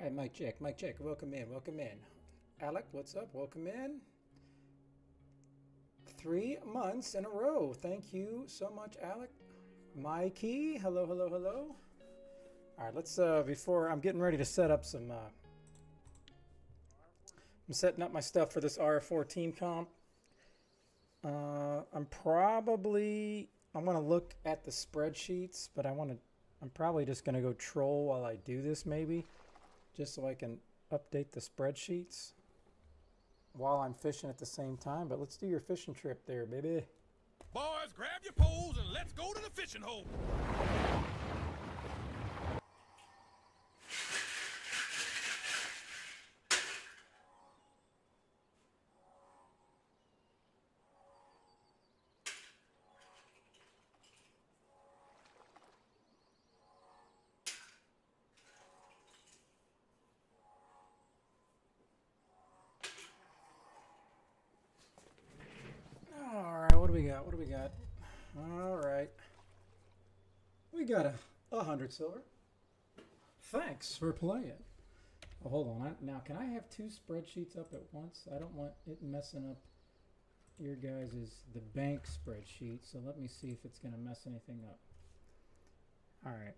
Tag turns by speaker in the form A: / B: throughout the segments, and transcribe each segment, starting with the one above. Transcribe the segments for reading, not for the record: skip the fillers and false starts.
A: right, mic check, mic check. Welcome in, welcome in. Alec, what's up? Welcome in. 3 months in a row. Thank you so much, Alec. Mikey, hello, hello, hello. All right, let's, before I'm getting ready to set up some, I'm setting up my stuff for this RF4 team comp. I'm going to look at the spreadsheets, but I'm probably just going to go troll while I do this maybe, just so I can update the spreadsheets while I'm fishing at the same time. But let's do your fishing trip there, baby.
B: Boys, grab your poles and let's go to the fishing hole.
A: What do we got? What do we got? All right. We got a 100 silver. Thanks for playing. Oh, hold on. Now, can I have 2 spreadsheets up at once? I don't want it messing up your guys' the bank spreadsheet. So let me see if it's going to mess anything up. All right.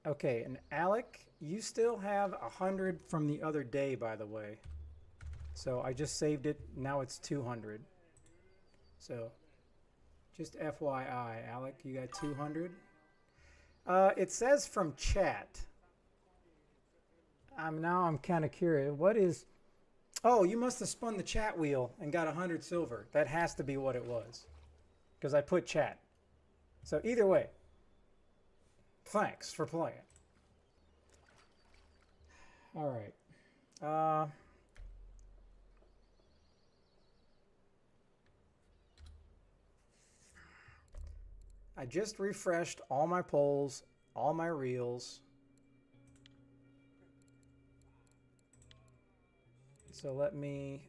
A: Okay, and Alec, you still have 100 from the other day, by the way. So I just saved it. Now it's 200. So, just FYI, Alec, you got 200. It says from chat. Now I'm kind of curious. What is? Oh, you must have spun the chat wheel and got 100 silver. That has to be what it was, because I put chat. So either way, thanks for playing. All right. I just refreshed all my polls, all my reels. So let me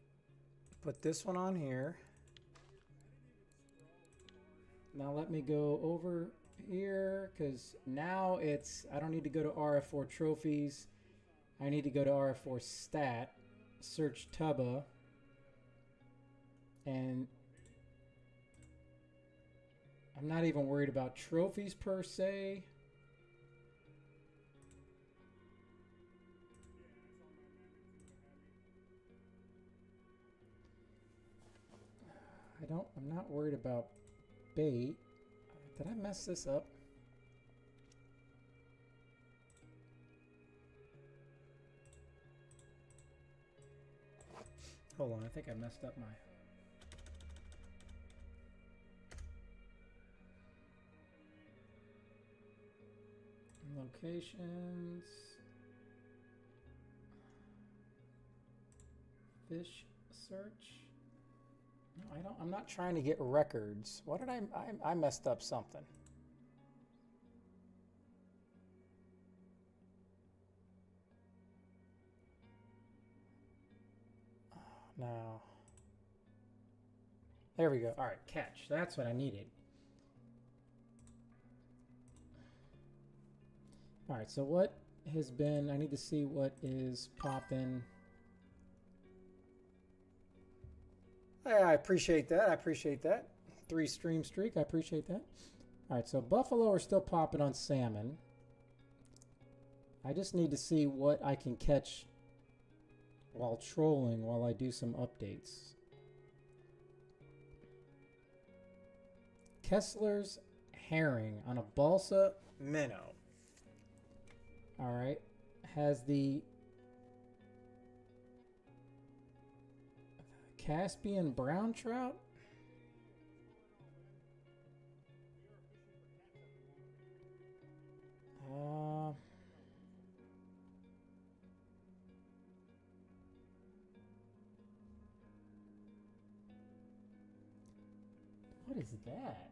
A: put this one on here. Now let me go over here, because now I don't need to go to RF4 trophies. I need to go to RF4 stat, search Tuba, and I'm not even worried about trophies per se. I'm not worried about bait. Did I mess this up? Hold on, I think I messed up my... Locations, fish search. No, I'm not trying to get records. What did I messed up something. No. There we go. All right, catch. That's what I needed. All right, so what has been, I need to see what is popping. I appreciate that. I appreciate that. 3 stream streak. I appreciate that. All right, so buffalo are still popping on salmon. I just need to see what I can catch while trolling while I do some updates. Kessler's herring on a balsa minnow. All right, has the Caspian brown trout. What is that?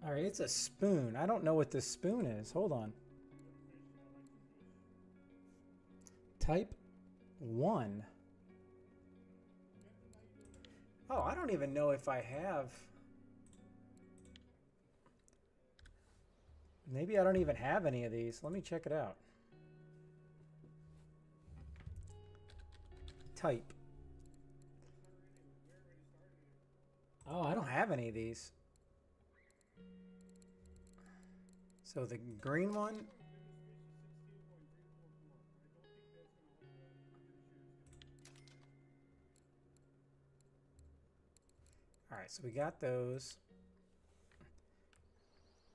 A: All right, it's a spoon. I don't know what this spoon is. Hold on. Type 1. Oh, I don't even know if I have. Maybe I don't even have any of these. Let me check it out. Type. Oh, I don't have any of these. So the green one. All right, so we got those.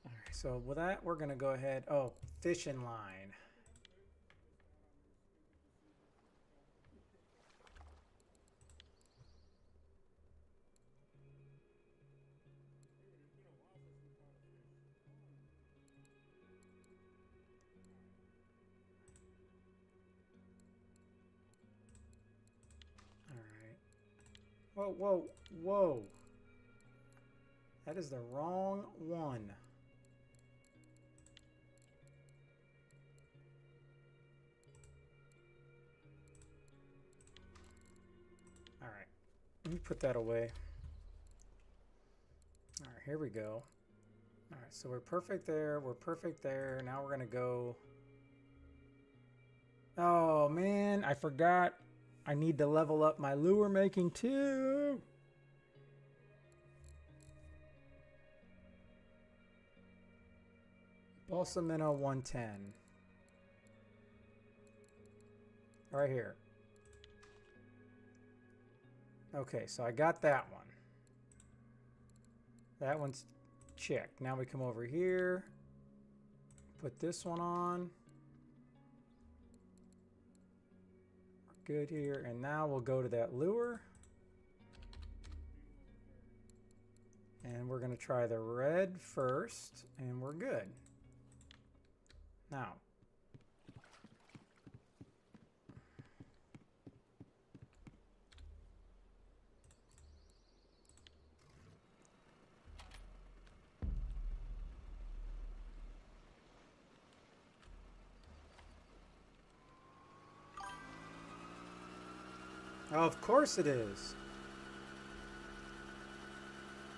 A: All right, so with that, we're gonna go ahead. Oh, fishing line. All right. Whoa, whoa, whoa. That is the wrong one. All right, let me put that away. All right, here we go. All right, so we're perfect there. We're perfect there. Now we're gonna go. Oh man, I forgot. I need to level up my lure making too. Balsa minnow 110. Right here. Okay, so I got that one. That one's checked. Now we come over here. Put this one on. We're good here. And now we'll go to that lure. And we're going to try the red first. And we're good. Now. Oh, of course it is.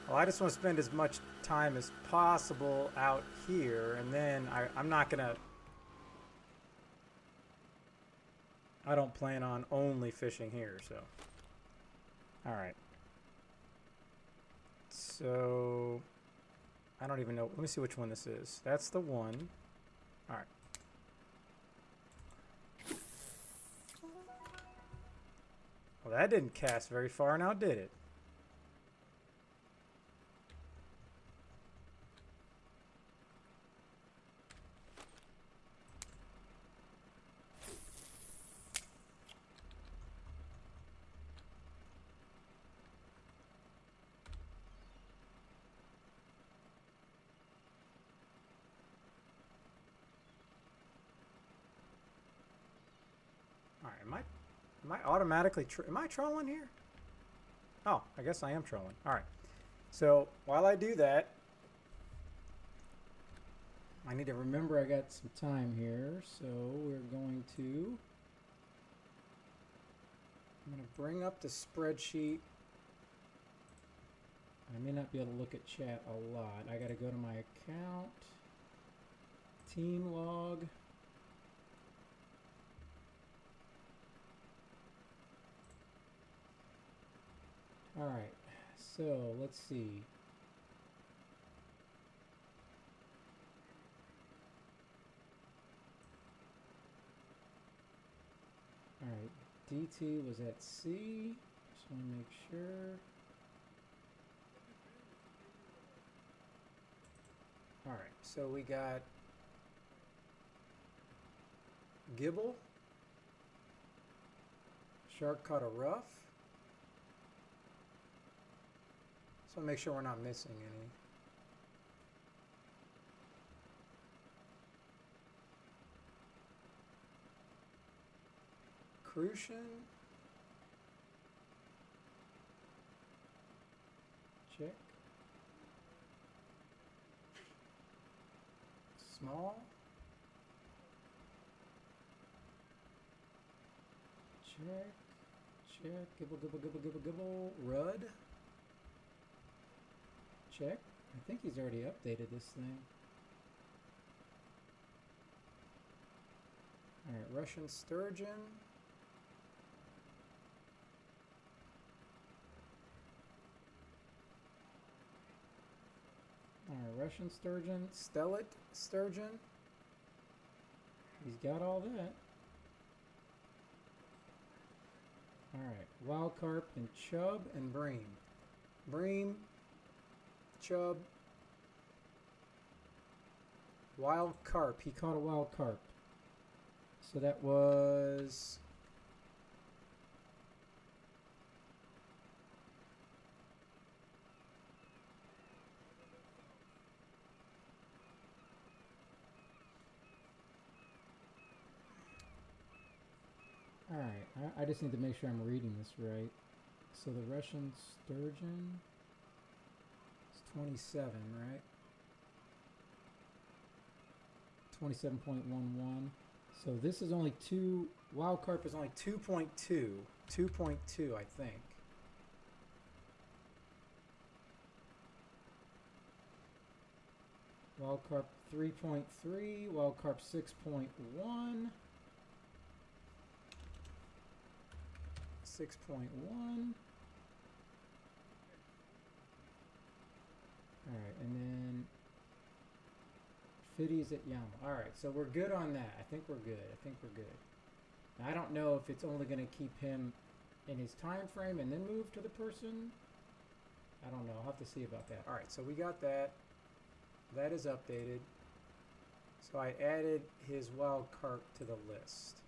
A: Well, I just want to spend as much time as possible out here, and then I'm not gonna. I don't plan on only fishing here, so. All right. So, I don't even know. Let me see which one this is. That's the one. All right. Well, that didn't cast very far now, did it? All right, am I automatically, am I trolling here? Oh, I guess I am trolling. All right. So while I do that, I need to remember I got some time here. So we're going to, I'm going to bring up the spreadsheet. I may not be able to look at chat a lot. I got to go to my account, team log. All right, so let's see. All right, DT was at C. Just want to make sure. All right, so we got Gibble. Shark caught a rough. So make sure we're not missing any. Crucian. Check. Small. Check. Check. Gibble, gibble, gibble, gibble, gibble. Rudd. Check. I think he's already updated this thing. Alright, Russian sturgeon. Alright, Russian sturgeon. Stellate sturgeon. He's got all that. Alright, wild carp and chub and bream. Bream, chub, wild carp. He caught a wild carp. So that was... Alright, I just need to make sure I'm reading this right. So the Russian sturgeon is 27, right? 27.11. So this is only wild carp is only 2.2. 2.2, I think. Wild carp 3.3, wild carp 6.1. 6.1. Alright, and then Fiddy's at Yama. Alright, so we're good on that. I think we're good. Now, I don't know if it's only going to keep him in his time frame and then move to the person. I don't know. I'll have to see about that. Alright, so we got that. That is updated. So I added his wild carp to the list.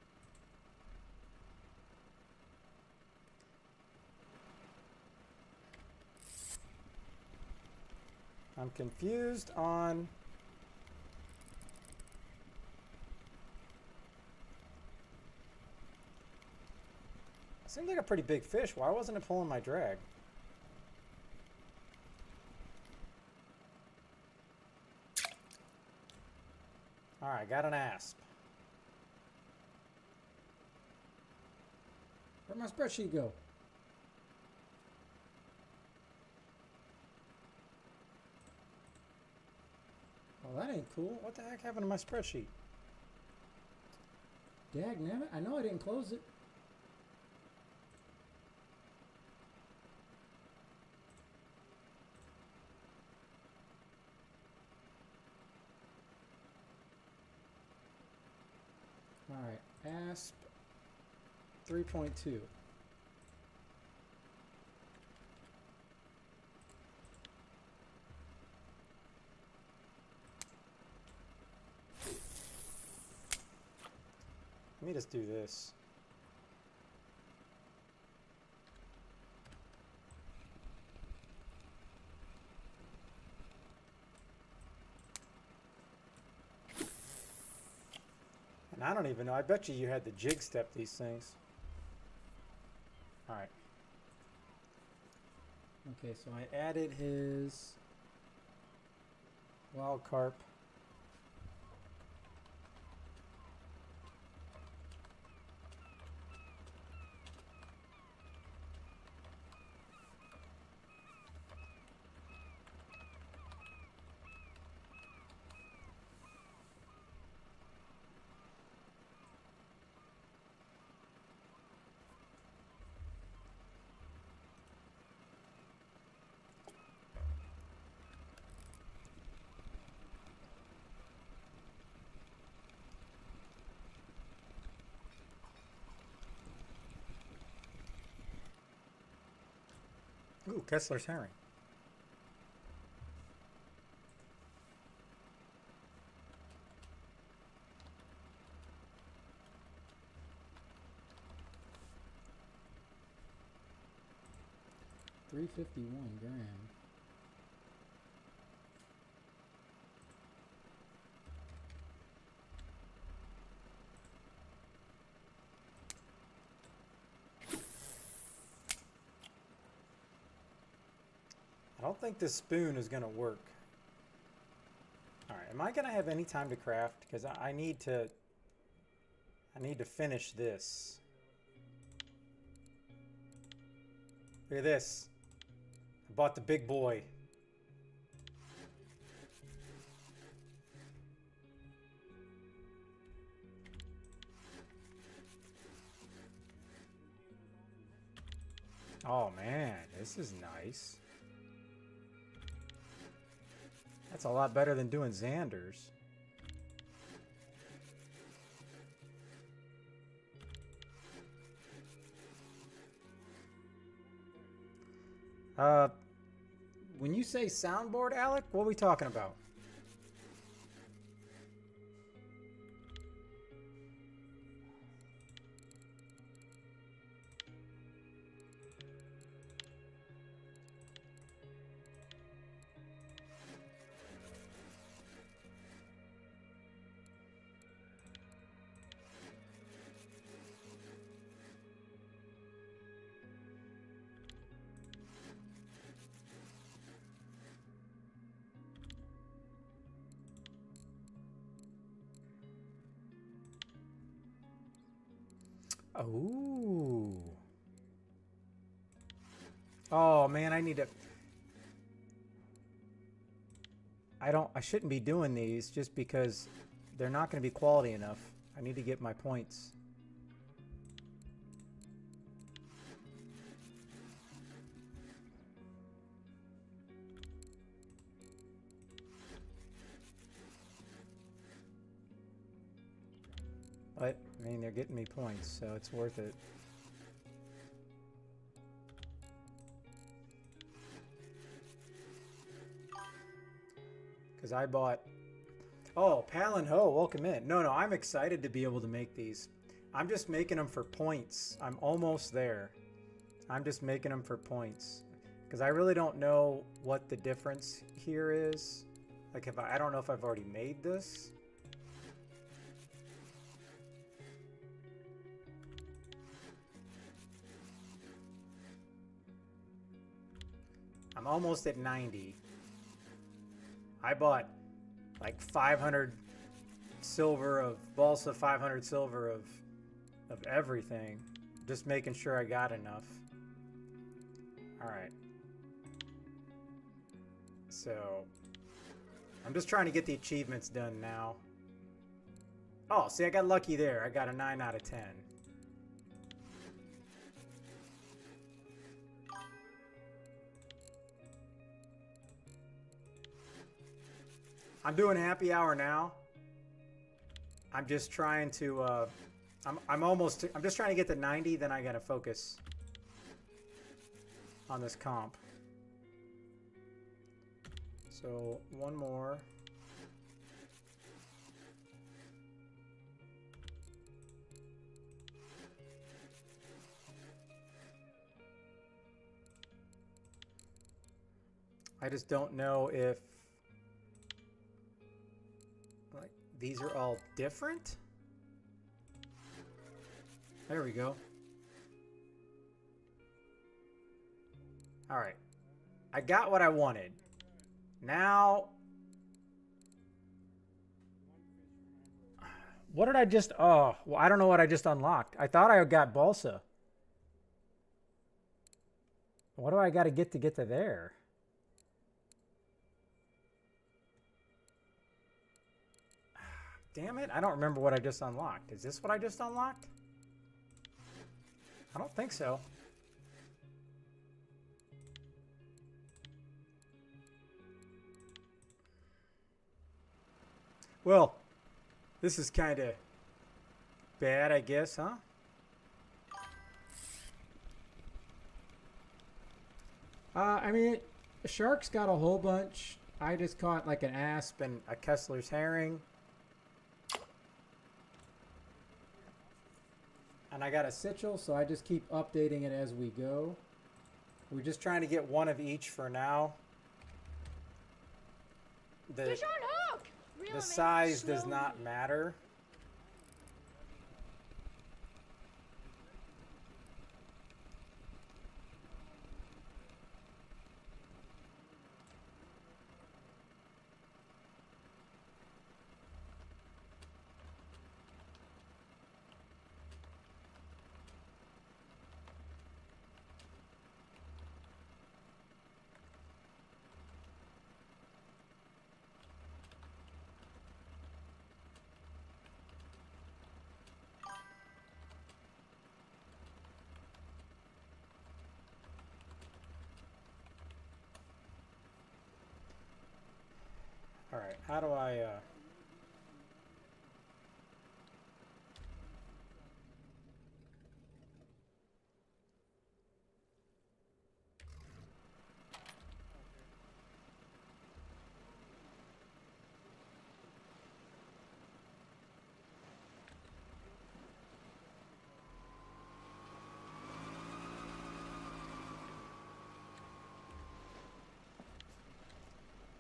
A: I'm confused on seems like a pretty big fish. Why wasn't it pulling my drag? Alright, got an asp. Where'd my spreadsheet go? Well, that ain't cool. What the heck happened to my spreadsheet? Dagnabbit, I know I didn't close it. Alright, ASP 3.2. Let me just do this. And I don't even know. I bet you had to jig step these things. Alright. Okay, so I added his wild carp. Ooh, Kessler's herring. $3.51 gram. I don't think this spoon is going to work. Alright, am I going to have any time to craft? Because I need to finish this. Look at this. I bought the big boy. Oh man, this is nice. That's a lot better than doing Xander's. When you say soundboard, Alec, what are we talking about? Oh. Oh man, I need to. I shouldn't be doing these just because they're not going to be quality enough. I need to get my points. But, I mean, they're getting me points, so it's worth it. Because I bought... Oh, Pal and Ho, welcome in. No, I'm excited to be able to make these. I'm just making them for points. I'm almost there. I'm just making them for points. Because I really don't know what the difference here is. Like, I don't know if I've already made this. I'm almost at 90. I bought like 500 silver of balsa, 500 silver of everything. Just making sure I got enough. All right. So I'm just trying to get the achievements done now. Oh, see, I got lucky there. I got a 9 out of 10. I'm doing happy hour now. I'm just trying to, I'm just trying to get to 90, then I gotta focus on this comp. So, one more. I just don't know if these are all different? There we go. All right. I got what I wanted. Now, what did I just... Oh, well, I don't know what I just unlocked. I thought I got balsa. What do I got to get to there? Damn it, I don't remember what I just unlocked. Is this what I just unlocked? I don't think so. Well, this is kind of bad, I guess, huh? I mean, the shark's got a whole bunch. I just caught like an asp and a Kessler's herring. And I got a sitchel, so I just keep updating it as we go. We're just trying to get one of each for now. The size does not matter. Alright, how do I...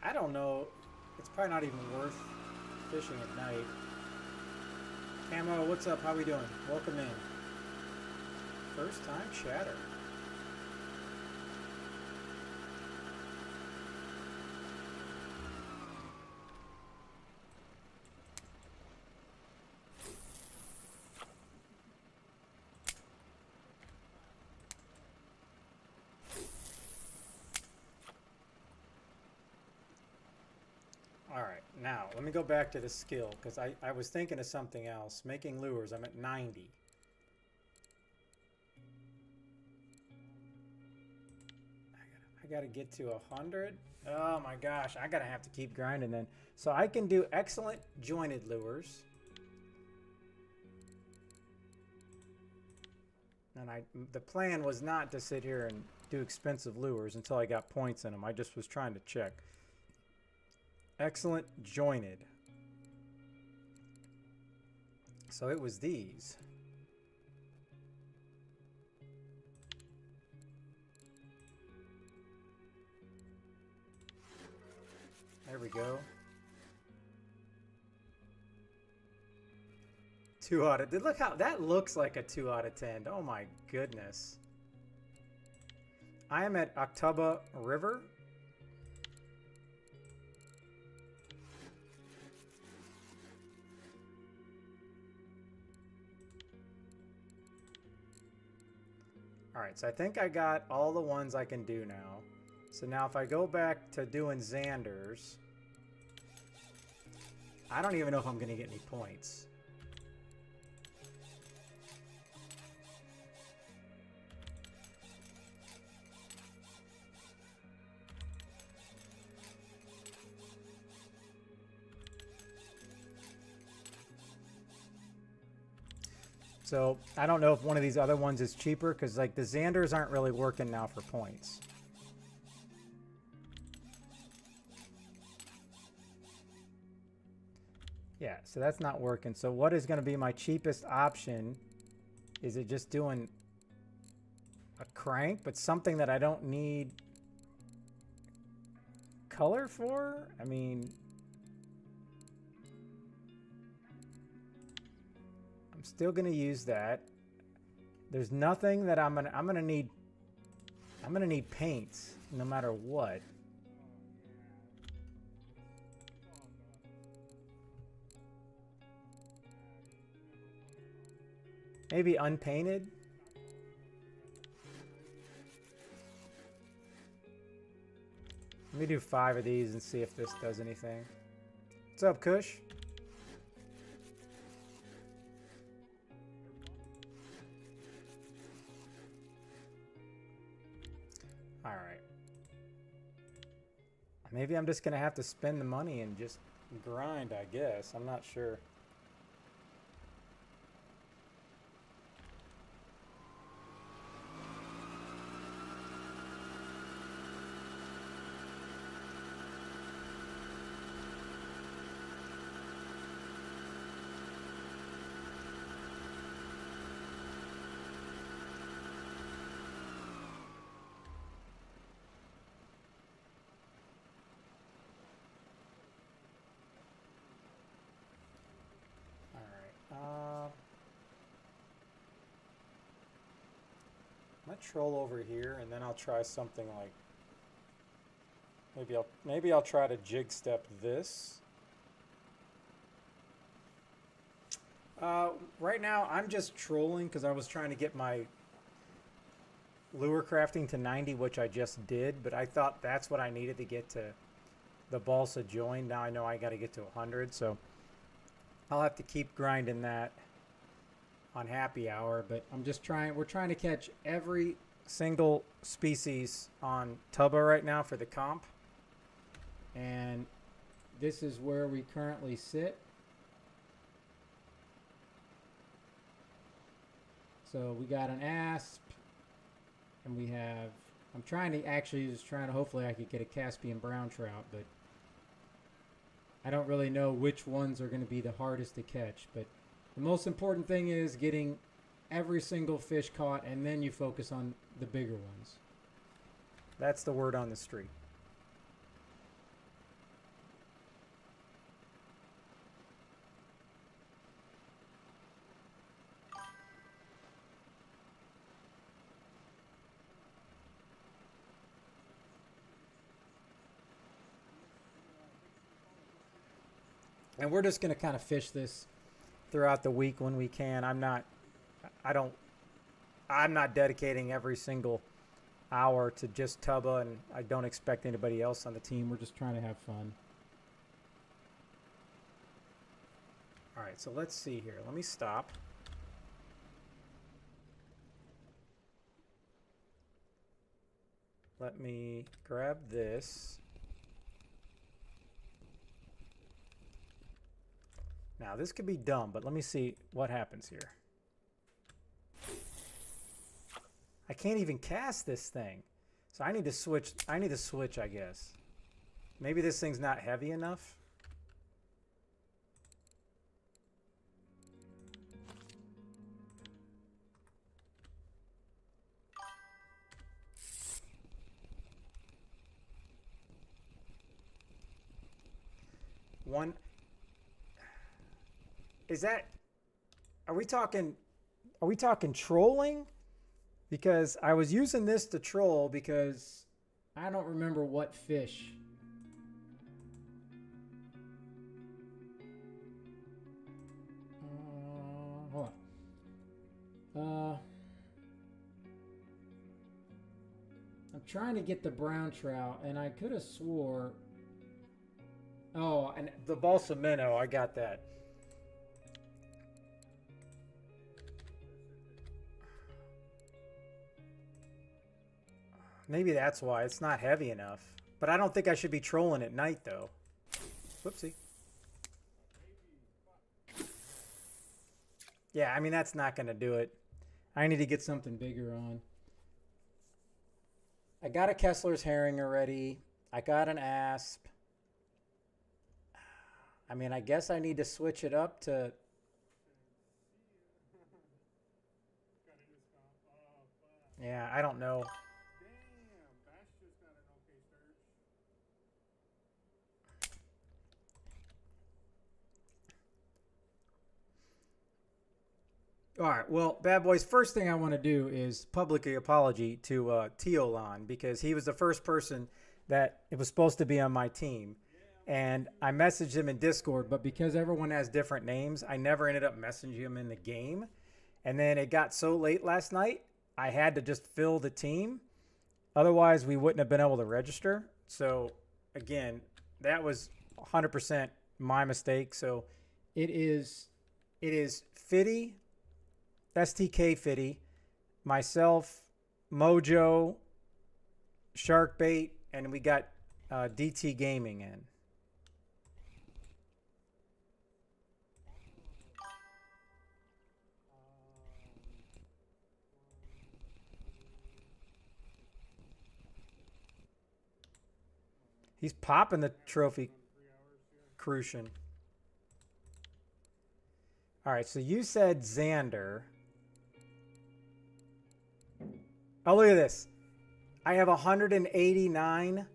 A: I don't know. It's probably not even worth fishing at night. Camo, what's up? How we doing? Welcome in. First time chatter. Alright, now let me go back to the skill because I was thinking of something else. Making lures, I'm at 90. I gotta get to 100. Oh my gosh, I gotta have to keep grinding then. So I can do excellent jointed lures. And the plan was not to sit here and do expensive lures until I got points in them. I just was trying to check. Excellent jointed. So it was these. There we go. 2 out of... Look how... That looks like a 2 out of 10. Oh my goodness. I am at Tuba River. Alright, so I think I got all the ones I can do now. So now if I go back to doing Xanders, I don't even know if I'm going to get any points. So I don't know if one of these other ones is cheaper because like the Xanders aren't really working now for points. Yeah, so that's not working. So what is going to be my cheapest option? Is it just doing a crank, but something that I don't need color for? I mean... I'm still gonna use that. There's nothing that I'm gonna need paints no matter what. Maybe unpainted. Let me do 5 of these and see if this does anything. What's up, Kush? Alright. Maybe I'm just going to have to spend the money and just grind, I guess. I'm not sure. I might troll over here and then I'll try something like maybe I'll try to jig step this. Right now I'm just trolling because I was trying to get my lure crafting to 90, which I just did, but I thought that's what I needed to get to the balsa join. Now I know I got to get to 100, so I'll have to keep grinding that on happy hour, but we're trying to catch every single species on Tuba right now for the comp, and this is where we currently sit. So we got an asp, and we have, I'm trying to actually just trying to, hopefully I could get a Caspian brown trout, but I don't really know which ones are going to be the hardest to catch. But the most important thing is getting every single fish caught, and then you focus on the bigger ones. That's the word on the street. And we're just going to kind of fish this throughout the week when we can. I'm not dedicating every single hour to just Tuba, and I don't expect anybody else on the team. We're just trying to have fun. All right, so let's see here. Let me stop. Let me grab this. Now, this could be dumb, but let me see what happens here. I can't even cast this thing. So I need to switch, I guess. Maybe this thing's not heavy enough. One. Is that, are we talking trolling? Because I was using this to troll because I don't remember what fish. Hold on. I'm trying to get the brown trout, and I could have swore. Oh, and the balsa minnow, I got that. Maybe that's why it's not heavy enough. But I don't think I should be trolling at night, though. Whoopsie. Yeah, I mean, that's not going to do it. I need to get something bigger on. I got a Kessler's herring already. I got an asp. I mean, I guess I need to switch it up to... Yeah, I don't know. All right, well, bad boys, first thing I want to do is publicly apology to Teolan, because he was the first person that it was supposed to be on my team. And I messaged him in Discord, but because everyone has different names, I never ended up messaging him in the game. And then it got so late last night, I had to just fill the team. Otherwise, we wouldn't have been able to register. So, again, that was 100% my mistake. So, it is Fitty, STK Fitty, myself, Mojo, Sharkbait, and we got DT Gaming in. He's popping the trophy crucian. All right, so you said Xander. Oh, look at this. I have 189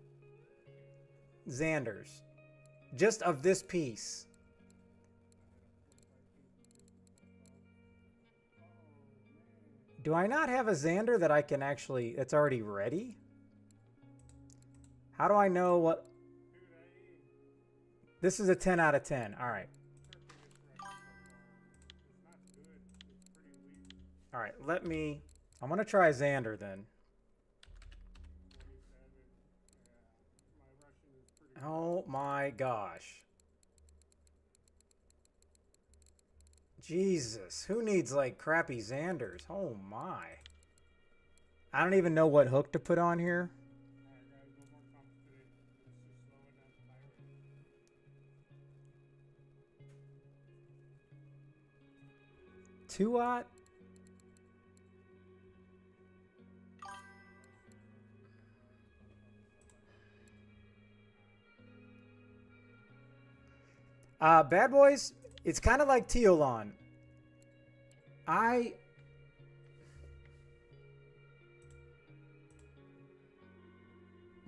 A: Xanders. Just of this piece. Do I not have a Xander that I can actually, that's already ready? How do I know what? This is a 10 out of 10. All right. All right, I'm going to try Xander then. Oh my gosh. Jesus, who needs like crappy Xanders? Oh my. I don't even know what hook to put on here. 2-aught? Bad Boys, it's kind of like Teolon. I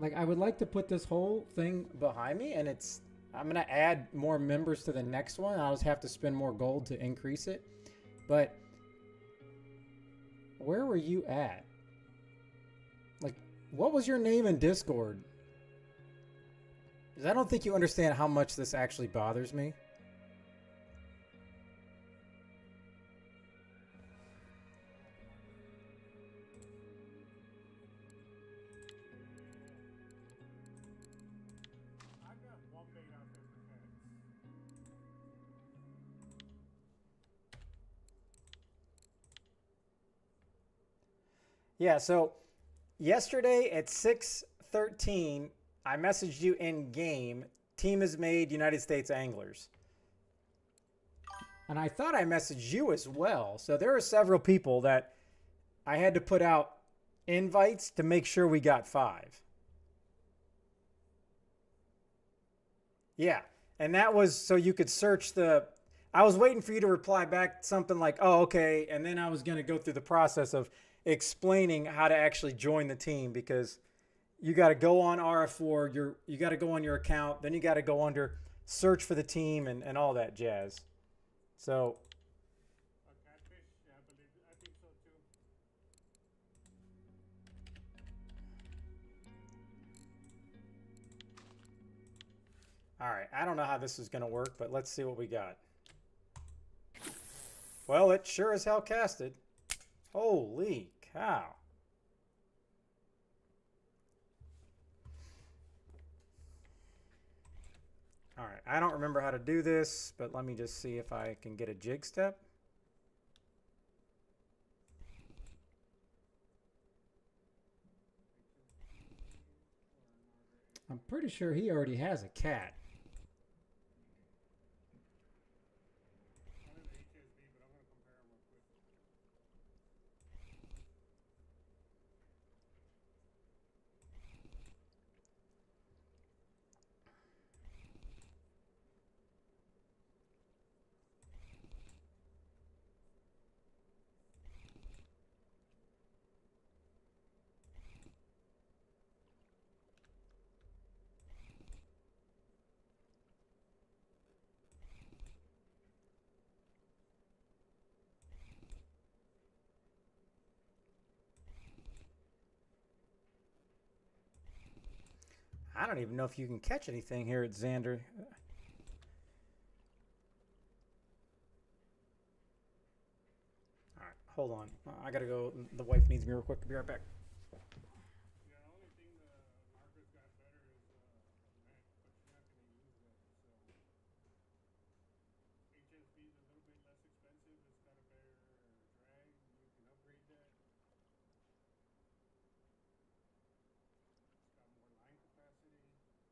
A: would like to put this whole thing behind me, and I'm going to add more members to the next one. I'll just have to spend more gold to increase it. But where were you at? Like, what was your name in Discord? Because I don't think you understand how much this actually bothers me. Yeah, so yesterday at 6:13, I messaged you in game. Team is made, United States Anglers. And I thought I messaged you as well. So there are several people that I had to put out invites to make sure we got 5. Yeah, and that was so you could search the... I was waiting for you to reply back something like, oh, okay. And then I was going to go through the process of explaining how to actually join the team, because you got to go on RF4, you got to go on your account, then you got to go under search for the team and all that jazz. So
C: I think so too.
A: all right, I don't know how this is going to work, but let's see what we got. Well, it sure as hell casted. Holy cow. All right, I don't remember how to do this, but let me just see if I can get a jig step. I'm pretty sure he already has a cat. I don't even know if you can catch anything here at Xander. All right, hold on. I gotta go. The wife needs me real quick. Be right back.
C: Yeah, the only thing the marker's got better is a Mac, but you're not going to use that. So HSB is a little bit less expensive. It's got a better drag. You can upgrade that. It's got more line capacity.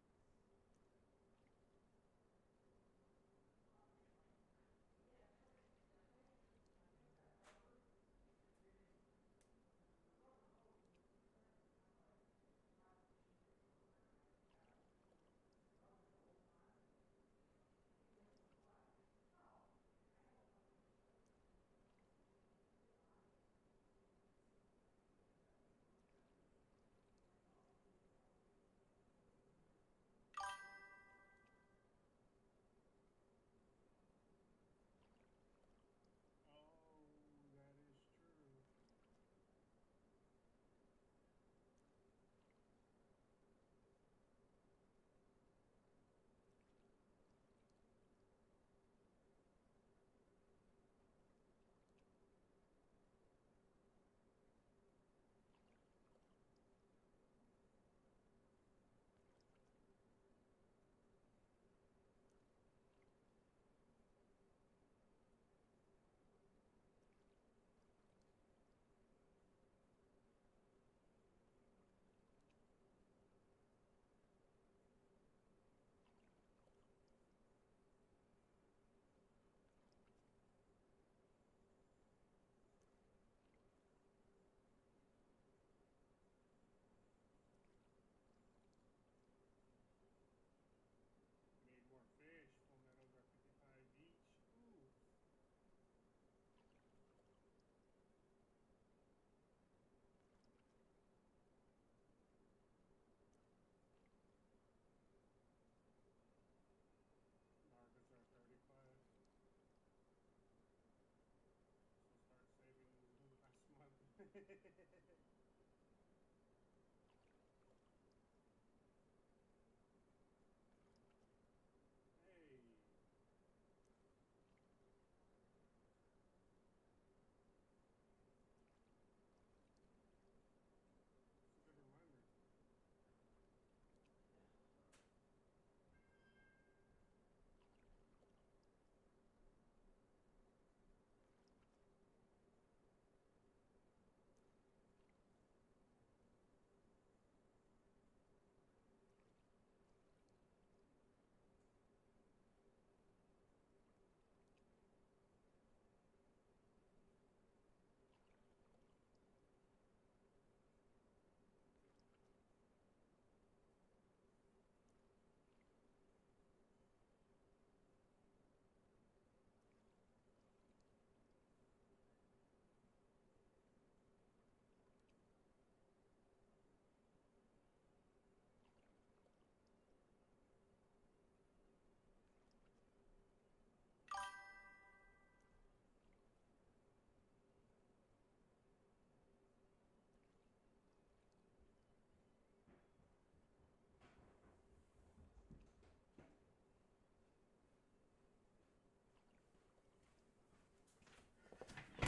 C: Good reminder.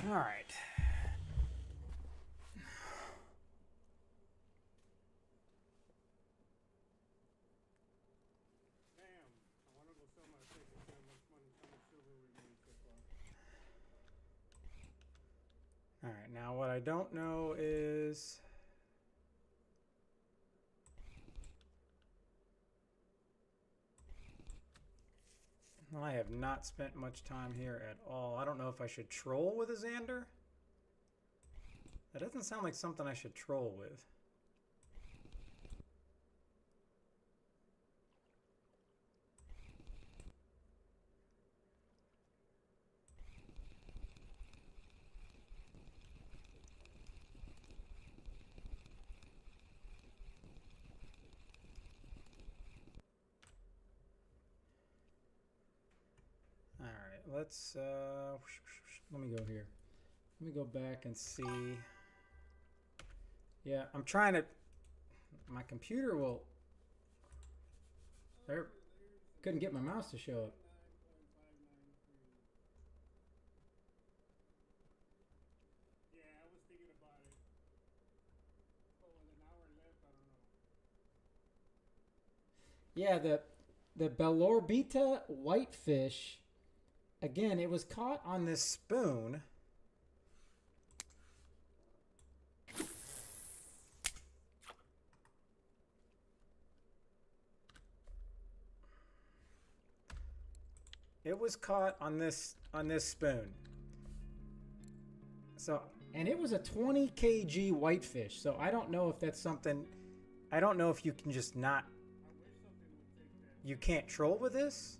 A: All right.
C: Damn. I want to go sell my place and see how much money, how much silver we made so far.
A: All right. Now what I don't know is. Well, I have not spent much time here at all. I don't know if I should troll with a Xander. That doesn't sound like something I should troll with. All right, let's let me go here. Let me go back and see. Yeah, I'm trying to. My computer will. There, couldn't get my mouse to show up.
C: 9.593. Yeah, I was thinking about it. But with an hour left, I don't know.
A: Yeah, the Belorbita whitefish. Again, it was caught on this spoon. It was caught on this spoon. So, and it was a 20 kg whitefish. So I don't know if that's something. I don't know if you can just not.
C: I wish something would take that.
A: You can't troll with this.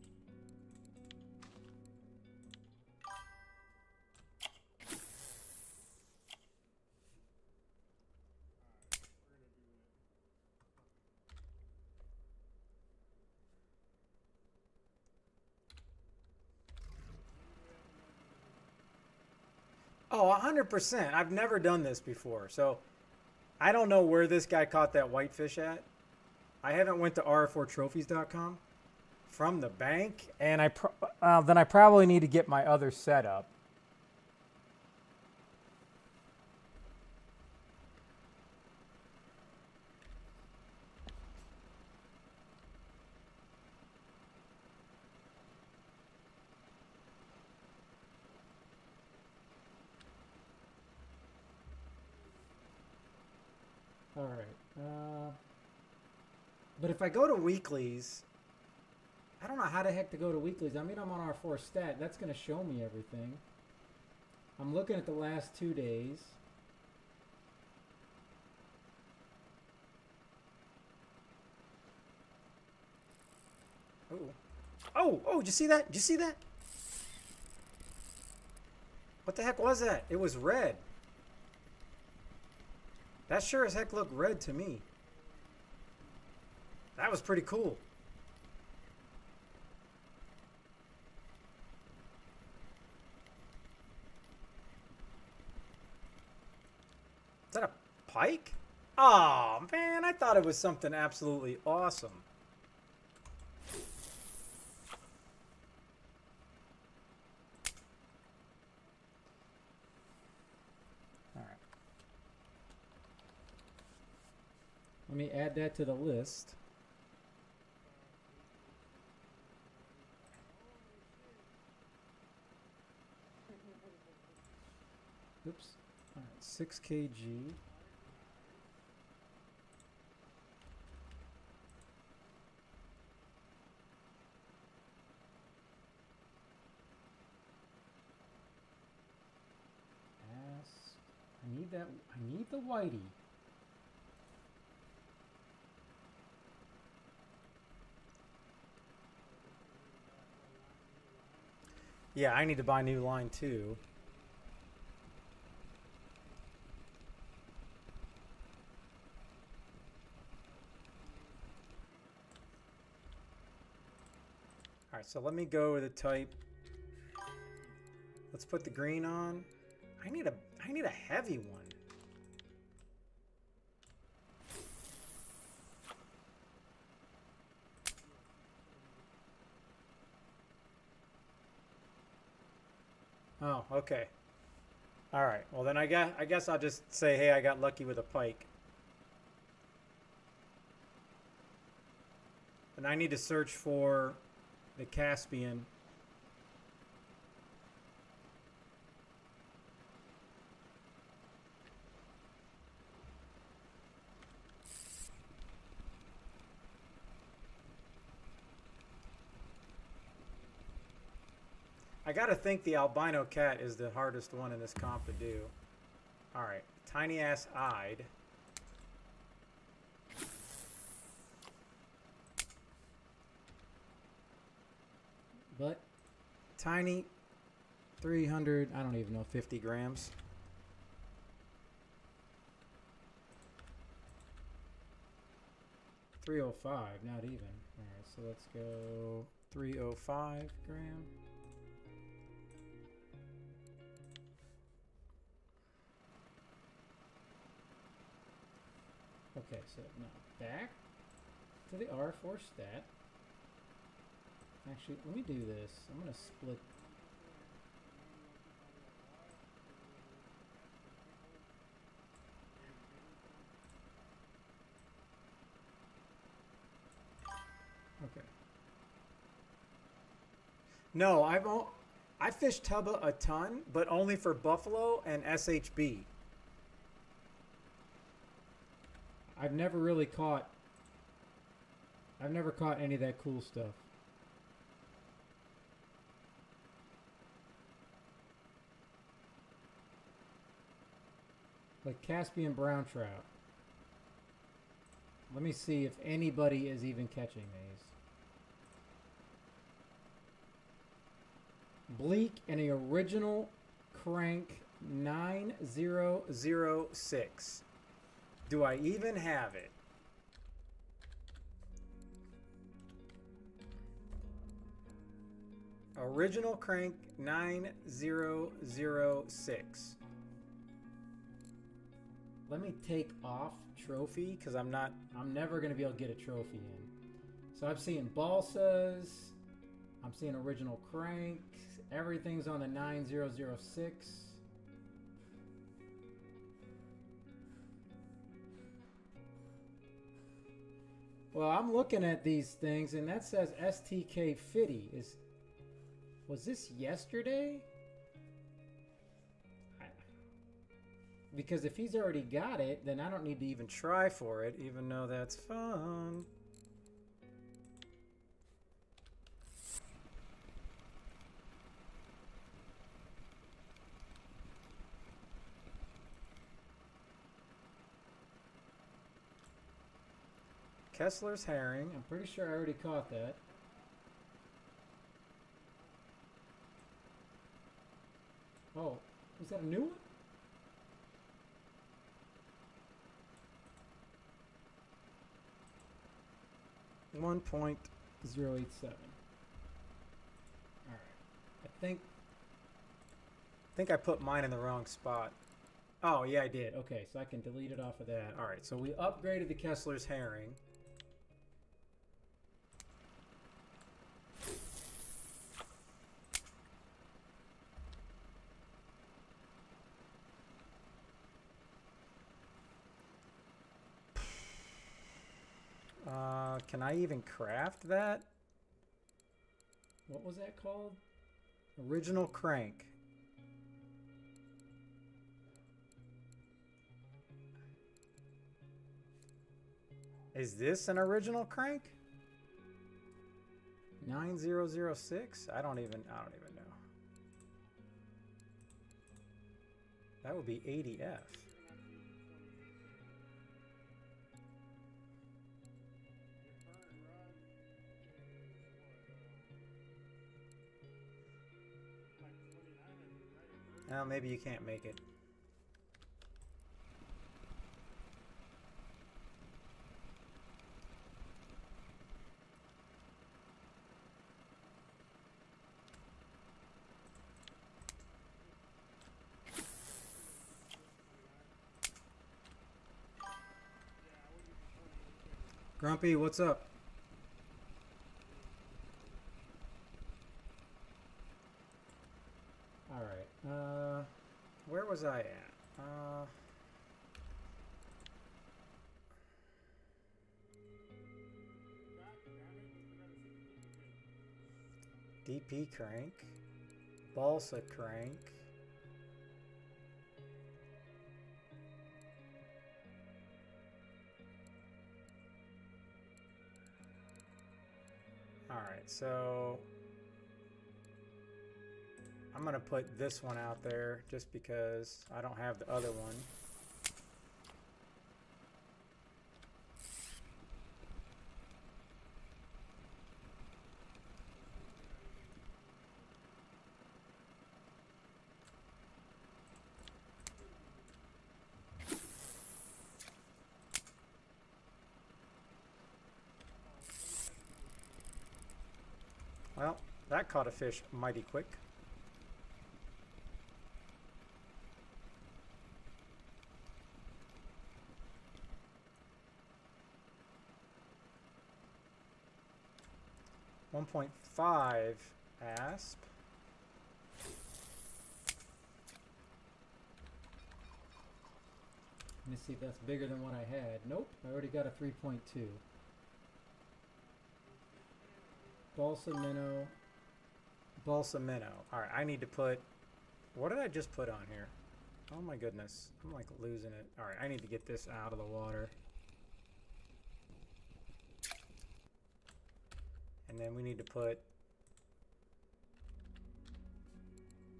C: Alright, we're gonna do that.
A: Oh, 100%. I've never done this before. So I don't know where this guy caught that whitefish at. I haven't went to RF4trophies.com from the bank, and then I probably need to get my other setup. All right. But if I go to weeklies, I don't know how the heck to go to weeklies. I mean, I'm on R4 stat. That's going to show me everything. I'm looking at the last 2 days. Oh, did you see that? Did you see that? What the heck was that? It was red. That sure as heck looked red to me. That was pretty cool. Is that a pike? Oh man, I thought it was something absolutely awesome. All right. Let me add that to the list. Oops. All right, 6 kg. I need that. I need the whitey. Yeah, I need to buy new line too. All right, so let me go with the type. Let's put the green on. I need a heavy one. Oh, okay. All right. Well, then I guess I'll just say, hey, I got lucky with a pike. And I need to search for the Caspian. I gotta think the albino cat is the hardest one in this comp to do. Alright, tiny ass eyed. But tiny 300, I don't even know, 50 grams. .305, not even. Alright, so let's go 305 gram. Okay, so now back to the RF4 stat. Actually, let me do this. I'm going to split. Okay. No, I fished Tuba a ton, but only for buffalo and SHB. I've never really caught. I've never caught any of that cool stuff. Like Caspian brown trout. Let me see if anybody is even catching these. Bleak and the original crank 9006. Do I even have it? Original crank 9006. Let me take off trophy because I'm never gonna be able to get a trophy in. So I'm seeing balsas, I'm seeing original crank, everything's on the 9006. Well, I'm looking at these things and that says STK 50. Was this yesterday? Because if he's already got it, then I don't need to even try for it, even though that's fun. Kessler's herring. I'm pretty sure I already caught that. Oh, is that a new one? .087. All right. I think I put mine in the wrong spot. Oh, yeah, I did. Okay, so I can delete it off of that. All right, so we upgraded the Kessler's herring. Can I even craft that? What was that called? Original crank. Is this an original crank? 9006? I don't even know. That would be 80F. Well, maybe you can't make it. Grumpy, what's up? All right. Where was I at? DP crank, balsa crank. All right, so I'm gonna put this one out there just because I don't have the other one. Well, that caught a fish mighty quick. .5 asp. Let me see if that's bigger than what I had. Nope, I already got a 3.2. Balsa minnow. Balsa minnow. Alright, I need to put... What did I just put on here? Oh my goodness. I'm like losing it. Alright, I need to get this out of the water. And then we need to put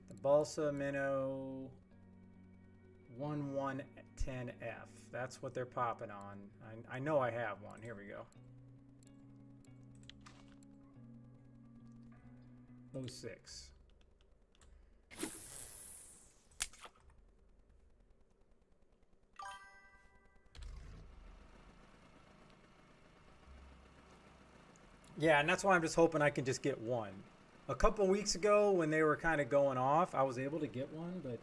A: the balsa minnow 1110F. That's what they're popping on. I know I have one. Here we go. 06. Yeah, and that's why I'm just hoping I can just get one. A couple weeks ago when they were kind of going off, I was able to get one, but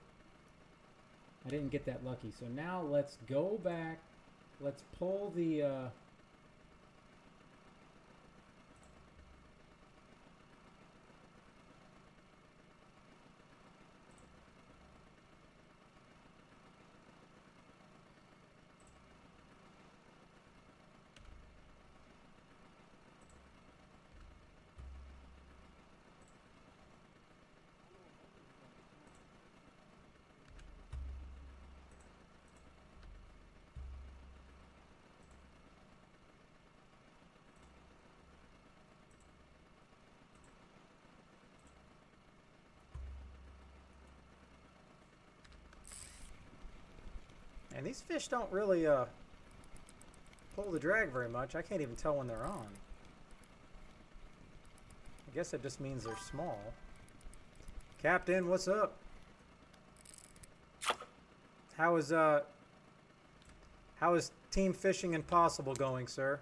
A: I didn't get that lucky. So now let's go back. Let's pull the... And these fish don't really pull the drag very much. I can't even tell when they're on. I guess it just means they're small. Captain, what's up? How is Team Fishing Impossible going, sir?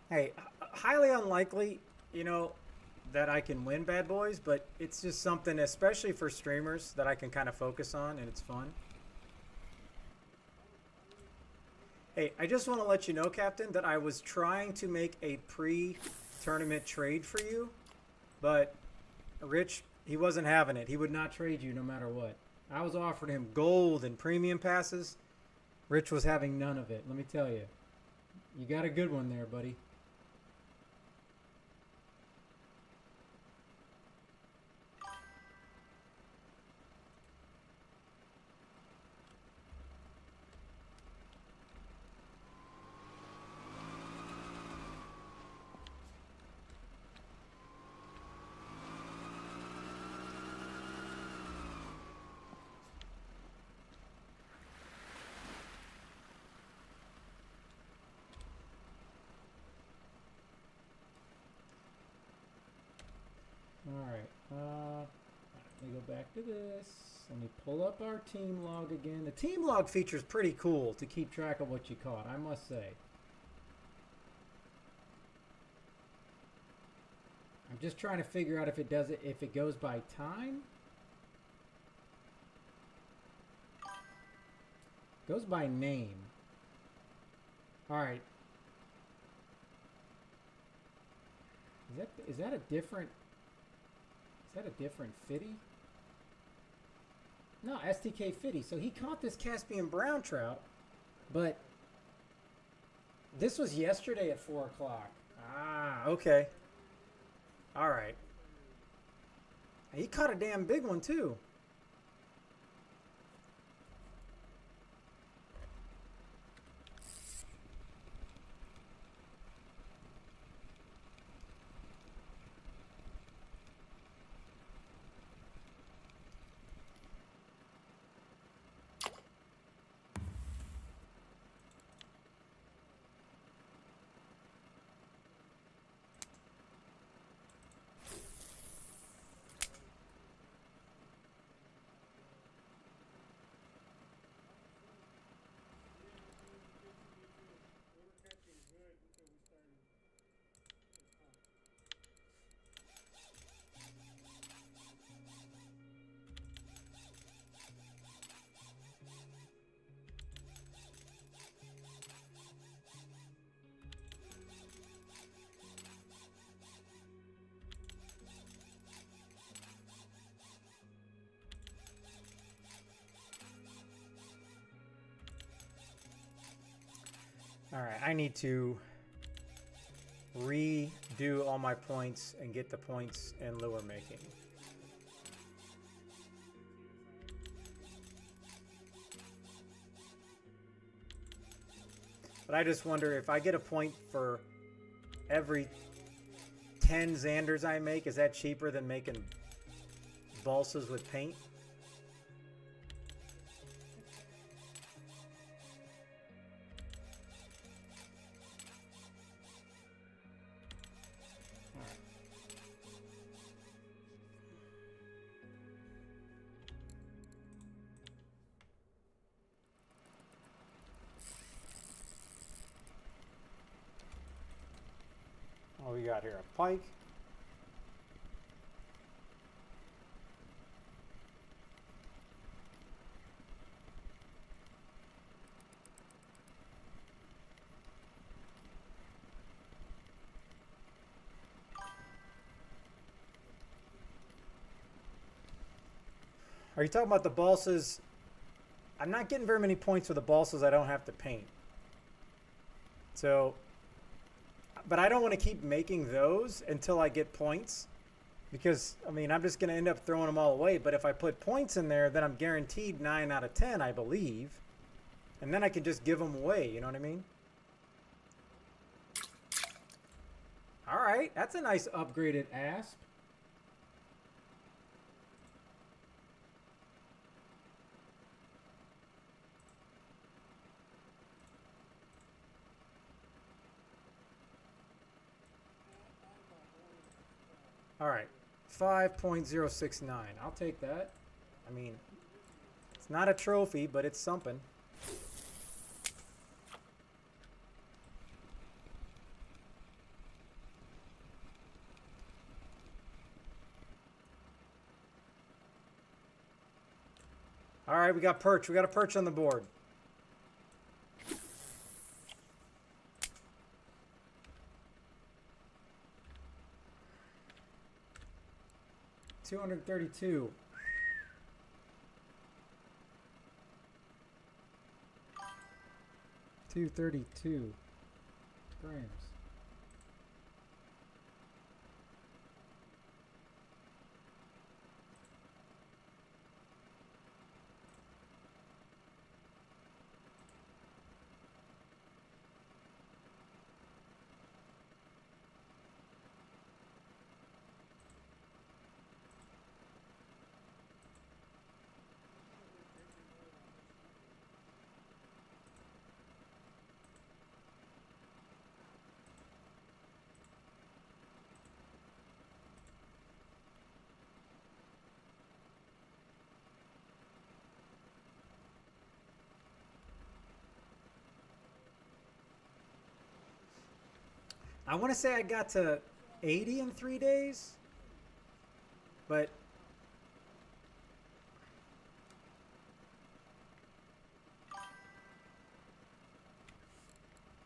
A: Hey, highly unlikely, you know, that I can win Bad Boys, but it's just something, especially for streamers, that I can kind of focus on, and it's fun. Hey, I just want to let you know, Captain, that I was trying to make a pre-tournament trade for you, but Rich, he wasn't having it. He would not trade you no matter what. I was offering him gold and premium passes. Rich was having none of it, let me tell you. You got a good one there, buddy. Alright, let me go back to this. Let me pull up our team log again. The team log feature is pretty cool to keep track of what you caught, I must say. I'm just trying to figure out if it does it, if it goes by time. Goes by name. Alright. Is that a different... Is that a different Fitty? No, STK Fitty. So he caught this Caspian brown trout, but this was yesterday at 4 o'clock. Ah, okay. All right. He caught a damn big one too. All right, I need to redo all my points and get the points in lure making. But I just wonder if I get a point for every 10 Xanders I make, is that cheaper than making balsas with paint? What we got here? A pike. Are you talking about the balsas? I'm not getting very many points for the balsas I don't have to paint. So, but I don't want to keep making those until I get points. Because, I mean, I'm just going to end up throwing them all away. But if I put points in there, then I'm guaranteed 9 out of 10, I believe. And then I can just give them away, you know what I mean? All right, that's a nice upgraded asp. All right, 5.069. I'll take that. I mean, it's not a trophy, but it's something. All right, we got perch. We got a perch on the board. $232. 232 grams. I want to say I got to 80 in 3 days, but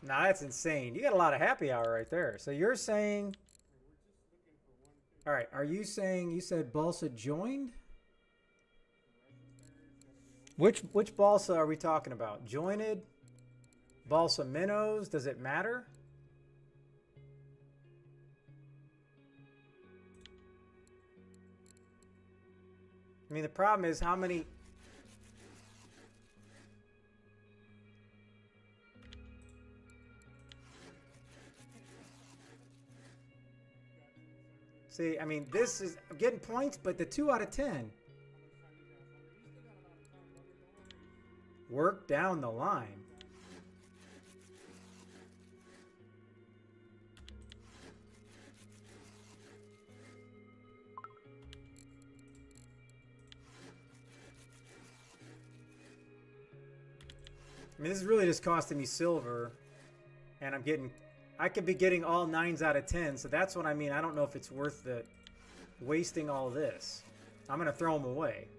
A: nah, that's insane. You got a lot of happy hour right there. So you're saying, all right, are you saying you said balsa joined? Which balsa are we talking about? Jointed? Balsa minnows? Does it matter? I mean, the problem is how many... See, I mean, this is... I'm getting points, but the 2 out of 10. Work down the line. I mean, this is really just costing me silver, and I could be getting all 9s out of 10, so that's what I mean. I don't know if it's worth the wasting all this. I'm going to throw them away.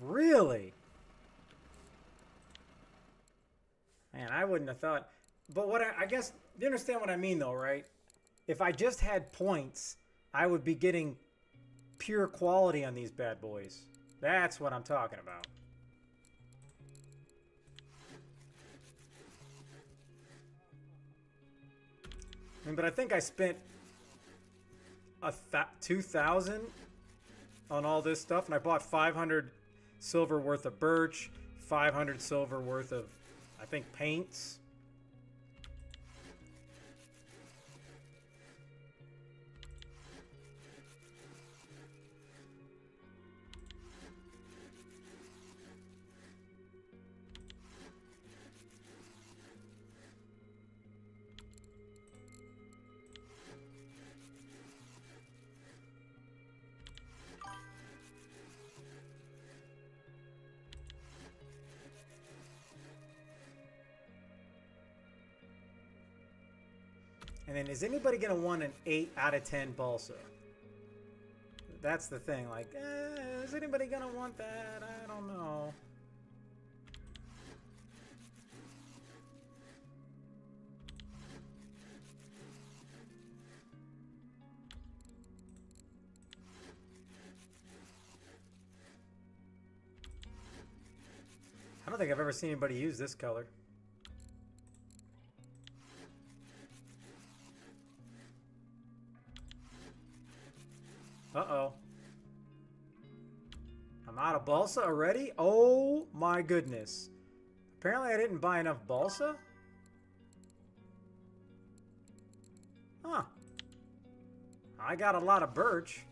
A: Really? Man, I wouldn't have thought. But what I guess, you understand what I mean though, right? If I just had points, I would be getting pure quality on these bad boys. That's what I'm talking about. I mean, but I think I spent 2,000 on all this stuff, and I bought 500 silver worth of birch, 500 silver worth of, I think, paints. And then is anybody going to want an 8 out of 10 balsa? That's the thing. Like, is anybody going to want that? I don't know. I don't think I've ever seen anybody use this color. Uh-oh. I'm out of balsa already? Oh my goodness. Apparently I didn't buy enough balsa? Huh. I got a lot of birch.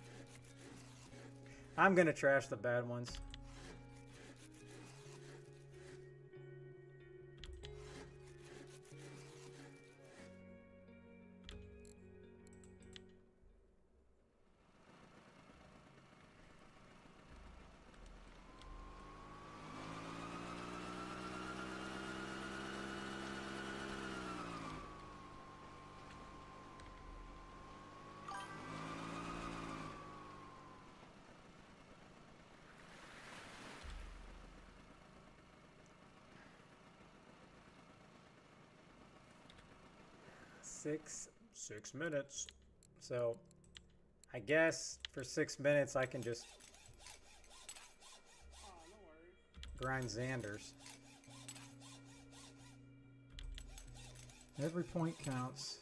A: I'm gonna trash the bad ones. Six minutes. So I guess for 6 minutes I can just
C: Oh, no worries.
A: grind Xanders. Every point counts.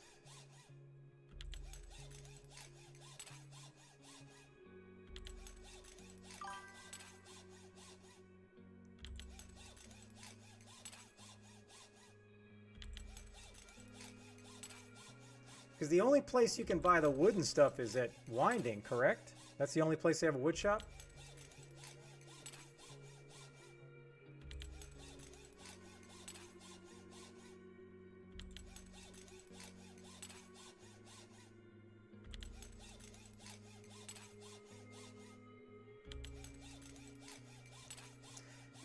A: Because the only place you can buy the wooden stuff is at Winding, correct? That's the only place they have a wood shop?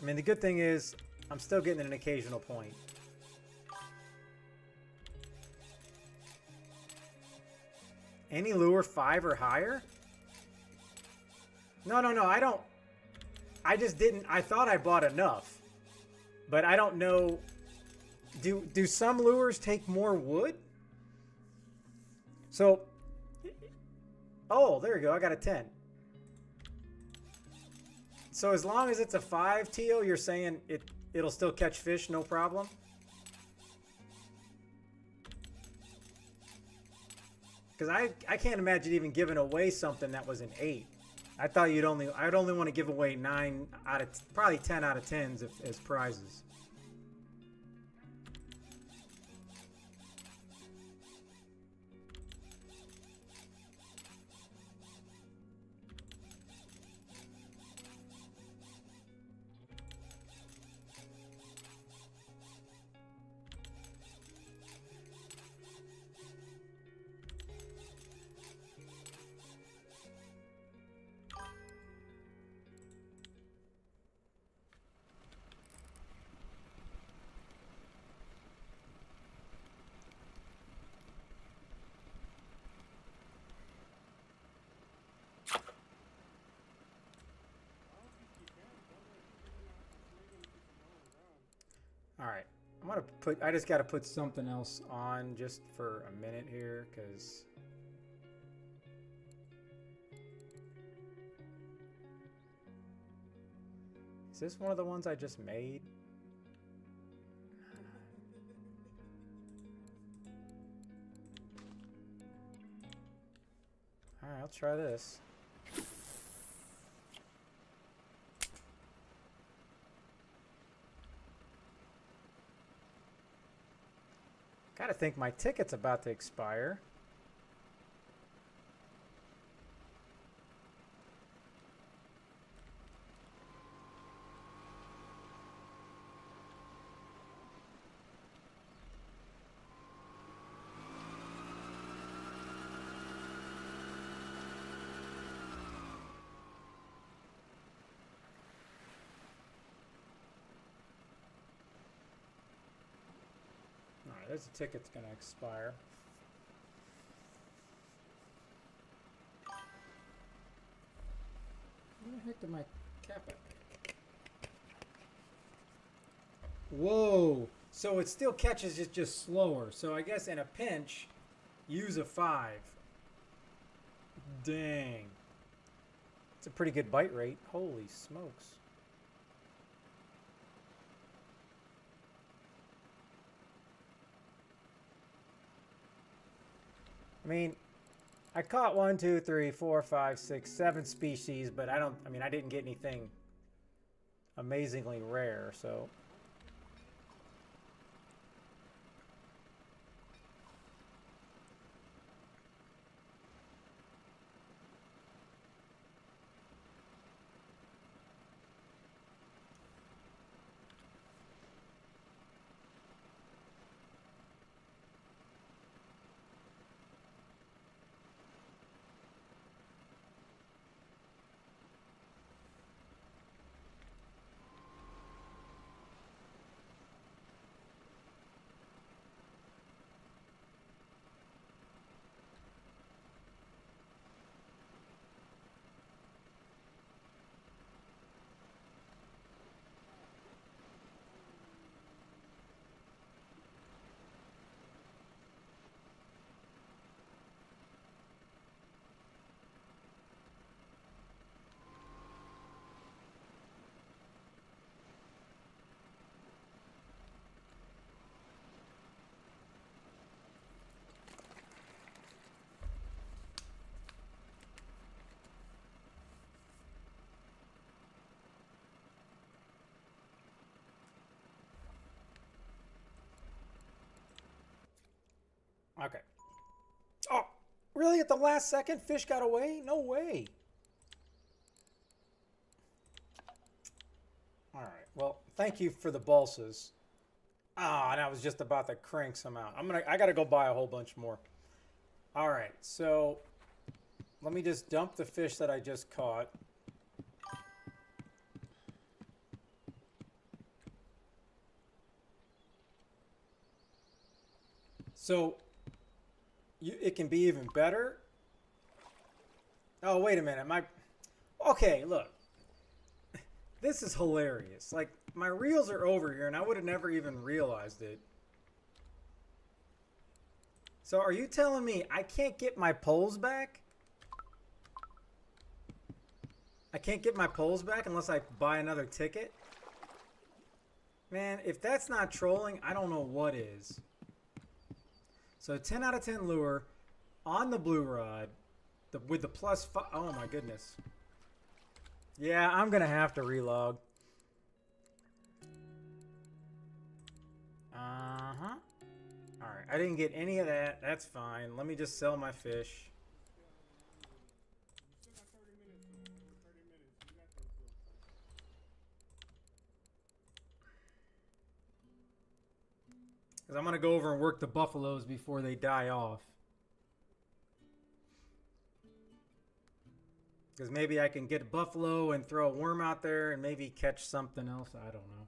A: I mean, the good thing is I'm still getting an occasional point. Any lure 5 or higher? No, I don't. I just didn't. I thought I bought enough. But I don't know. Do some lures take more wood? So. Oh, there you go. I got a 10. So as long as it's a 5, Teal, you're saying it'll still catch fish, no problem? Because I can't imagine even giving away something that was an 8. I thought I'd only want to give away 9 out of probably 10 out of 10s as prizes. All right, I'm gonna put. I just gotta put something else on just for a minute here, because is this one of the ones I just made? All right, I'll try this. Gotta think my ticket's about to expire. There's a ticket's gonna expire. Where the heck did my cap at? Whoa! So it still catches it just slower. So I guess in a pinch, use a 5. Dang. It's a pretty good bite rate. Holy smokes. I mean, I caught 1, 2, 3, 4, 5, 6, 7 species, but I didn't get anything amazingly rare, so. Okay. Oh, really? At the last second, fish got away? No way. All right. Well, thank you for the balsas. Ah, and I was just about to crank some out. I gotta go buy a whole bunch more. All right. So let me just dump the fish that I just caught. So it can be even better. Oh, wait a minute. Okay, look. This is hilarious. Like, my reels are over here, and I would have never even realized it. So are you telling me I can't get my poles back? I can't get my poles back unless I buy another ticket? Man, if that's not trolling, I don't know what is. So 10 out of 10 lure on the blue rod with the plus 5. Oh my goodness. Yeah, I'm going to have to relog. Uh-huh. All right, I didn't get any of that. That's fine. Let me just sell my fish.
C: You still got 30 minutes though. Over 30 minutes. You got this though.
A: Because I'm going to go over and work the buffaloes before they die off. Because maybe I can get a buffalo and throw a worm out there and maybe catch something else. I don't know.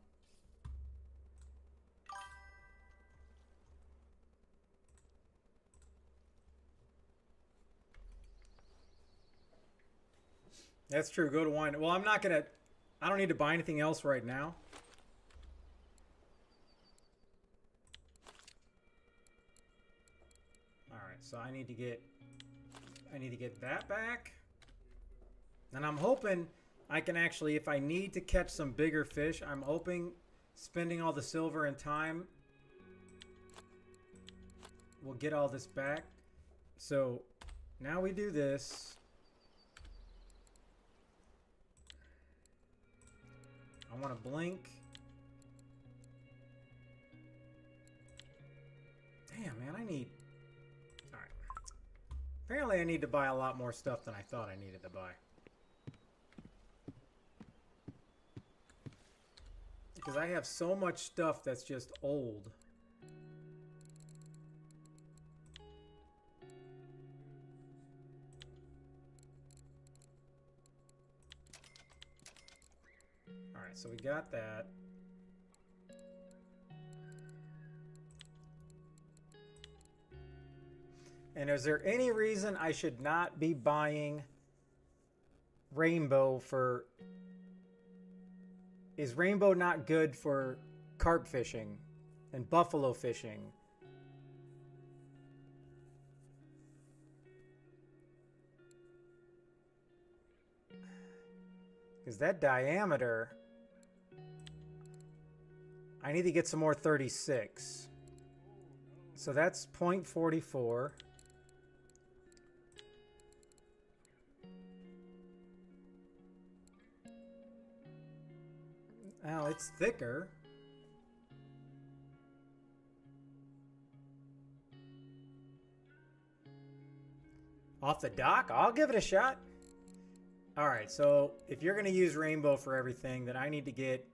A: That's true. Go to wine. Well, I'm not going to... I don't need to buy anything else right now. All right, so I need to get that back. And I'm hoping I can actually, if I need to catch some bigger fish, I'm hoping spending all the silver and time will get all this back. So now we do this. I want to blink. Damn, man, I need... All right. Apparently I need to buy a lot more stuff than I thought I needed to buy. Because I have so much stuff that's just old. Alright, so we got that. And is there any reason I should not be buying Rainbow for... Is Rainbow not good for carp fishing and buffalo fishing? Because that diameter... I need to get some more 36. So that's 0.44. Well, it's thicker. Off the dock? I'll give it a shot. All right, so if you're going to use Rainbow for everything, then I need to get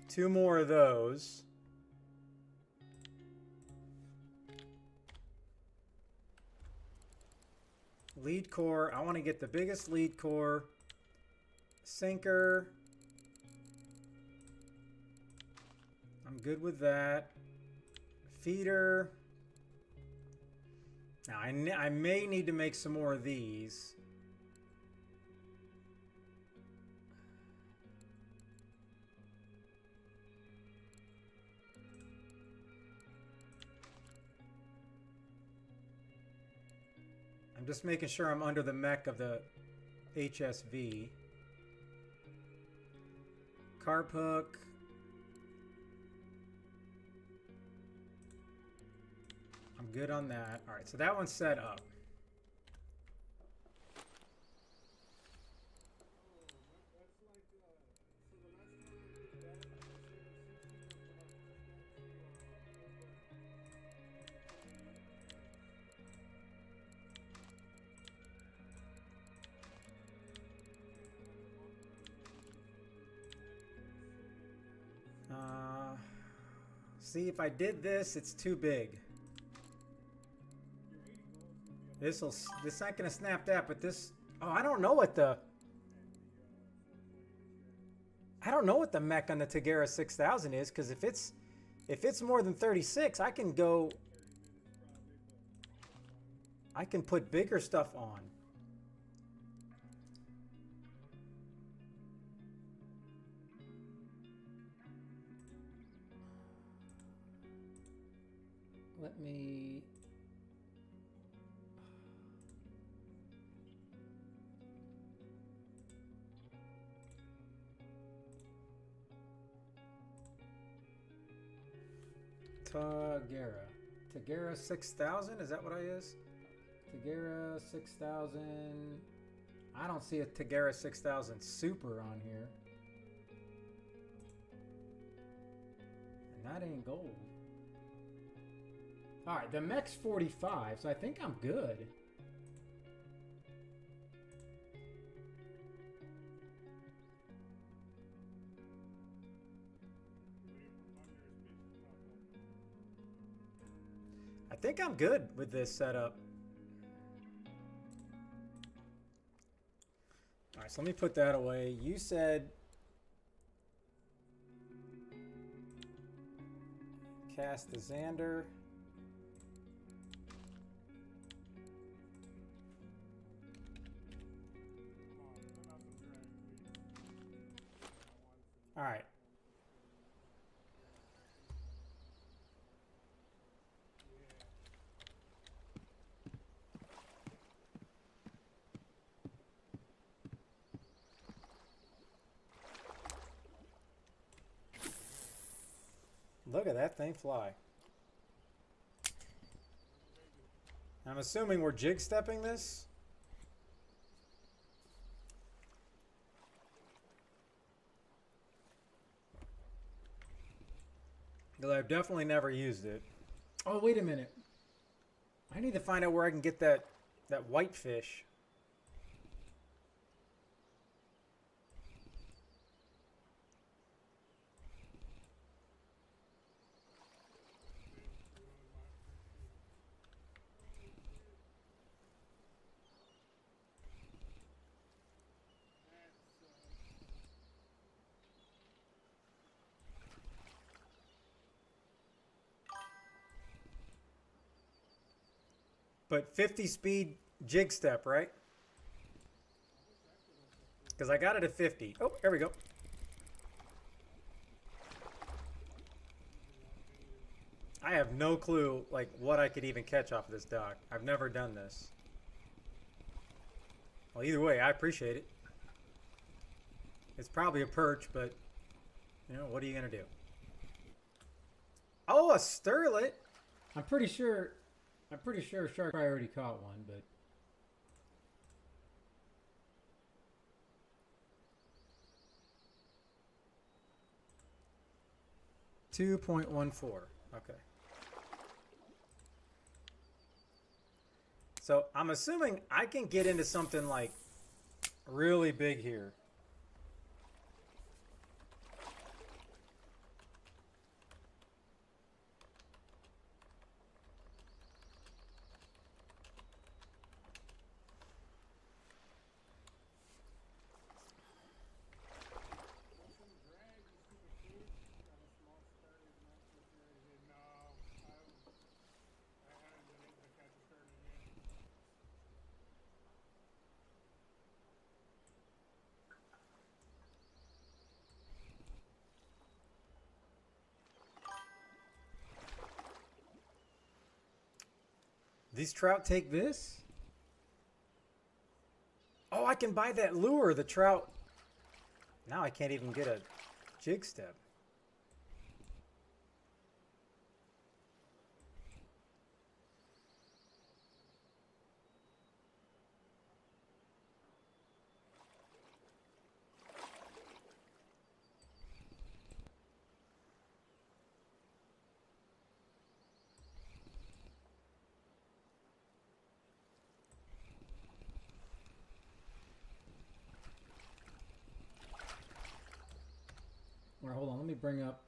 A: 2 more of those. Lead core. I want to get the biggest lead core. Sinker. I'm good with that. Feeder. Now, I may need to make some more of these. I'm just making sure I'm under the mech of the HSV. Carp hook. I'm good on that. All right, so that one's set up. See, if I did this, it's too big. This ain't gonna snap that, but this. Oh, I don't know what the mech on the Tagera 6000 is, because if it's more than 36, I can put bigger stuff on. Let me. Tagera 6000, is that what I is? Tagera 6000. I don't see a Tagera 6000 Super on here. And that ain't gold. Alright, the mech's 45, so I think I'm good. I think I'm good with this setup. Alright, so let me put that away. You said cast the Xander. Alright. Look at that thing fly. I'm assuming we're jig stepping this. Because I've definitely never used it. Oh, wait a minute. I need to find out where I can get that whitefish. But 50 speed jig step, right? Because I got it at 50. Oh, there we go. I have no clue like what I could even catch off of this dock. I've never done this. Well, either way, I appreciate it. It's probably a perch, but you know, what are you gonna do? Oh, a sterlet. I'm pretty sure Shark probably already caught one, but 2.14. Okay. So I'm assuming I can get into something like really big here. These trout take this? Oh, I can buy that lure, the trout. Now I can't even get a jig step. All right, hold on. Let me bring up.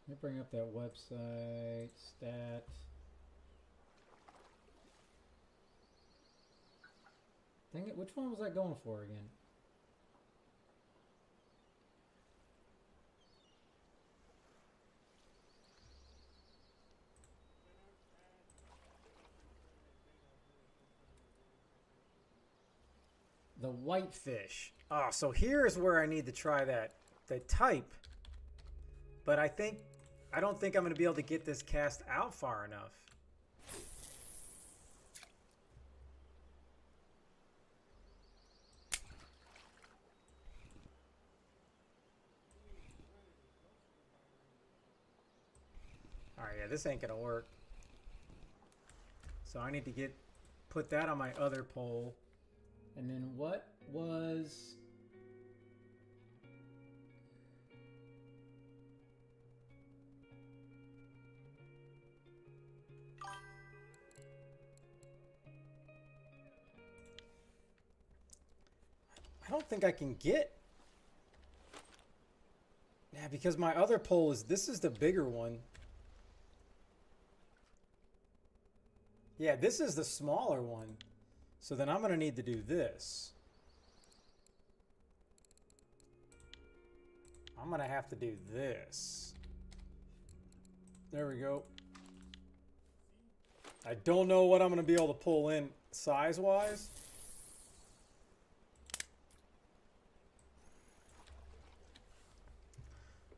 A: Let me bring up that website, stat. Dang it, which one was I going for again? The whitefish. Ah, so here's where I need to try that. The type. But I don't think I'm going to be able to get this cast out far enough. Alright, yeah, this ain't going to work. So I need to put that on my other pole. And then what was... I don't think I can get... Yeah, because my other pole is... This is the bigger one. Yeah, this is the smaller one. So then I'm going to need to do this. I'm going to have to do this. There we go. I don't know what I'm going to be able to pull in size-wise.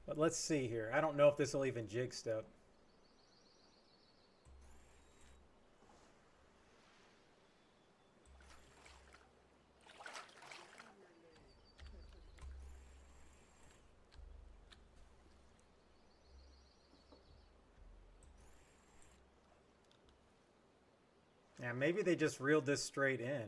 A: But let's see here. I don't know if this will even jig step. Yeah, maybe they just reeled this straight in.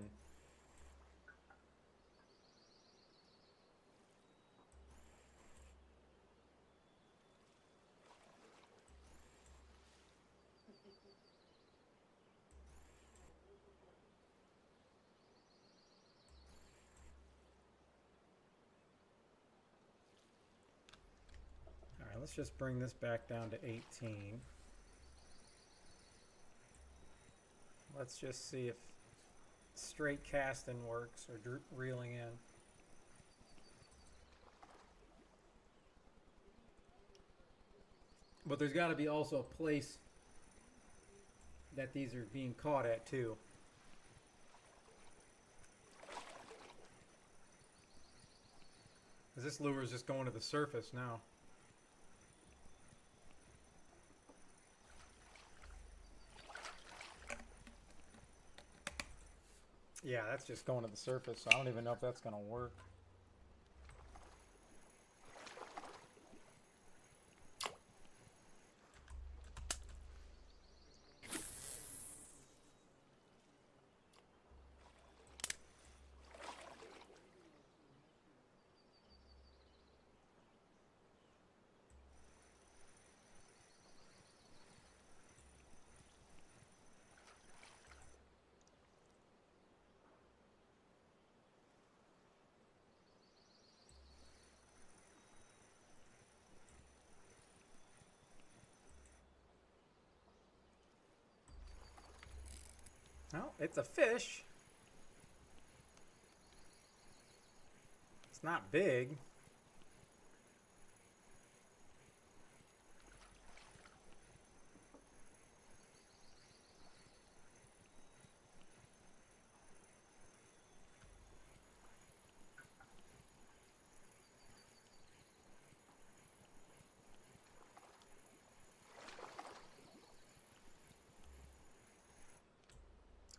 A: All right, let's just bring this back down to 18. Let's just see if straight casting works or reeling in. But there's got to be also a place that these are being caught at too. Because this lure is just going to the surface now. Yeah, that's just going to the surface, so I don't even know if that's going to work. Well, it's a fish. It's not big.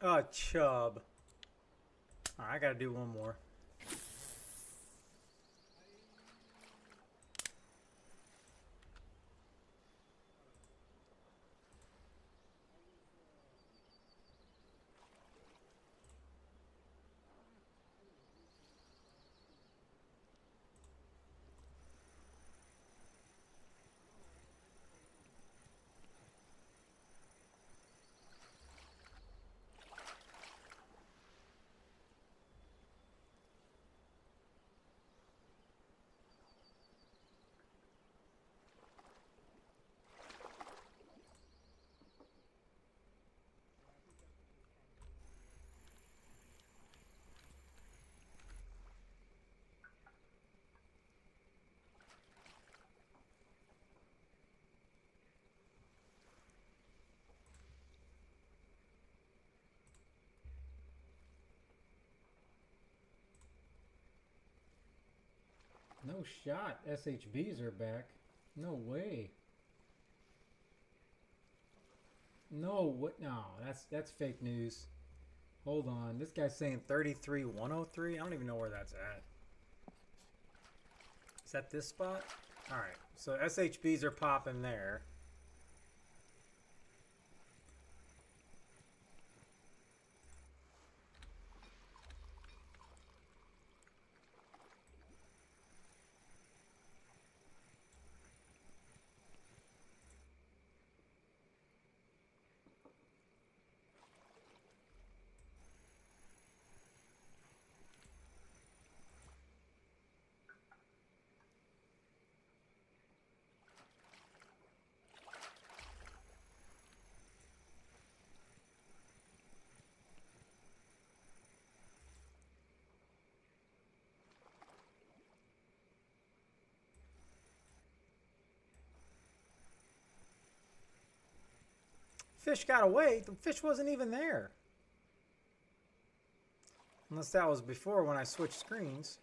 A: Oh, chub. All right, I gotta do one more. No shot. SHBs are back. No way. No, what? No, that's fake news. Hold on. This guy's saying 33,103. I don't even know where that's at. Is that this spot? All right. So SHBs are popping there. Fish got away. The fish wasn't even there. Unless that was before when I switched screens.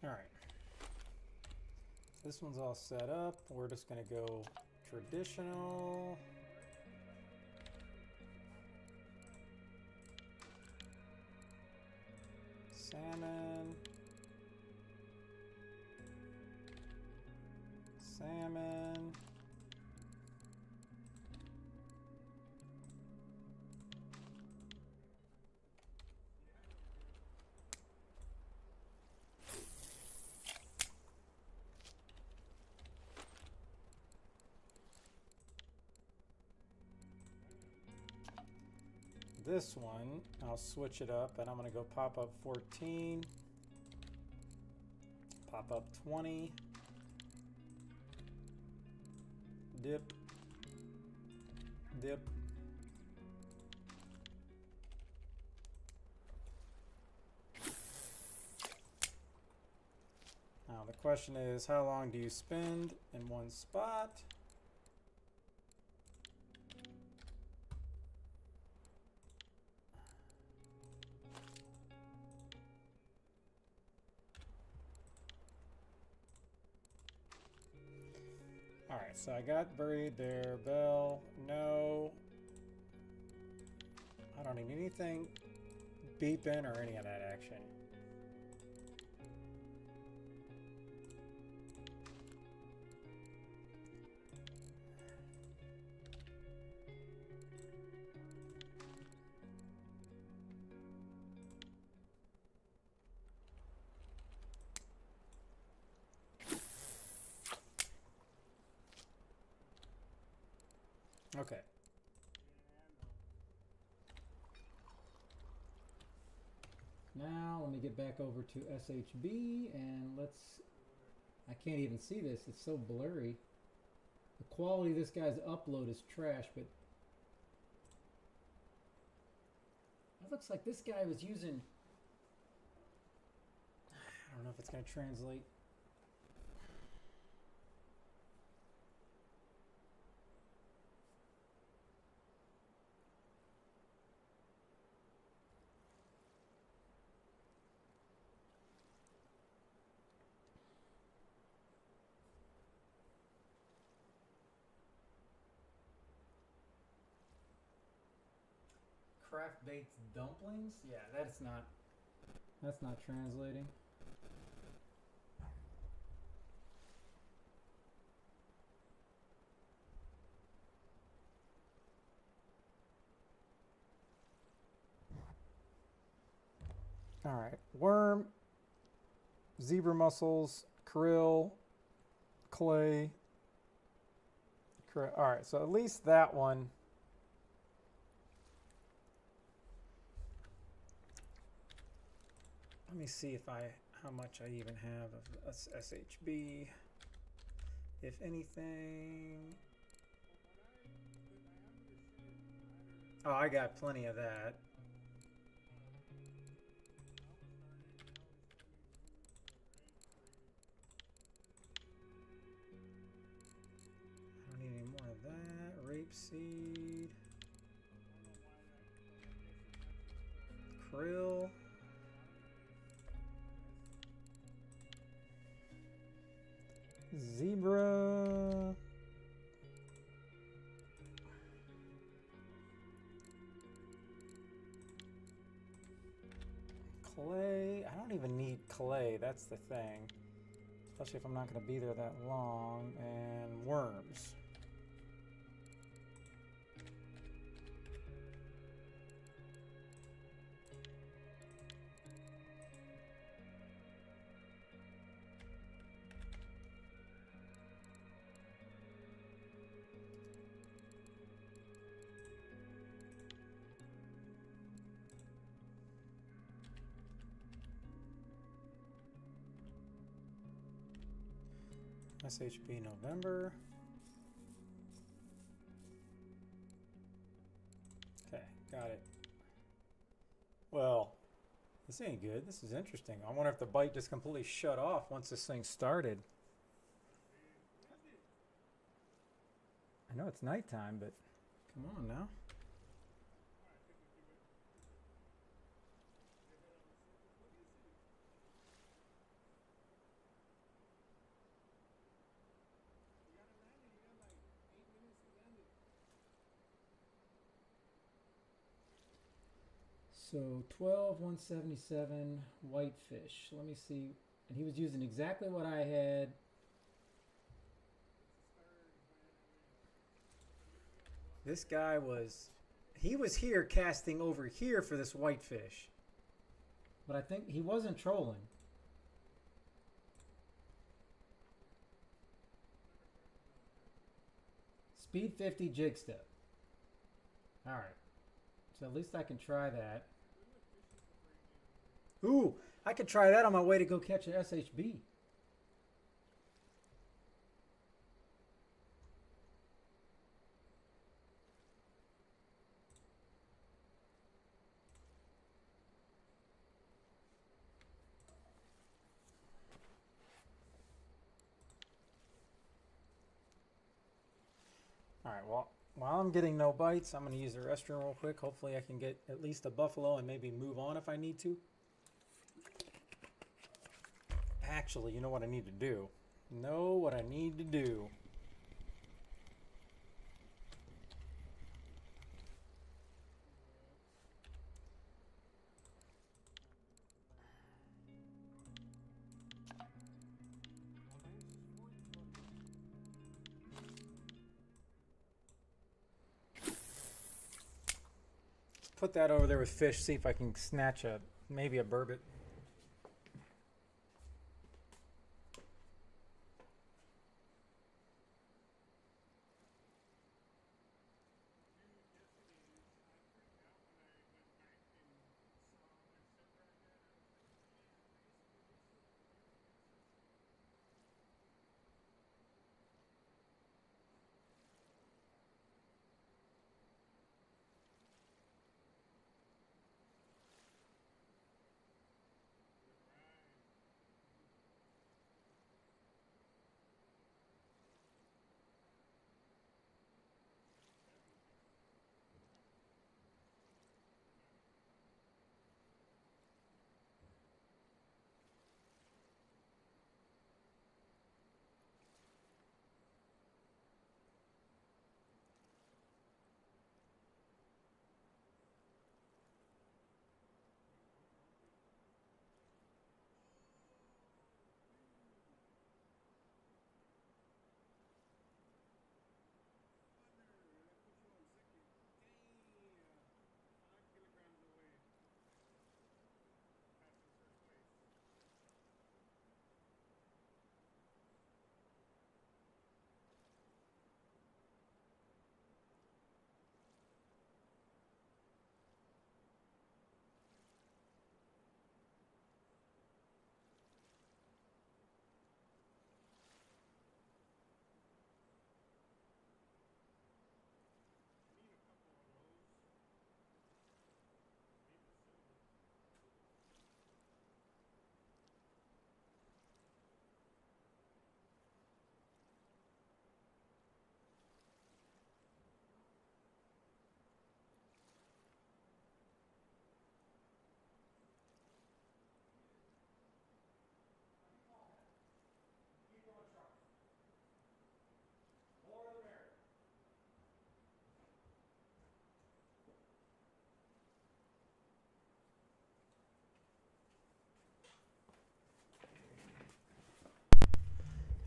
A: All right. This one's all set up. We're just going to go traditional. Salmon. Salmon. this one, I'll switch it up, and I'm going to go pop up 14, pop up 20, dip, dip. Now the question is, how long do you spend in one spot? All right, so I got buried there, bell, no. I don't need anything beeping or any of that action. Okay. Now let me get back over to SHB and let's, I can't even see this, it's so blurry. The quality of this guy's upload is trash, but it looks like this guy was using, I don't know if it's going to translate. Craft baked dumplings? Yeah, that's not translating. All right, worm, zebra mussels, krill, clay. All right, so at least that one. Let me see if how much I even have of SHB, if anything. Oh, I got plenty of that. I don't need any more of that. Rapeseed. Krill. Zebra. Clay. I don't even need clay. That's the thing. Especially if I'm not going to be there that long. And worms. SHB November. Okay, got it. Well, this ain't good. This is interesting. I wonder if the bite just completely shut off once this thing started. I know it's nighttime, but come on now. So 12,177 whitefish. Let me see. And he was using exactly what I had. This guy was, he was here casting over here for this whitefish. But I think he wasn't trolling. Speed 50 jig step. All right. So at least I can try that. Ooh, I could try that on my way to go catch an SHB. All right, well, while I'm getting no bites, I'm going to use the restroom real quick. Hopefully I can get at least a buffalo and maybe move on if I need to. Actually, you know what I need to do? Know what I need to do. Put that over there with fish, see if I can snatch maybe a burbot.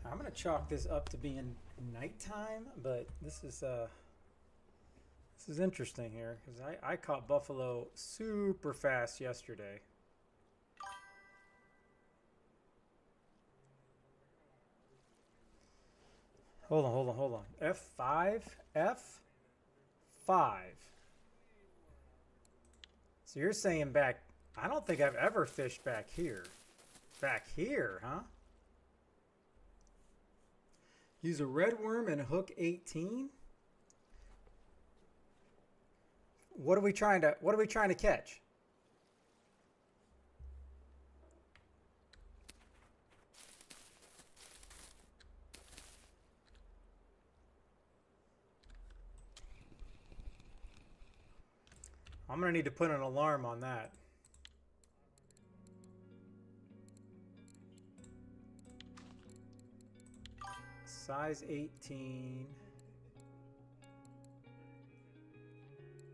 A: I'm gonna chalk this up to being nighttime, but this is interesting here because I caught buffalo super fast yesterday. Hold on. F5, F5. So you're saying back? I don't think I've ever fished back here. Back here, huh? Use a red worm and hook 18. What are we trying to catch? I'm gonna need to put an alarm on that. Size 18.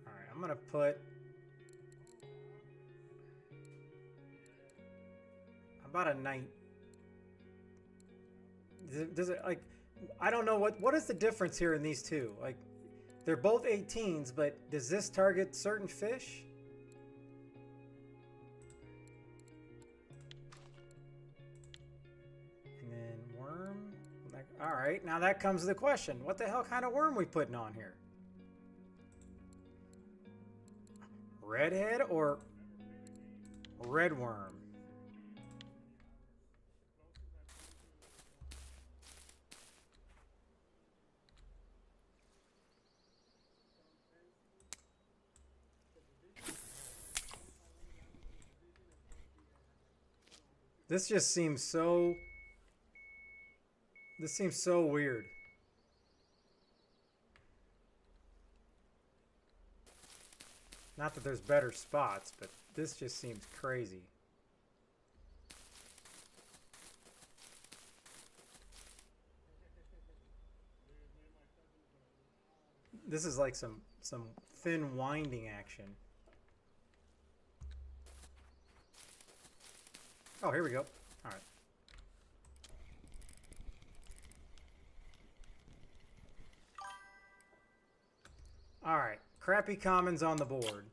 A: All right, I'm gonna put about a 9. Does it like? I don't know what is the difference here in these two. Like, they're both 18s, but does this target certain fish? And then worm. Like, all right, now that comes to the question: what the hell kind of worm we putting on here? Redhead or redworm? This just seems so... This seems so weird. Not that there's better spots, but this just seems crazy. This is like some thin winding action. Oh, here we go. All right. All right. Crappy commons on the board.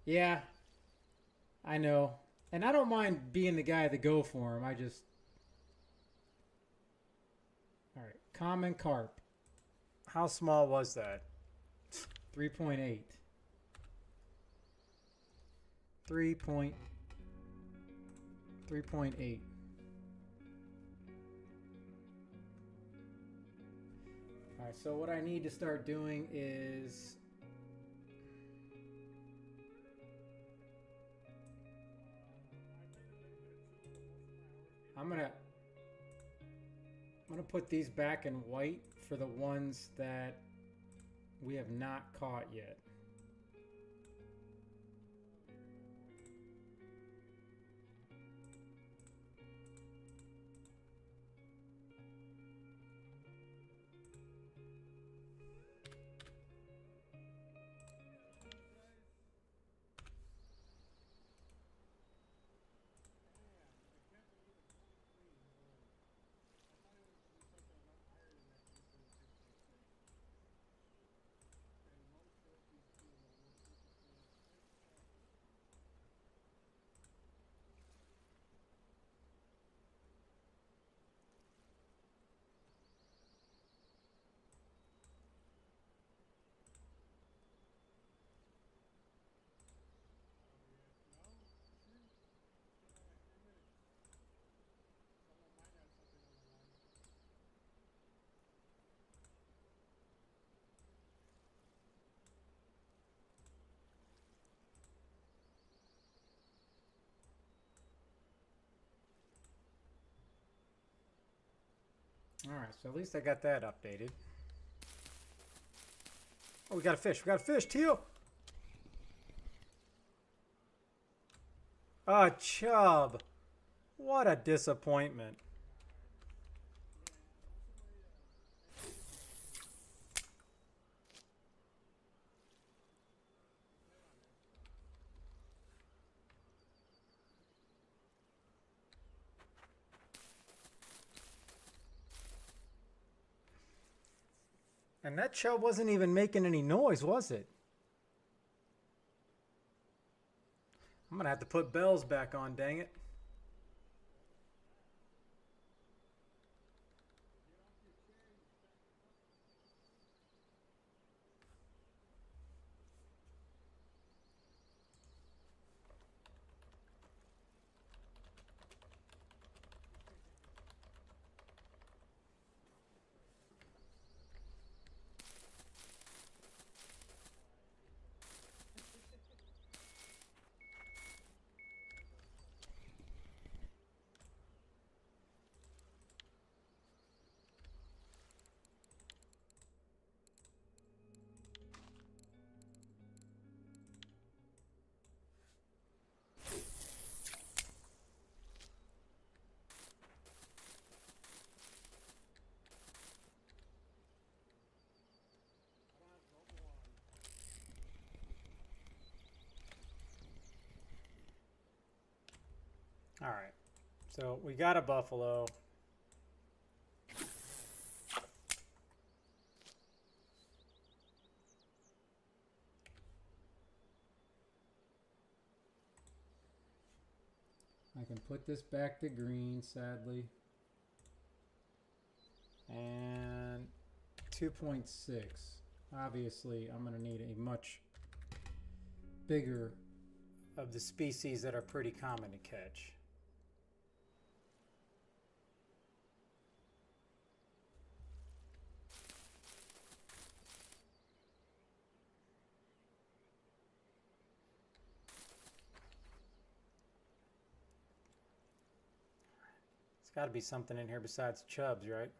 A: Yeah, I know. And I don't mind being the guy to go for him. I just... All right. Common carp. How small was that? 3.8. 3.8. Alright, so what I need to start doing is I'm gonna put these back in white for the ones that we have not caught yet. Alright, so at least I got that updated. Oh, we got a fish. We got a fish, Teal! A chub! What a disappointment. And that chub wasn't even making any noise, was it? I'm gonna have to put bells back on, dang it. All right, so we got a buffalo. I can put this back to green, sadly. And 2.6. Obviously, I'm going to need a much bigger of the species that are pretty common to catch. It's got to be something in here besides chubs, right?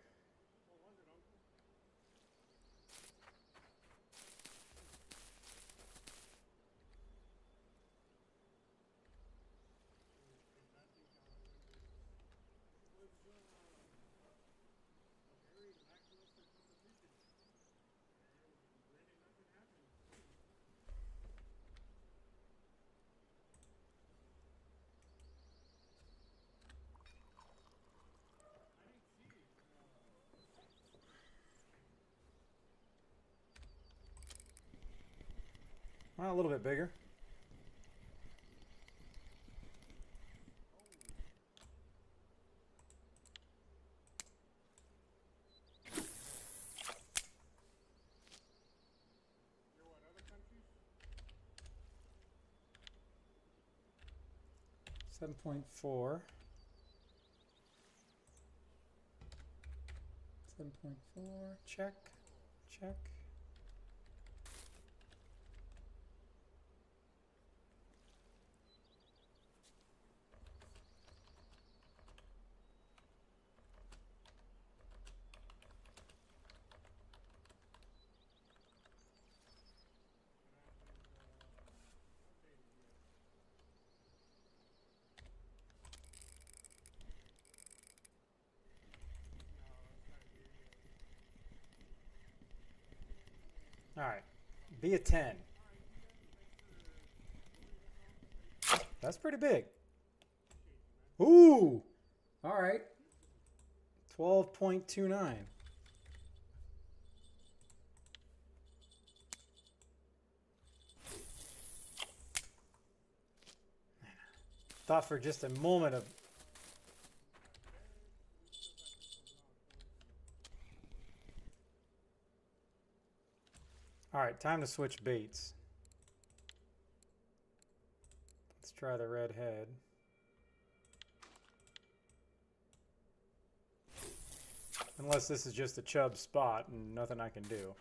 A: Well, a little bit bigger.
C: You're what, other countries?
A: 7.4. 7.4. Check. Check. All right, be a 10. That's pretty big. Ooh, all right. 12.29. Thought for just a moment of... All right, time to switch baits. Let's try the red head. Unless this is just a chub spot and nothing I can do.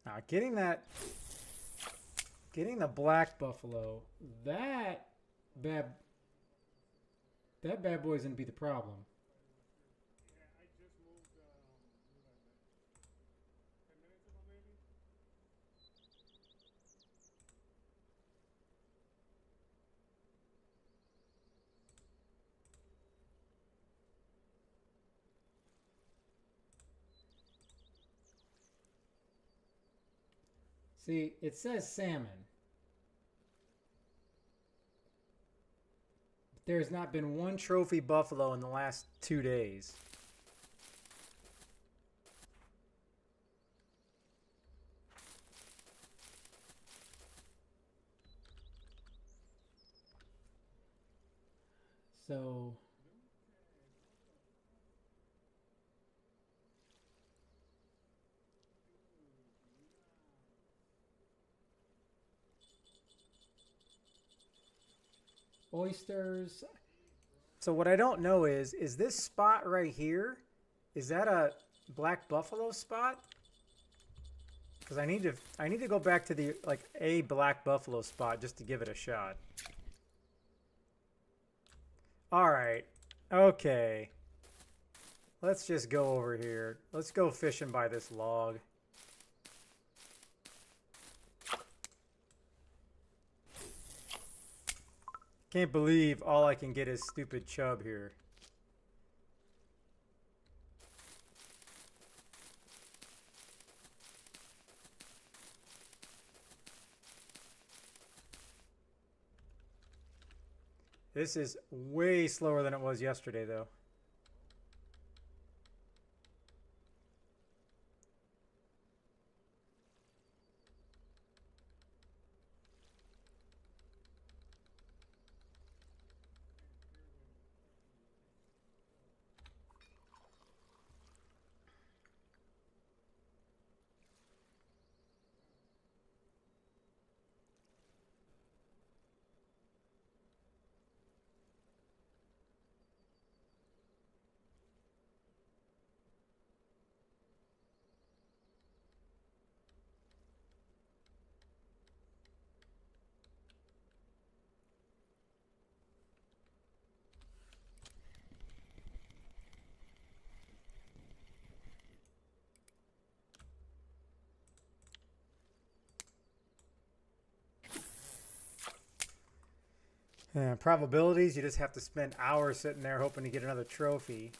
A: Now, getting the black buffalo, that bad boy's gonna be the problem.
C: Yeah, I just moved, what was that, 10 minutes ago maybe?
A: See, it says salmon. There's not been one trophy buffalo in the last 2 days. So Oysters. So what I don't know is this spot right here, is that a black buffalo spot? Because I need to go back to the a black buffalo spot just to give it a shot. All right. Okay. Let's just go over here. Let's go fishing by this log. Can't believe all I can get is stupid chub here. This is way slower than it was yesterday, though. Yeah, probabilities, you just have to spend hours sitting there hoping to get another trophy.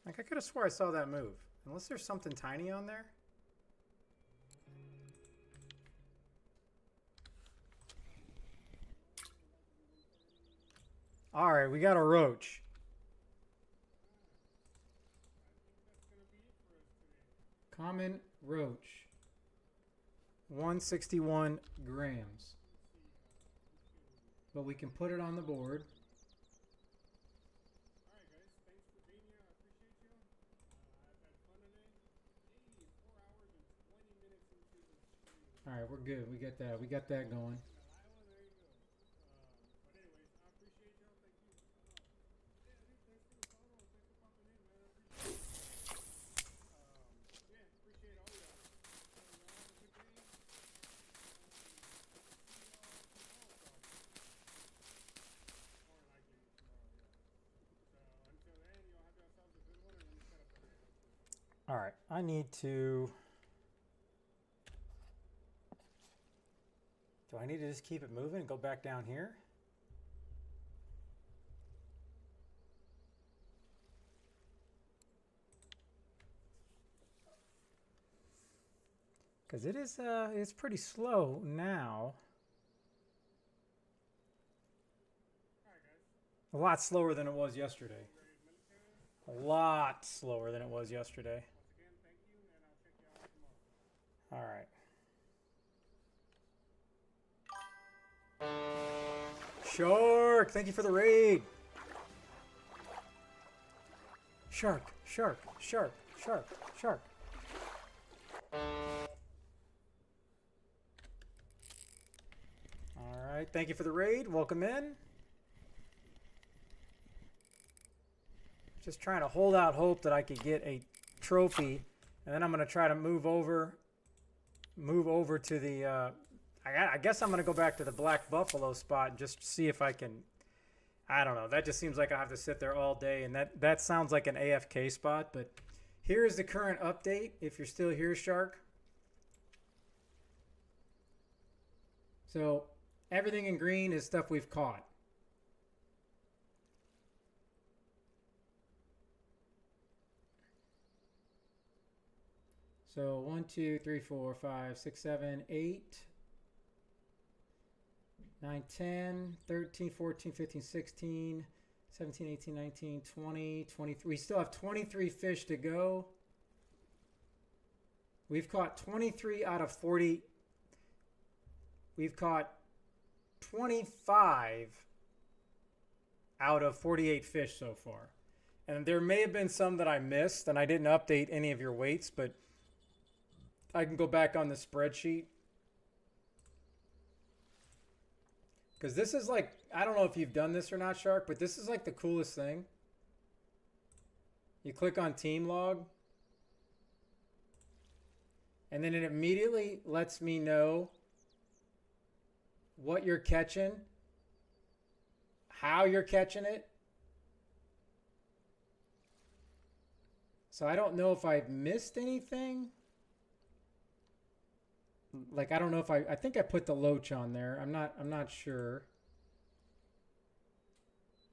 A: Like, I could have swore I saw that move. Unless there's something tiny on there. All right, we got a roach. Common roach. 161 grams. But we can put it on the board.
C: Alright guys, thanks for being here. I appreciate you. I've had fun today. Hey, 4 hours and 20 minutes into the stream.
A: All right, we're good. We got that. We got that going.
C: There you go. But anyways, I appreciate y'all. Thank you. Yeah, dude, thanks for the follow. Thanks for popping in, man. I appreciate it. Yeah, appreciate all y'all. So y'all have a good day. I can see y'all tomorrow probably. More likely tomorrow, yeah. So until then, y'all have yourselves a good one, and let me set up the hand real quick.
A: All right, I need to... Do I need to just keep it moving and go back down here? Because it is, it's pretty slow now.
C: Alright guys.
A: A lot slower than it was yesterday. A lot slower than it was yesterday.
C: Once again, thank you, and I'll check y'all out tomorrow.
A: All right. Shark, thank you for the raid. Shark, shark, shark, shark, shark. All right, thank you for the raid. Welcome in. Just trying to hold out hope that I could get a trophy, and then I'm going to try to move over to the I guess I'm going to go back to the Black Buffalo spot and just see if I can, I don't know. That just seems like I have to sit there all day, and that sounds like an AFK spot. But here is the current update, if you're still here, Shark. So everything in green is stuff we've caught. So 1, 2, 3, 4, 5, 6, 7, 8, 9, 10, 13, 14, 15, 16, 17, 18, 19, 20, 23. We still have 23 fish to go. We've caught 23 out of 40. We've caught 25 out of 48 fish so far. And there may have been some that I missed, and I didn't update any of your weights, but I can go back on the spreadsheet. Because this is like, I don't know if you've done this or not, Shark, but this is like the coolest thing. You click on team log, and then it immediately lets me know what you're catching, how you're catching it. So I don't know if I've missed anything. Like, I don't know if I think I put the loach on there. I'm not sure.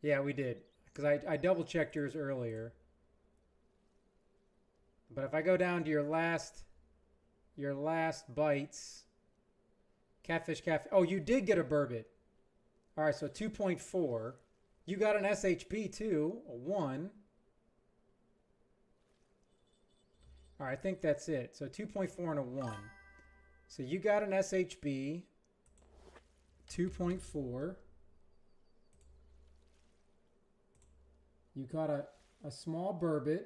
A: Yeah, we did. Because I double checked yours earlier. But if I go down to your last bites, catfish. Oh, you did get a burbot. All right, so 2.4. You got an SHP too, a 1. All right, I think that's it. So 2.4 and a 1. So you got an SHB, 2.4. You caught a small burbot.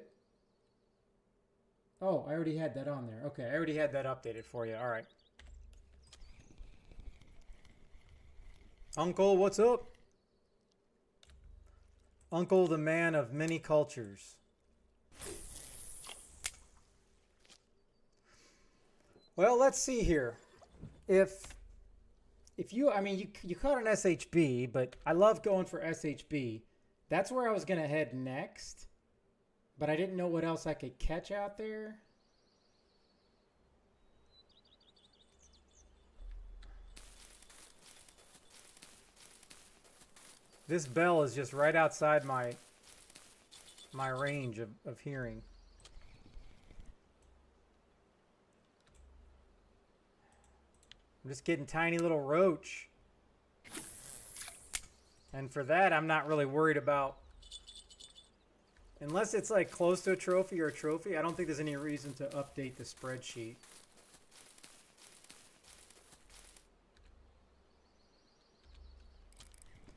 A: Oh, I already had that on there. Okay, I already had that updated for you. All right. Uncle, what's up? Uncle, the man of many cultures. Well, let's see here. If you, I mean, you caught an SHB, but I love going for SHB. That's where I was going to head next, but I didn't know what else I could catch out there. This bell is just right outside my range of hearing. I'm just getting tiny little roach. And for that, I'm not really worried about, unless it's like close to a trophy or a trophy, I don't think there's any reason to update the spreadsheet.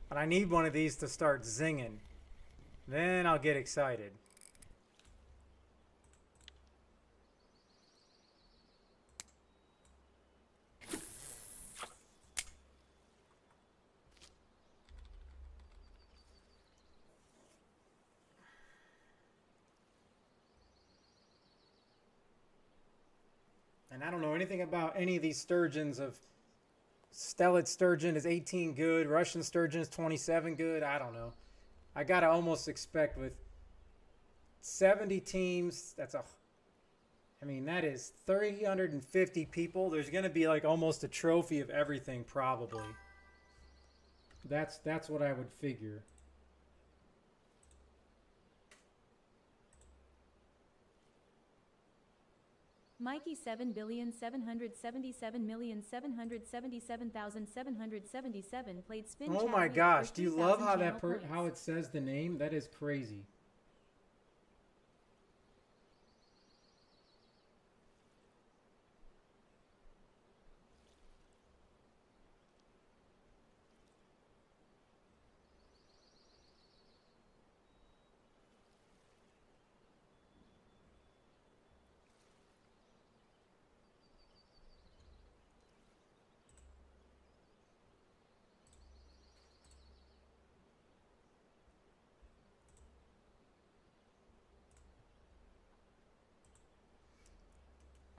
A: But I need one of these to start zinging. Then I'll get excited. And I don't know anything about any of these sturgeons. Of Stellit sturgeon is 18 good, Russian sturgeon is 27 good. I don't know. I gotta almost expect with 70 teams, I mean, that is 350 people. There's gonna be like almost a trophy of everything probably. That's what I would figure.
D: Mikey 7,777,777,777 played spin.
A: Oh my gosh, do you love how how it says the name? That is crazy.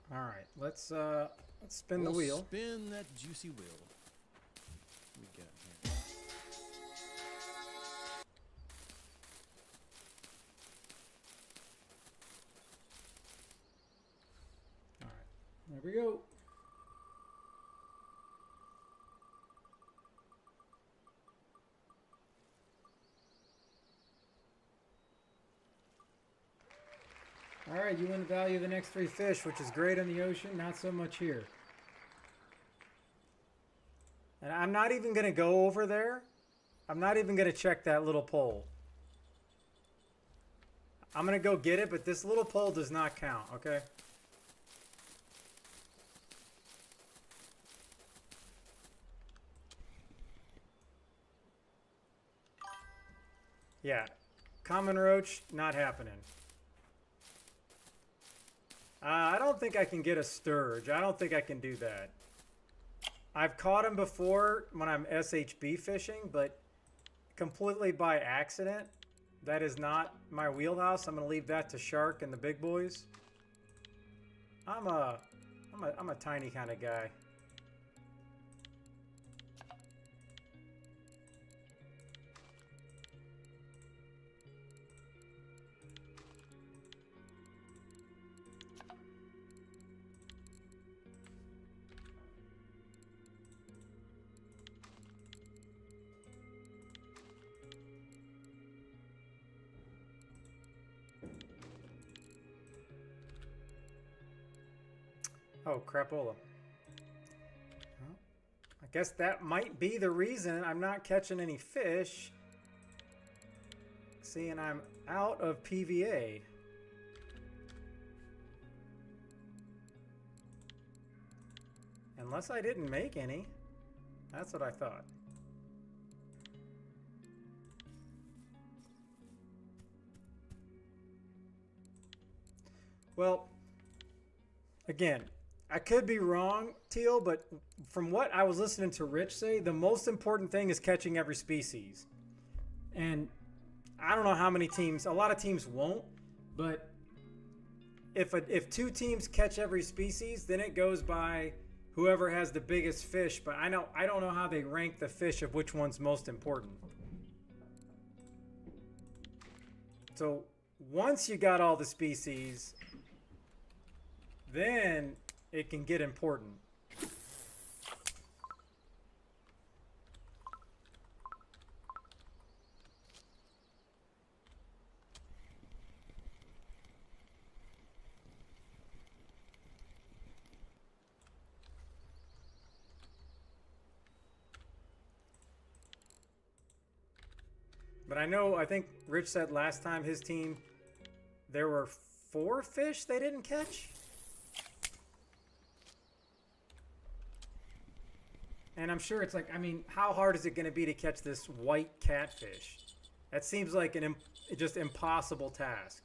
A: All right, let's spin the wheel.
E: Spin that juicy wheel. What we got here?
A: All right, there we go. All right, you win the value of the next 3 fish, which is great on the ocean, not so much here. And I'm not even going to go over there. I'm not even going to check that little pole. I'm going to go get it, but this little pole does not count, okay? Yeah. Common roach, not happening. I don't think I can get a sturge. I don't think I can do that. I've caught them before when I'm SHB fishing, but completely by accident. That is not my wheelhouse. I'm going to leave that to Shark and the big boys. I'm a tiny kind of guy. Oh, crapola. Well, I guess that might be the reason I'm not catching any fish. Seeing I'm out of PVA. Unless I didn't make any. That's what I thought. Well, again, I could be wrong, Teal, but from what I was listening to Rich say, the most important thing is catching every species. And I don't know how many teams, a lot of teams won't, but if two teams catch every species, then it goes by whoever has the biggest fish, but I don't know how they rank the fish of which one's most important. So once you got all the species, then it can get important. But I think Rich said last time his team, there were 4 fish they didn't catch. And I'm sure it's like, I mean, how hard is it going to be to catch this white catfish? That seems like an just impossible task.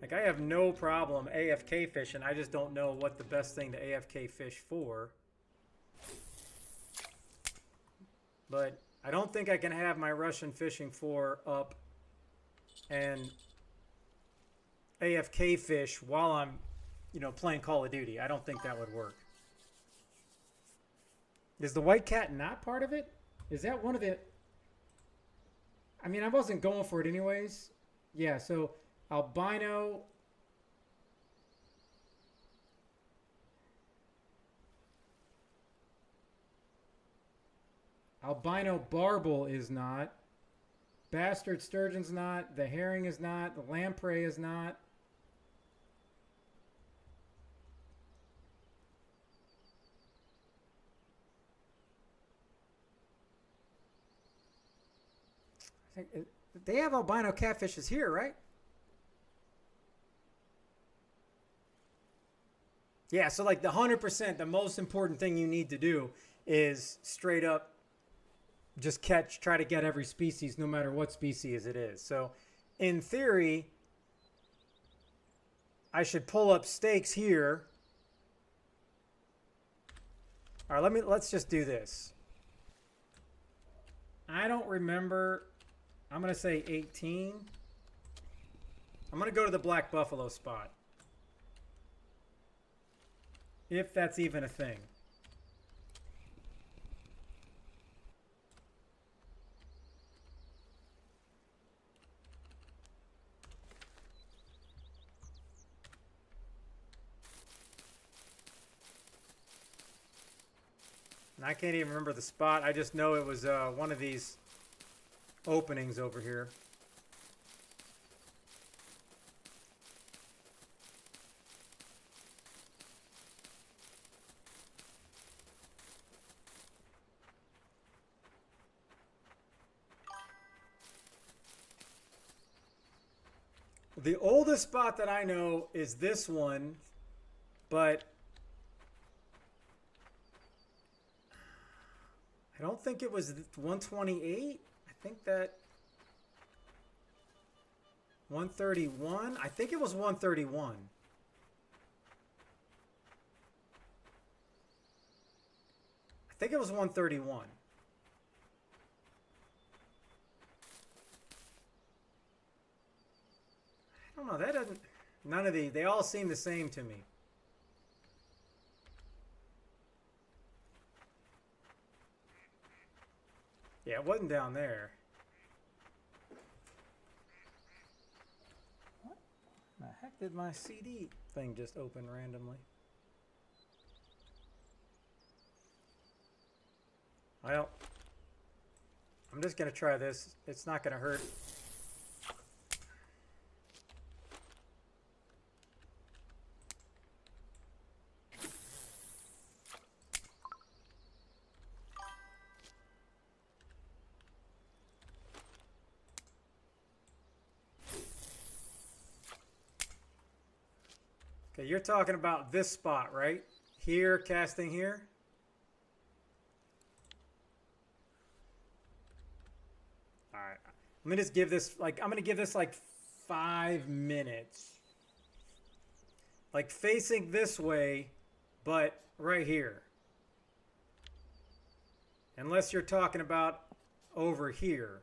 A: Like, I have no problem AFK fishing. I just don't know what the best thing to AFK fish for. But I don't think I can have my Russian fishing 4 up and AFK fish while I'm, playing Call of Duty. I don't think that would work. Is the white cat not part of it? Is that one of the... I mean, I wasn't going for it anyways. Yeah, so albino... Albino barbel is not. Bastard sturgeon's not. The herring is not. The lamprey is not. They have albino catfishes here, right? Yeah, so like the 100%, the most important thing you need to do is straight up just try to get every species, no matter what species it is. So in theory, I should pull up stakes here. All right, let's just do this. I don't remember. I'm going to say 18. I'm going to go to the black buffalo spot. If that's even a thing. And I can't even remember the spot. I just know it was one of these openings over here. The oldest spot that I know is this one, but I don't think it was 128. I think that 131. I think it was 131. I think it was 131. I don't know. That doesn't. None of these. They all seem the same to me. Yeah, it wasn't down there. What the heck did my CD thing just open randomly? Well, I'm just going to try this. It's not going to hurt. Okay, you're talking about this spot, right? Here, casting here. All right. Let me just give this, like, I'm going to give this like 5 minutes. Like facing this way, but right here. Unless you're talking about over here.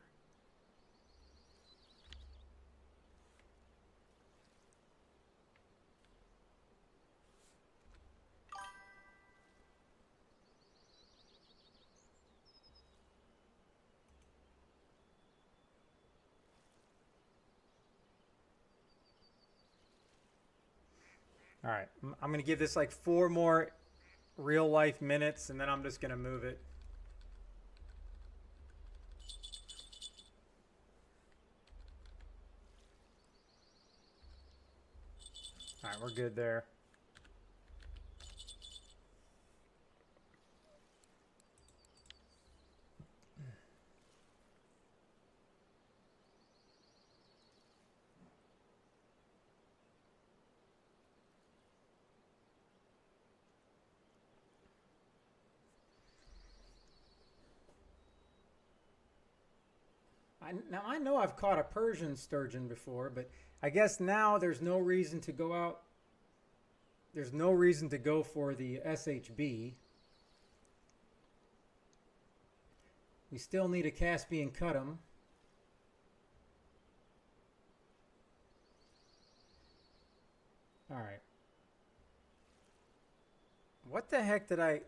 A: All right, I'm going to give this like 4 more real life minutes, and then I'm just going to move it. All right, we're good there. Now, I know I've caught a Persian sturgeon before, but I guess now there's no reason to go out. There's no reason to go for the SHB. We still need a Caspian Cutum. All right. What the heck did I...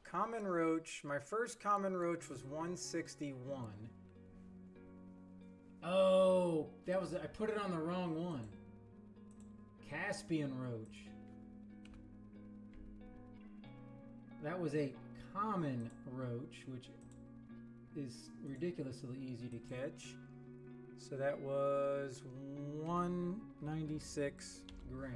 A: Common roach. My first common roach was 161. Oh, that was... I put it on the wrong one. Caspian roach. That was a common roach, which is ridiculously easy to catch. So that was 196 grams.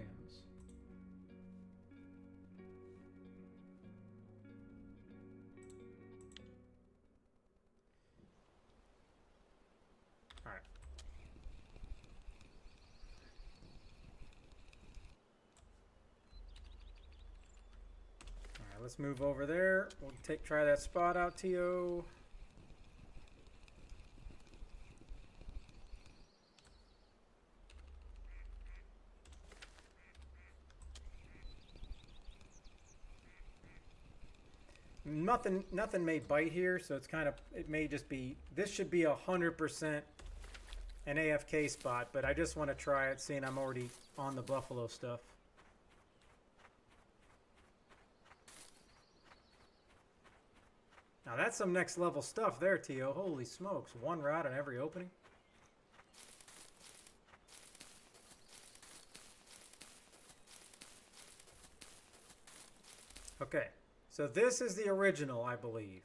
A: All right. All right, let's move over there. We'll try that spot out, T.O. Nothing may bite here, so it's kind of, it may just be, this should be 100% an AFK spot, but I just want to try it, seeing I'm already on the buffalo stuff. Now that's some next level stuff there, T.O. Holy smokes, 1 rod on every opening. Okay. So this is the original, I believe.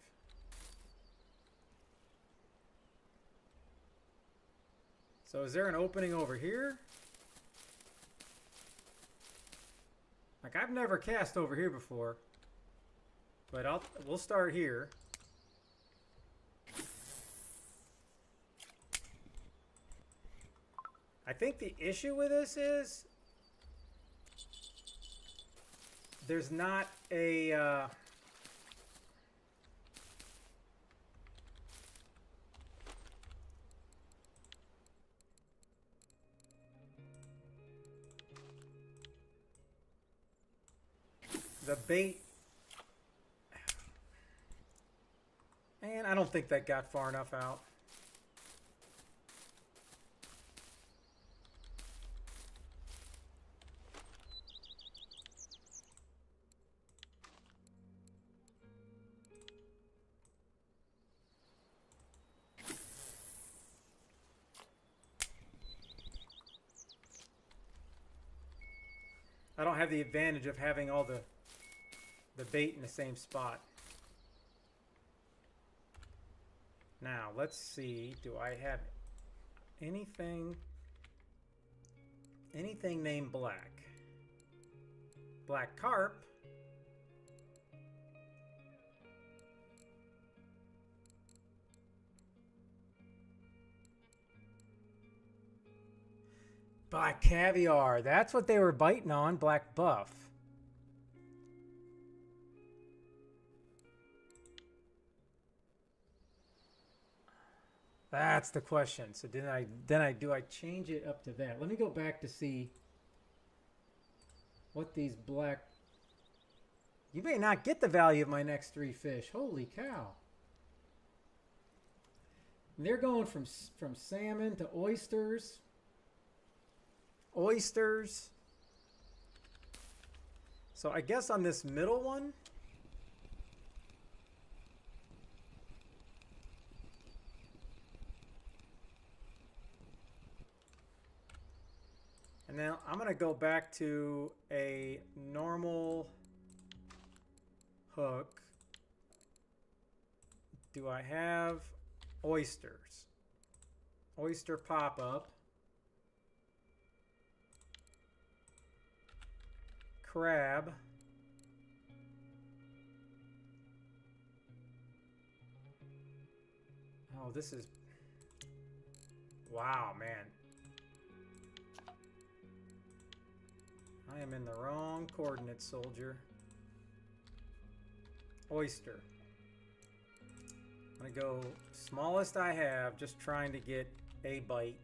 A: So is there an opening over here? Like, I've never cast over here before, but we'll start here. I think the issue with this is there's not a the bait. And I don't think that got far enough out. I don't have the advantage of having all the bait in the same spot. Now, let's see. Do I have anything named black? Black carp. Black caviar. That's what they were biting on. Black buff. That's the question. So do I change it up to that? Let me go back to see what these black. You may not get the value of my next 3 fish. Holy cow! And they're going from salmon to oysters. Oysters. So I guess on this middle one. And now I'm going to go back to a normal hook. Do I have oysters? Oyster pop-up. Crab. Oh, this is... Wow, man. I am in the wrong coordinate, soldier. Oyster. I'm going to go smallest I have, just trying to get a bite.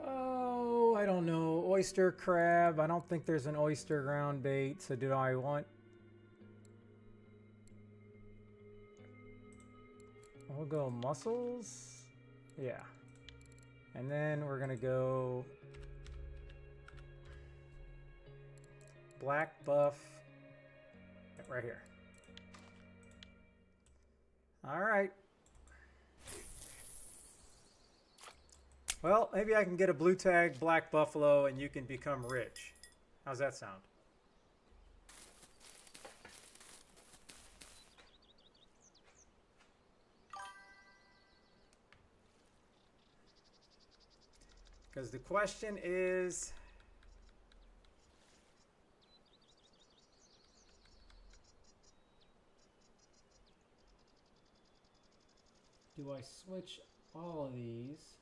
A: Oh, I don't know. Oyster, crab. I don't think there's an oyster ground bait, so do I want... We'll go mussels. Yeah. And then we're going to go black buff right here. All right. Well, maybe I can get a blue tag black buffalo and you can become rich. How's that sound? Because the question is, do I switch all of these?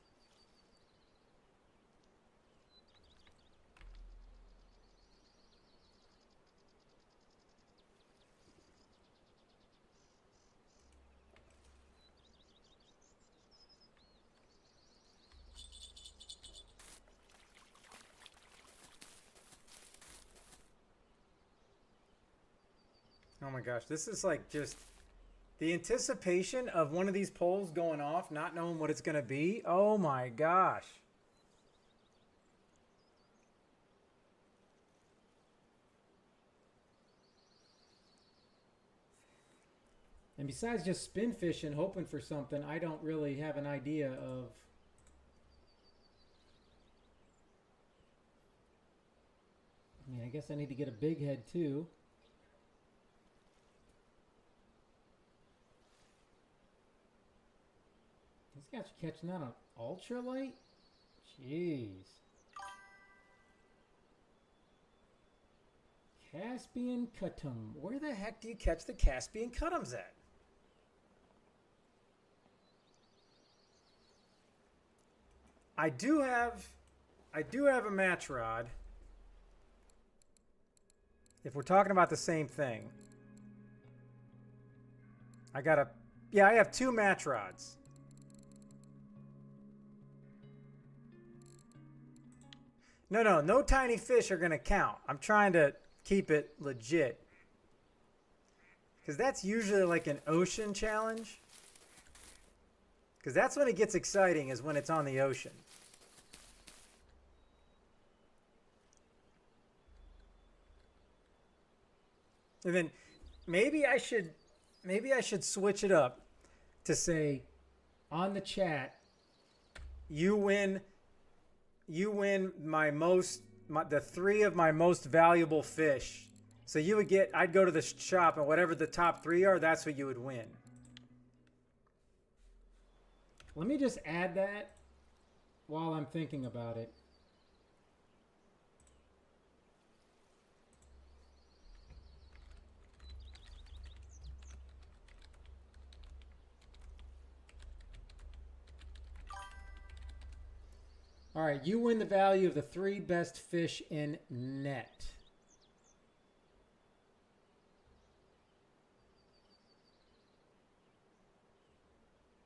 A: Oh my gosh, this is like just the anticipation of one of these poles going off, not knowing what it's going to be. Oh my gosh. And besides just spin fishing, hoping for something, I don't really have an idea of... I mean, I guess I need to get a big head too. These guys are catching that on ultralight? Jeez. Caspian Cutum. Where the heck do you catch the Caspian Cutums at? I do have a match rod. If we're talking about the same thing. I have 2 match rods. No tiny fish are going to count. I'm trying to keep it legit. Because that's usually like an ocean challenge. Because that's when it gets exciting, is when it's on the ocean. And then maybe I should switch it up to say on the chat, you win the 3 of my most valuable fish. So you would get, I'd go to the shop and whatever the top 3 are, that's what you would win. Let me just add that while I'm thinking about it. All right, you win the value of the 3 best fish in net.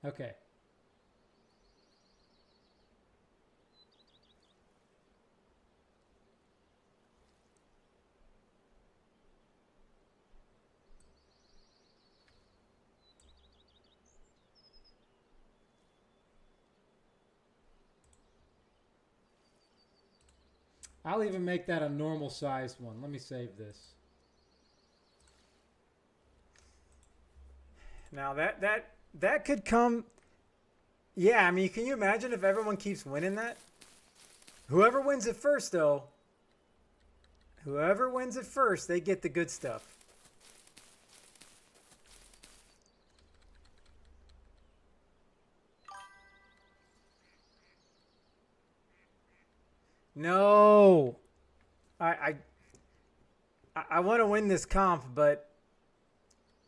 A: Okay. I'll even make that a normal sized one. Let me save this. Now that could come. Yeah, I mean, can you imagine if everyone keeps winning that? Whoever wins it first, though. Whoever wins it first, they get the good stuff. No. I want to win this comp, but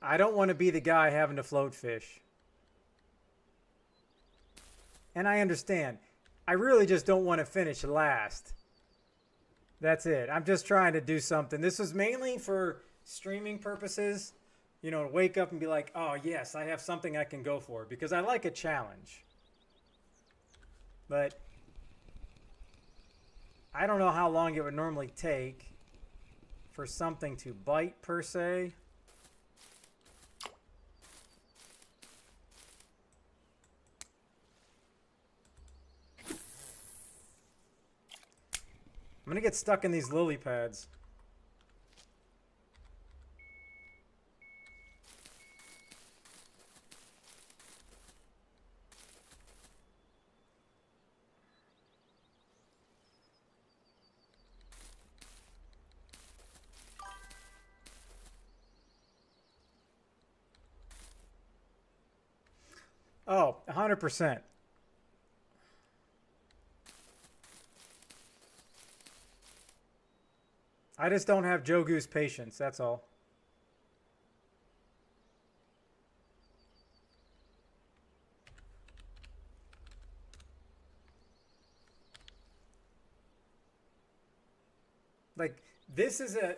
A: I don't want to be the guy having to float fish. And I understand. I really just don't want to finish last. That's it. I'm just trying to do something. This was mainly for streaming purposes. You know, to wake up and be like, oh, yes, I have something I can go for. Because I like a challenge. But I don't know how long it would normally take for something to bite, per se. I'm going to get stuck in these lily pads. Oh, 100%. I just don't have Joe Goose patience, that's all. Like, this is a...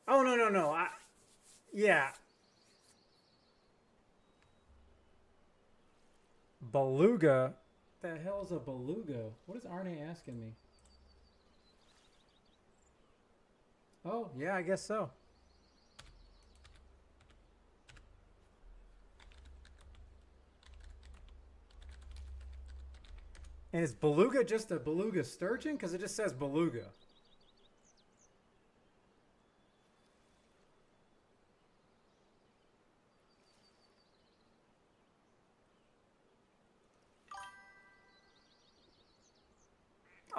A: Oh, no. Yeah. Beluga? What the hell's a beluga? What is Arne asking me? Oh, yeah, I guess so. And is beluga just a beluga sturgeon? Because it just says beluga.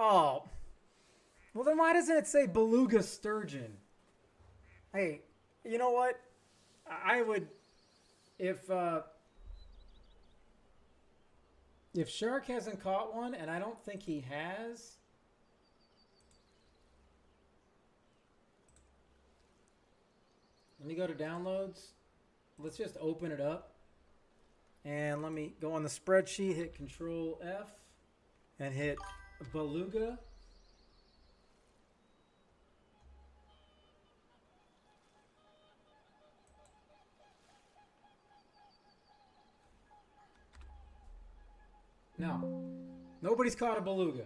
A: Oh. Well, then why doesn't it say beluga sturgeon? Hey, you know what? I would, if Shark hasn't caught one, and I don't think he has, let me go to downloads. Let's just open it up. And let me go on the spreadsheet, hit Control F, and hit beluga. No. Nobody's caught a beluga.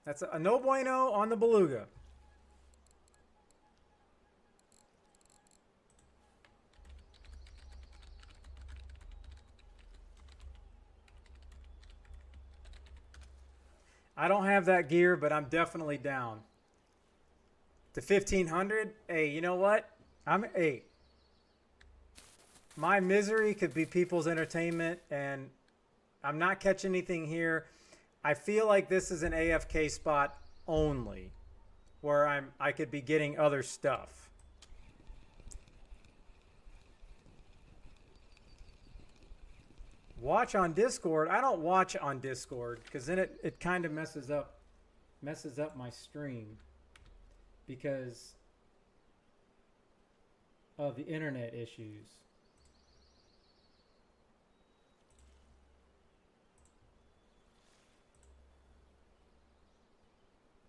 A: That's a no bueno on the beluga. I don't have that gear, but I'm definitely down. To 1500, hey, you know what? Hey, my misery could be people's entertainment, and I'm not catching anything here. I feel like this is an AFK spot only, where I could be getting other stuff. Watch on Discord. I don't watch on Discord because then it kind of messes up my stream because of the internet issues.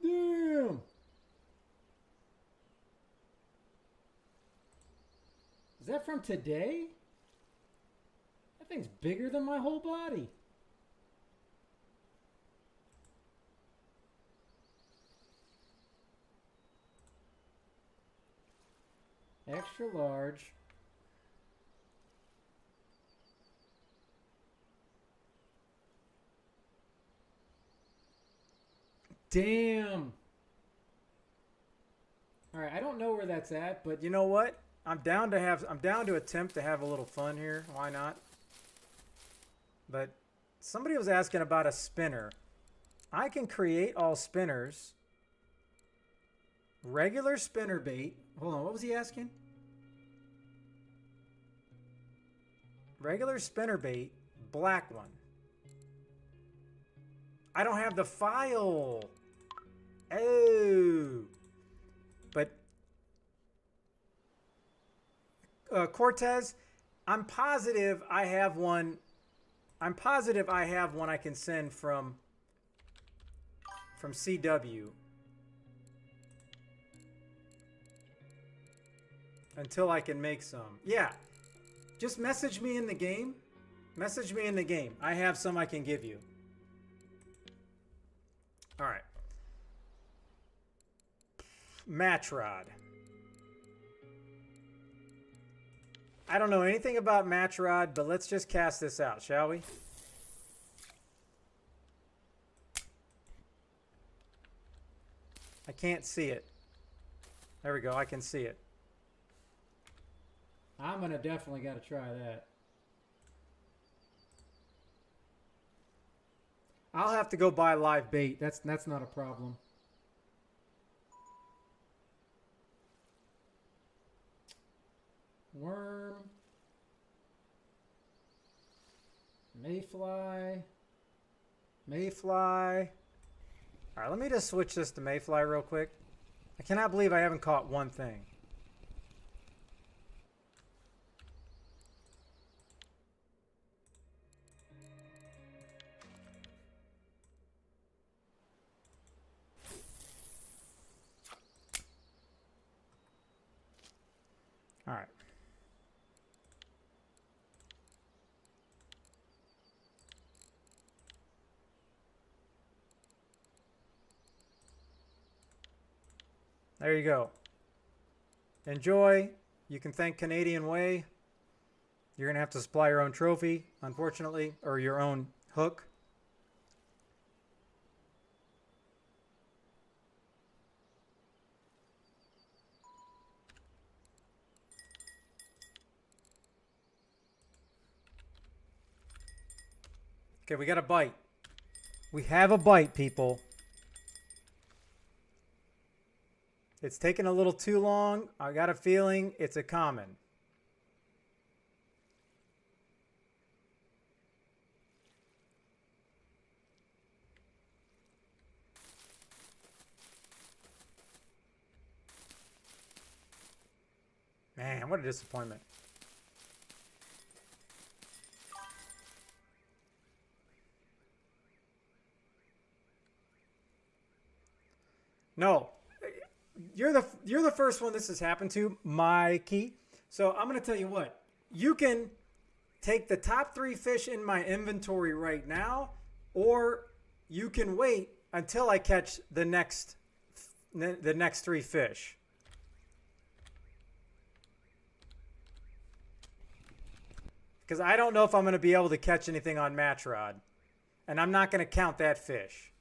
A: Damn. Is that from today? That thing's bigger than my whole body. Extra large. Damn. All right, I don't know where that's at, but you know what? I'm down to attempt to have a little fun here. Why not? But somebody was asking about a spinner. I can create all spinners. Regular spinner bait. Hold on, what was he asking? Regular spinner bait, black one. I don't have the file. Oh. But Cortez, I'm positive I have one. I'm positive I have one I can send from CW. Until I can make some. Yeah. Just message me in the game. Message me in the game. I have some I can give you. All right. Match rod. I don't know anything about match rod, but let's just cast this out, shall we? I can't see it. There we go. I can see it. I'm gonna definitely got to try that. I'll have to go buy live bait. That's not a problem. Worm. Mayfly. Mayfly. All right, let me just switch this to Mayfly real quick. I cannot believe I haven't caught one thing. All right. There you go. Enjoy. You can thank Canadian Way. You're going to have to supply your own trophy, unfortunately, or your own hook. Okay, we got a bite. We have a bite, people. It's taking a little too long. I got a feeling it's a common. Man, what a disappointment. No. You're the first one this has happened to, Mikey. So I'm going to tell you what. You can take the top 3 fish in my inventory right now, or you can wait until I catch the next 3 fish. Because I don't know if I'm going to be able to catch anything on match rod. And I'm not going to count that fish.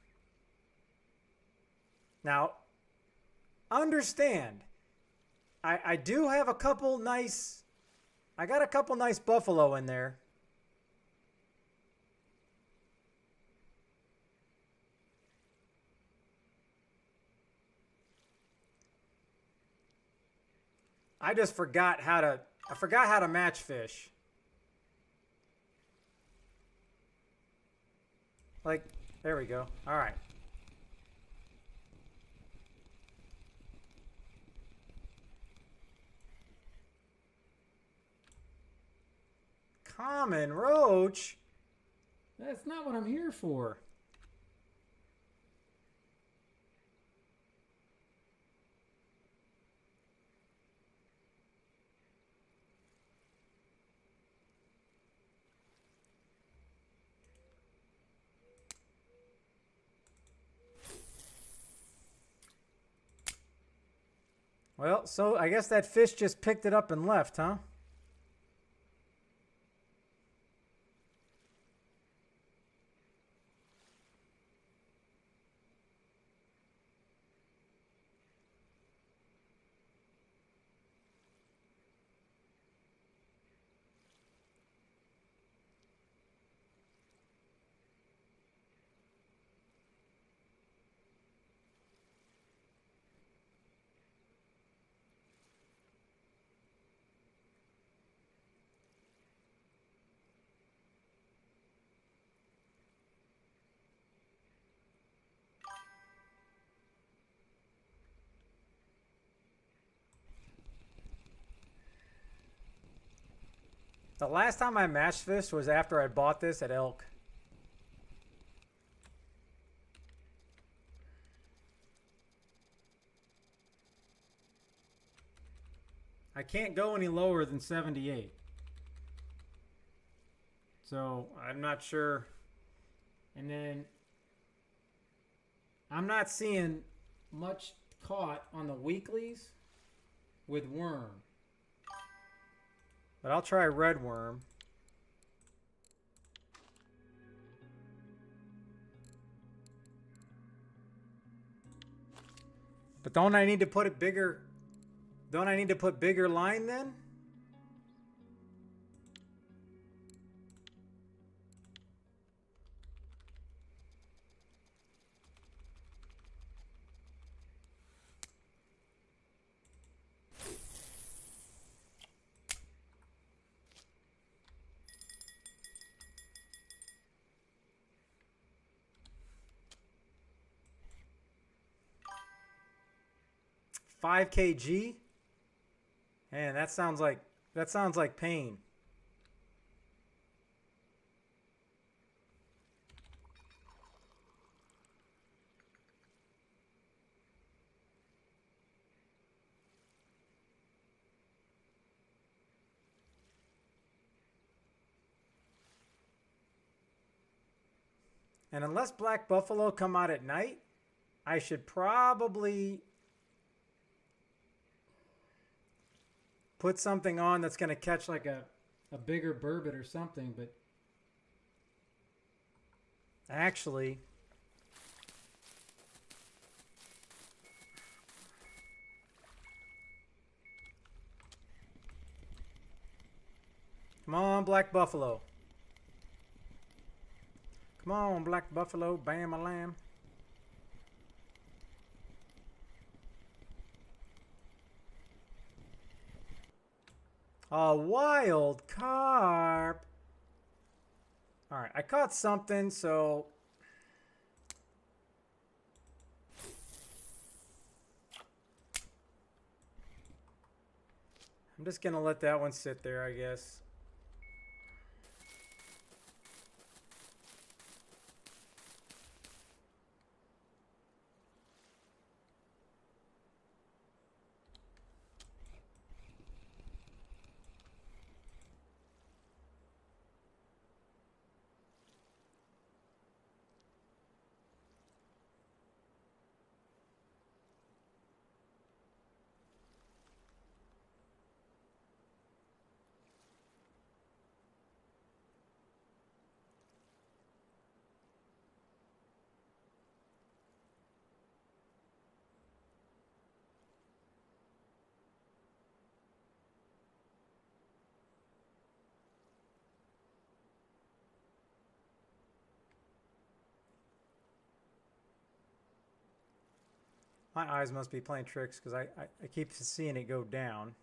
A: Now, understand, I do have a couple nice, I got a couple nice buffalo in there. I just forgot how to match fish. Like, there we go. All right. Common roach? That's not what I'm here for. Well, so I guess that fish just picked it up and left, huh? The last time I matched fish was after I bought this at Elk. I can't go any lower than 78. So I'm not sure. And then I'm not seeing much caught on the weeklies with worm. But I'll try red worm. But don't I need to put it bigger? Don't I need to put bigger line then? $5 kg? Man, that sounds like pain. And unless black buffalo come out at night, I should probably put something on that's going to catch like a bigger burbot or something, but actually come on, black buffalo. Come on, black buffalo, bam a lamb. A wild carp. All right, I caught something, so I'm just gonna let that one sit there, I guess. My eyes must be playing tricks because I keep seeing it go down.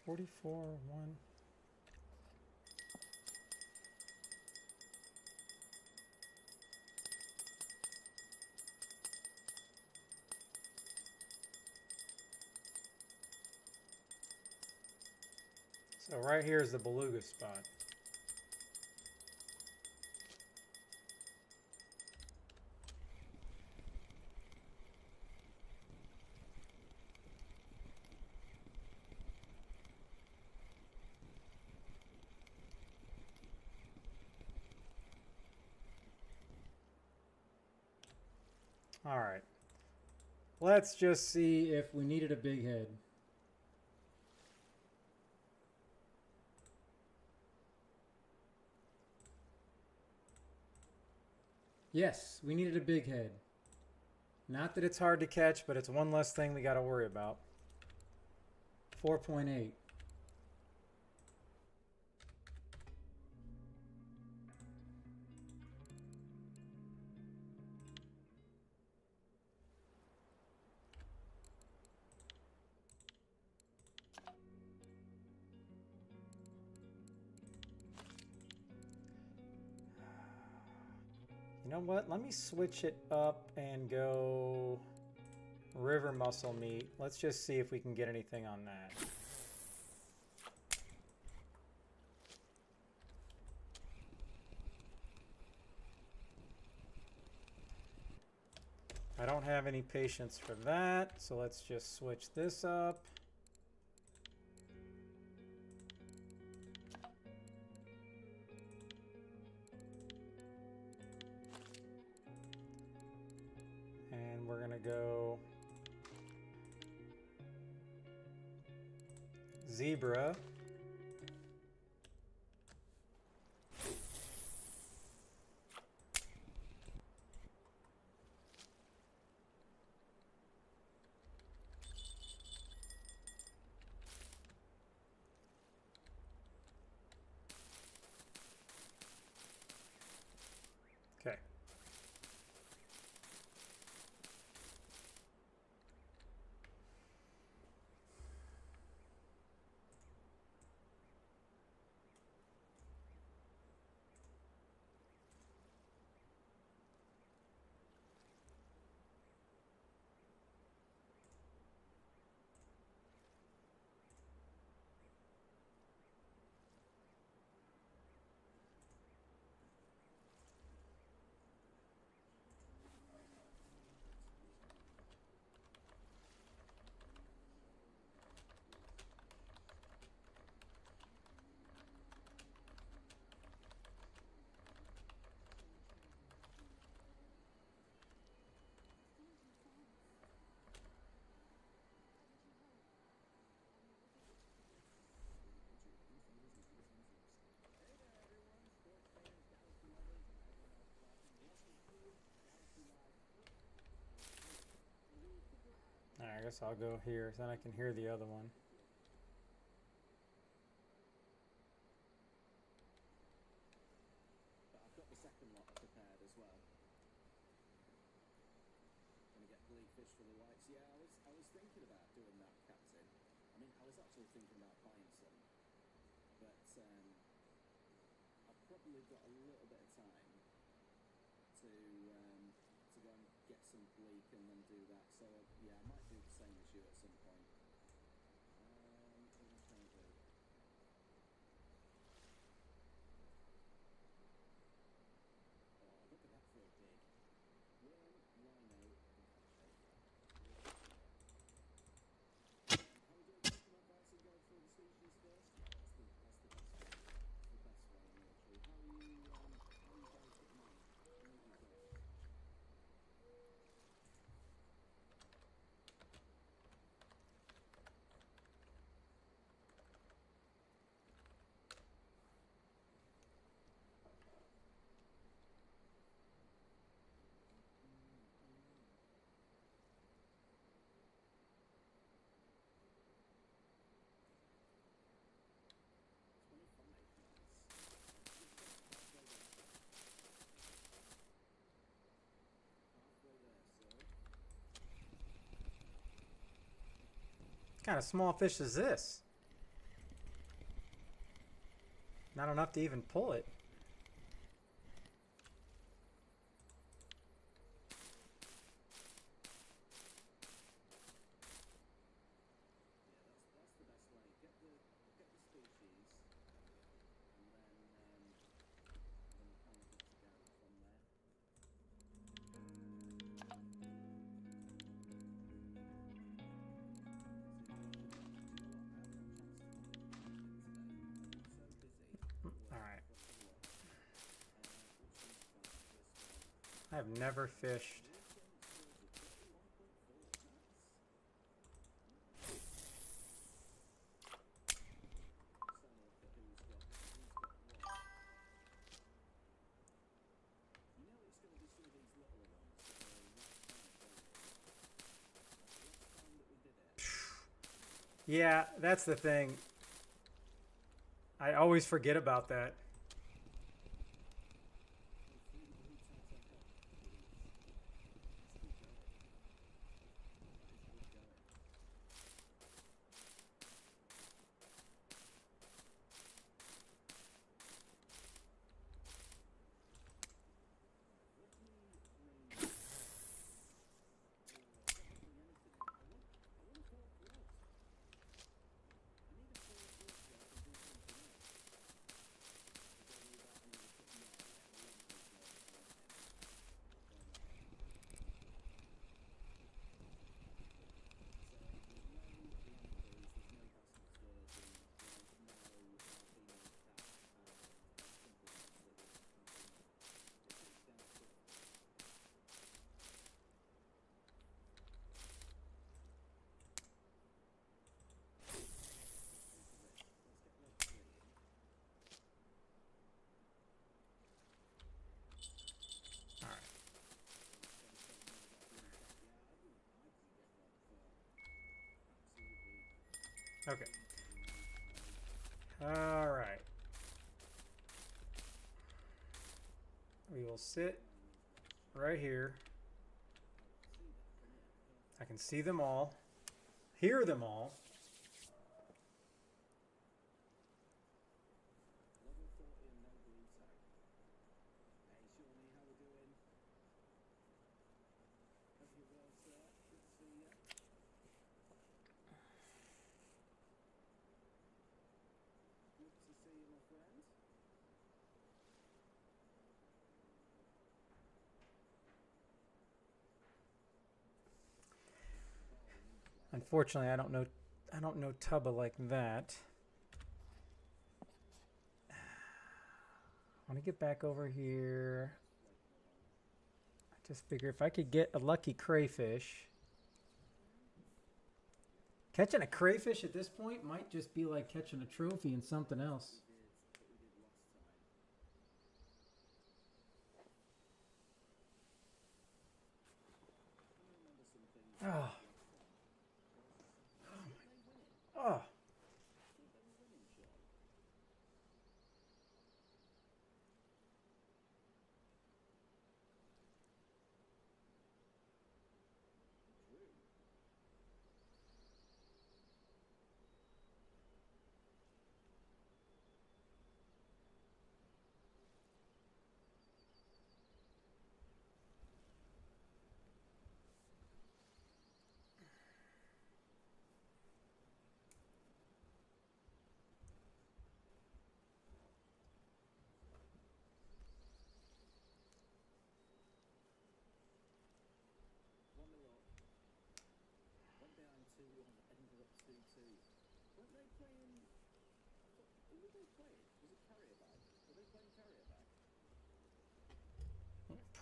A: $44.1. So right here is the beluga spot. All right. Let's just see if we needed a big head. Yes, we needed a big head. Not that it's hard to catch, but it's one less thing we got to worry about. 4.8. You know what? Let me switch it up and go river mussel meat. Let's just see if we can get anything on that. I don't have any patience for that, so let's just switch this up. And we're gonna go zebra. Okay. Alright, I guess I'll go here, so then I can hear the other one.
E: But I've got the second lot prepared as well. Gonna get bleakfish for the whites. Yeah, I was thinking about doing that, Captain. I mean, I was actually thinking about buying some, but I've probably got a little bit of time to go and get some bleak and then do that. So yeah, I might do the same as you at some point. What am I trying to do? Oh, look at that for a dig. Worm, rhino, and catfish. How are we doing? Taking advice and going through the species first? Yeah, that's the best way. That's the best way.
A: kind of small fish is this? Not enough to even pull it.
E: That's the best way. Get the species, and then you kind of get to go from there.
A: All right. I have never fished. Yeah, that's the thing. I always forget about that. Okay. All right. We will sit right here. I can see them all, hear them all. Unfortunately, I don't know Tuba like that. I want to get back over here. I just figure if I could get a lucky crayfish. Catching a crayfish at this point might just be like catching a trophy in something else. Oh. Oh.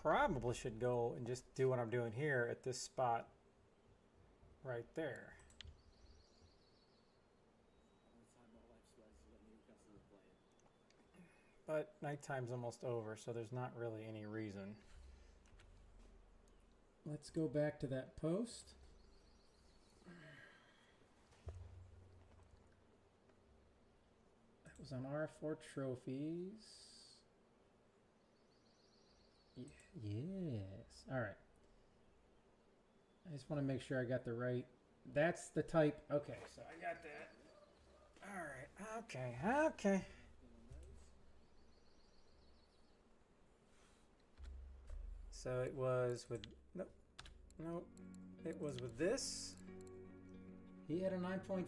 A: Probably should go and just do what I'm doing here at this spot right there. But nighttime's almost over, so there's not really any reason. Let's go back to that post. That was on RF4 trophies. Yes. All right. I just want to make sure I got the right That's the type. Okay, so I got that. All right. Okay. So it was with nope. It was with this. He had a 9.4.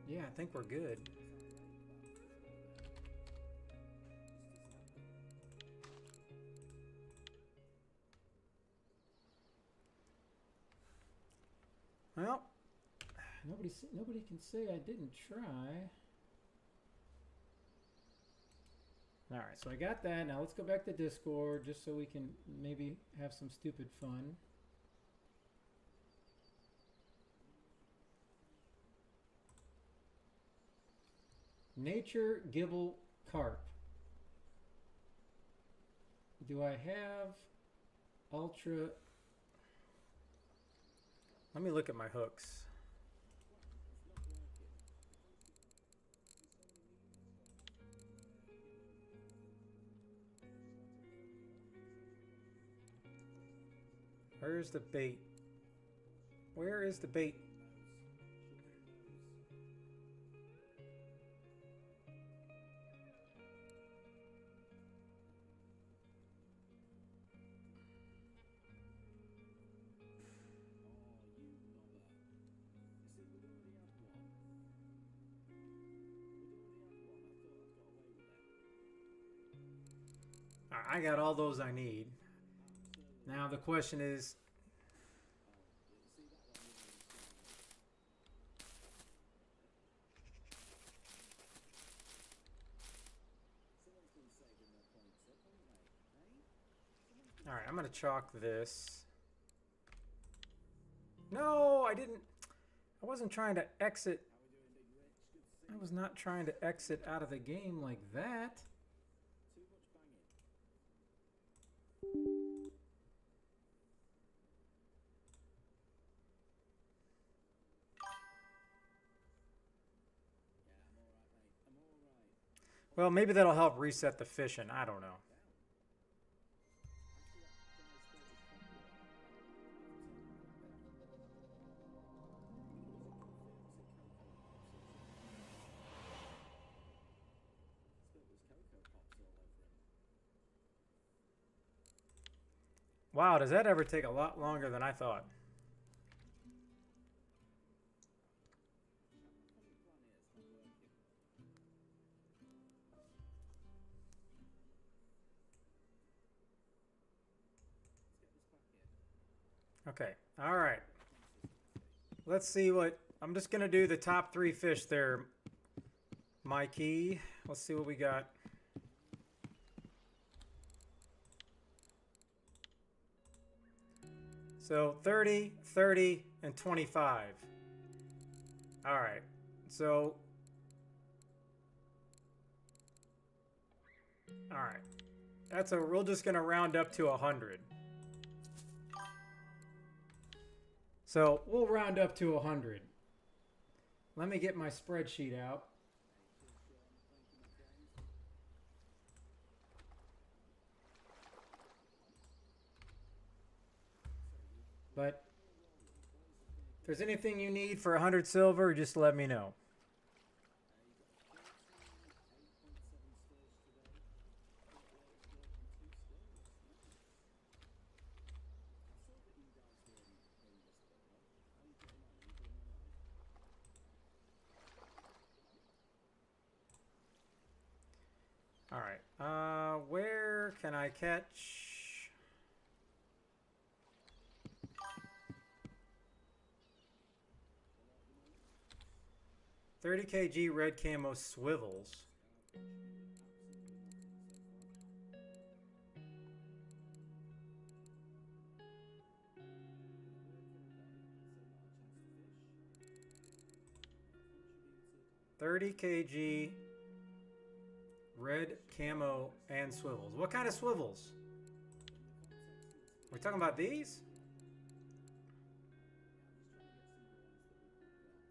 A: Yeah, I think we're good. Well, nobody can say I didn't try. All right, so I got that. Now let's go back to Discord just so we can maybe have some stupid fun. Nature Gibble Carp. Do I have Ultra? Let me look at my hooks. Where's the bait? Where is the bait? I got all those I need. Now the question is, all right, I'm going to chalk this. No, I didn't. I wasn't trying to exit. I was not trying to exit out of the game like that. Well, maybe that'll help reset the fishing. I don't know. Wow, does that ever take a lot longer than I thought? Okay, all right. Let's see what, I'm just gonna do the top 3 fish there, Mikey. Let's see what we got. So 30, 30, and 25. All right, so, all right. We're just gonna round up to 100. So we'll round up to 100. Let me get my spreadsheet out. But if there's anything you need for 100 silver, just let me know. All right, where can I catch? 30 kg red camo swivels. $30 kg red camo and swivels. What kind of swivels? We're talking about these?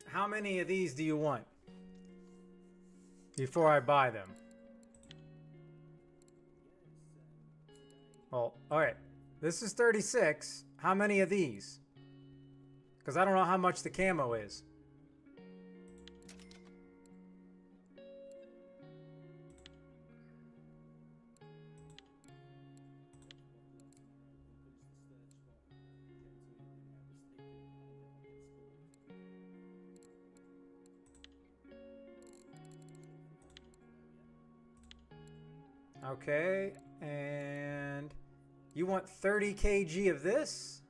A: How many of these do you want before I buy them? Well, all right. This is 36. How many of these? Because I don't know how much the camo is. Okay, and you want 30 kg of this?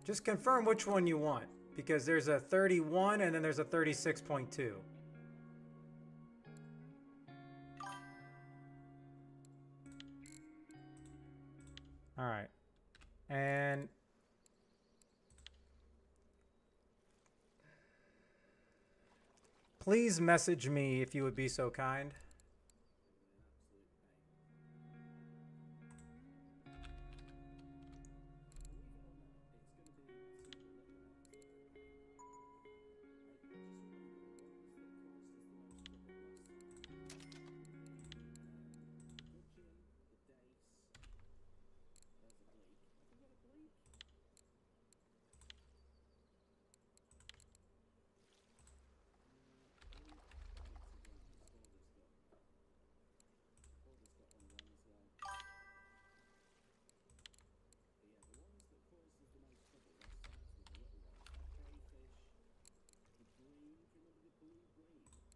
A: Just confirm which one you want, because there's a 31 and then there's a 36.2. All right, and please message me if you would be so kind.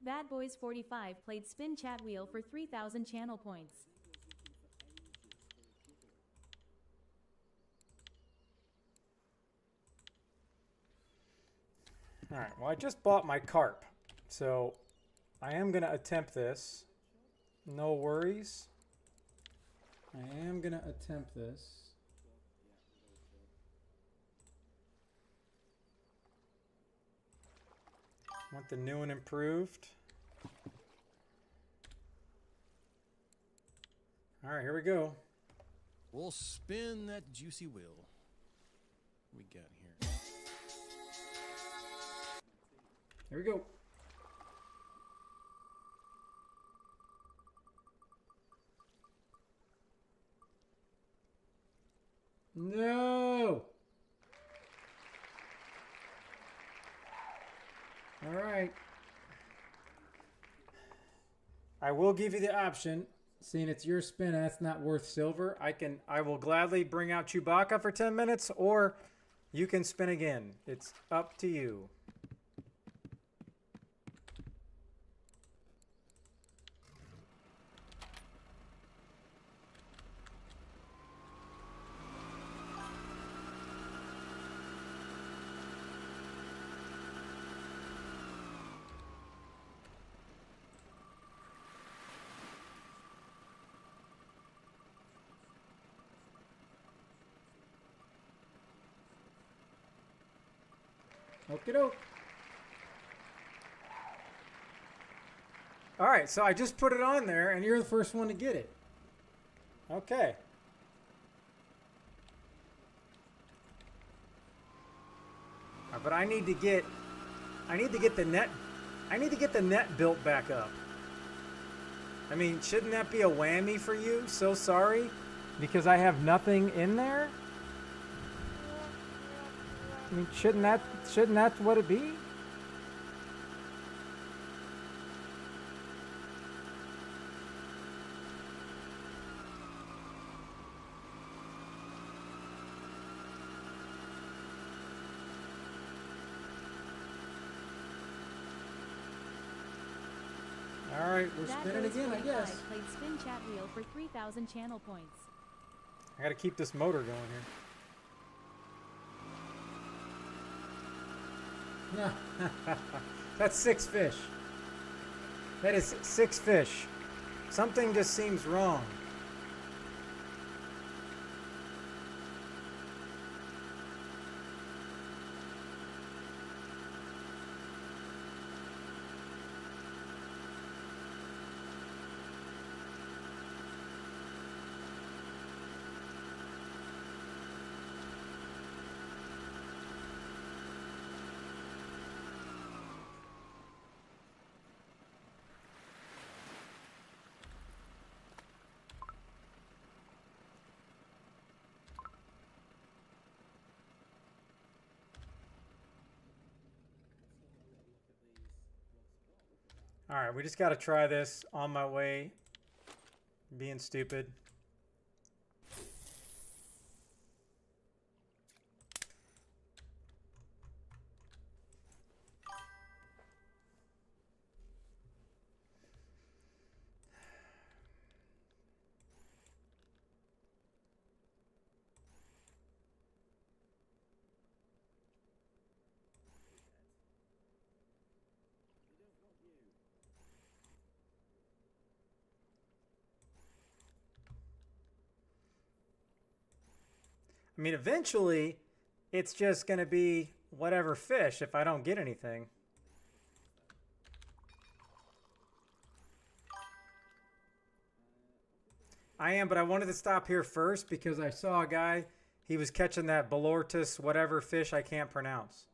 D: Bad Boys 45 played Spin Chat Wheel for 3,000 channel points.
A: All right, well, I just bought my carp, so I am going to attempt this. No worries. I am going to attempt this. Want the new and improved. All right, here we go.
B: We'll spin that juicy wheel. What we got here?
A: Here we go. No! All right. I will give you the option, seeing it's your spin and that's not worth silver. I will gladly bring out Chewbacca for 10 minutes, or you can spin again. It's up to you. Okie doke. All right, so I just put it on there, and you're the first one to get it. Okay. But I need to get the net built back up. I mean, shouldn't that be a whammy for you? So sorry, because I have nothing in there. I mean, shouldn't that what it be? All right, we're
D: Bad
A: spinning
D: Boys
A: again, I
D: 45
A: guess.
D: played Spin Chat Wheel for 3,000 channel points.
A: I gotta keep this motor going here. That's 6 fish. That is 6 fish. Something just seems wrong. All right, we just got to try this on my way. Being stupid.
E: They don't want you.
A: I mean, eventually, it's just going to be whatever fish if I don't get anything. I am, but I wanted to stop here first because I saw a guy, he was catching that Balortus whatever fish I can't pronounce.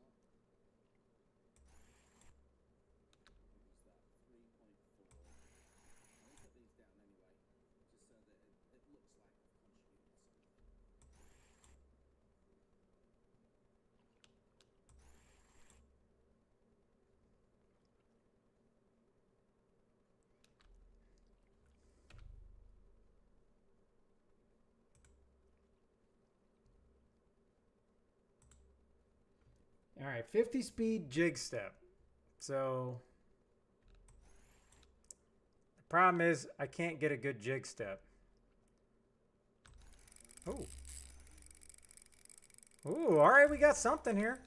A: All right, 50 speed jig step. So the problem is I can't get a good jig step. Oh. Ooh, all right, we got something here.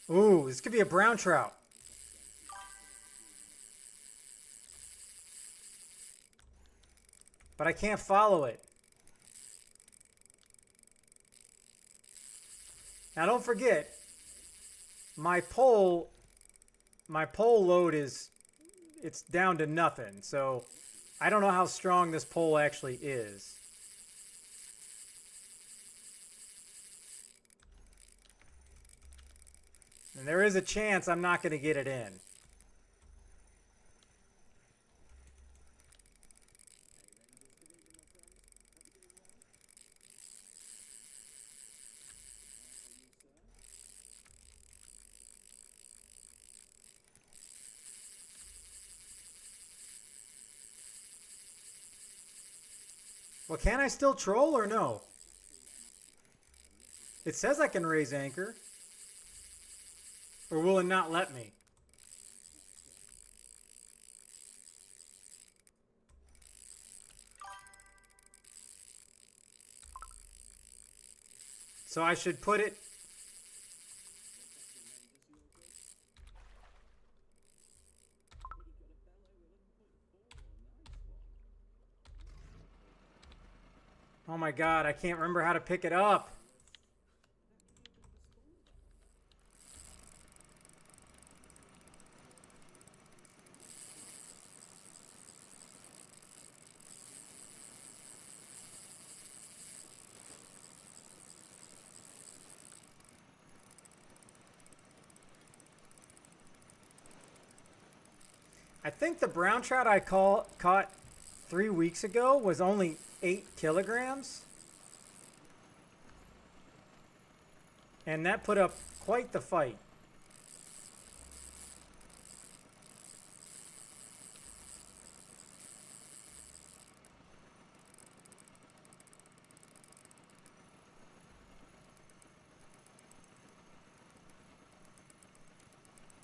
A: Ooh, this could be a brown trout. But I can't follow it. Now don't forget, my pole load it's down to nothing. So I don't know how strong this pole actually is. And there is a chance I'm not going to get it in. Well, can I still troll or no? It says I can raise anchor. Or will it not let me? So I should put it... Oh my God, I can't remember how to pick it up. I think the brown trout I caught 3 weeks ago was only 8 kilograms. And that put up quite the fight.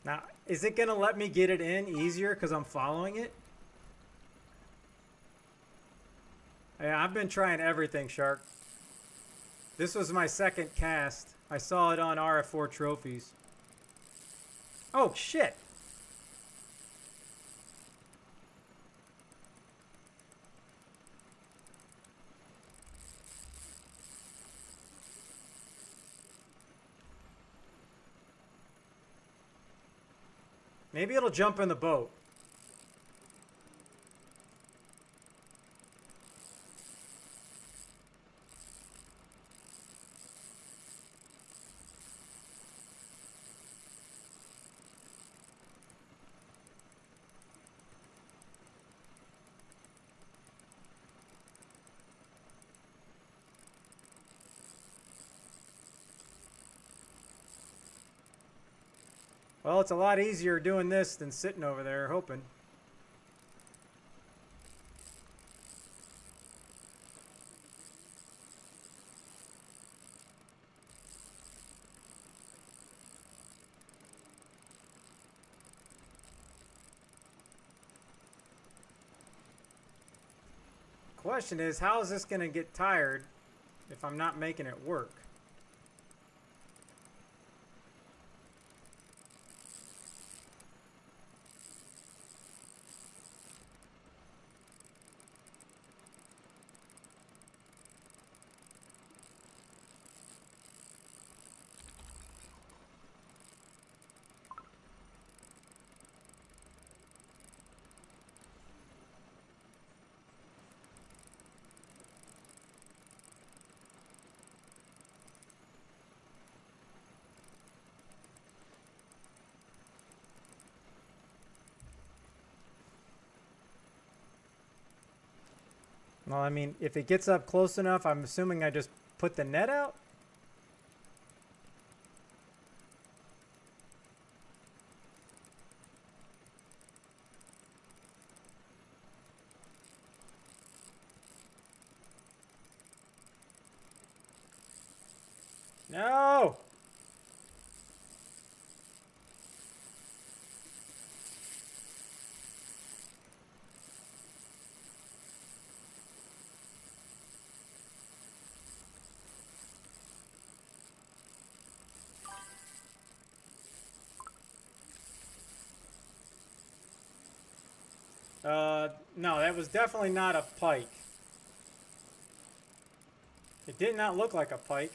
A: Now, is it going to let me get it in easier because I'm following it? Yeah, I've been trying everything, Shark. This was my second cast. I saw it on RF4 trophies. Oh, shit. Maybe it'll jump in the boat. Well, it's a lot easier doing this than sitting over there hoping. Question is, how is this going to get tired if I'm not making it work? Well, I mean, if it gets up close enough, I'm assuming I just put the net out? No! No, that was definitely not a pike. It did not look like a pike.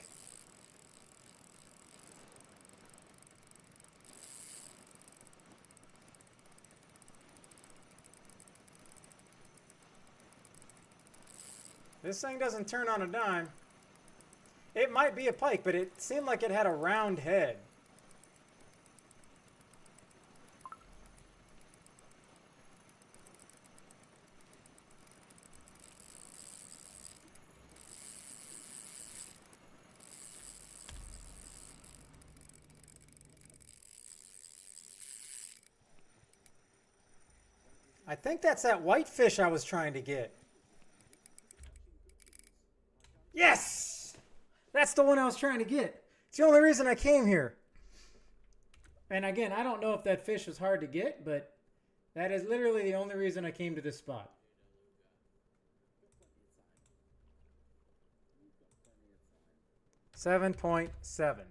A: This thing doesn't turn on a dime. It might be a pike, but it seemed like it had a round head. I think that's that whitefish I was trying to get. Yes! That's the one I was trying to get. It's the only reason I came here. And again, I don't know if that fish was hard to get, but that is literally the only reason I came to this spot. 7.7.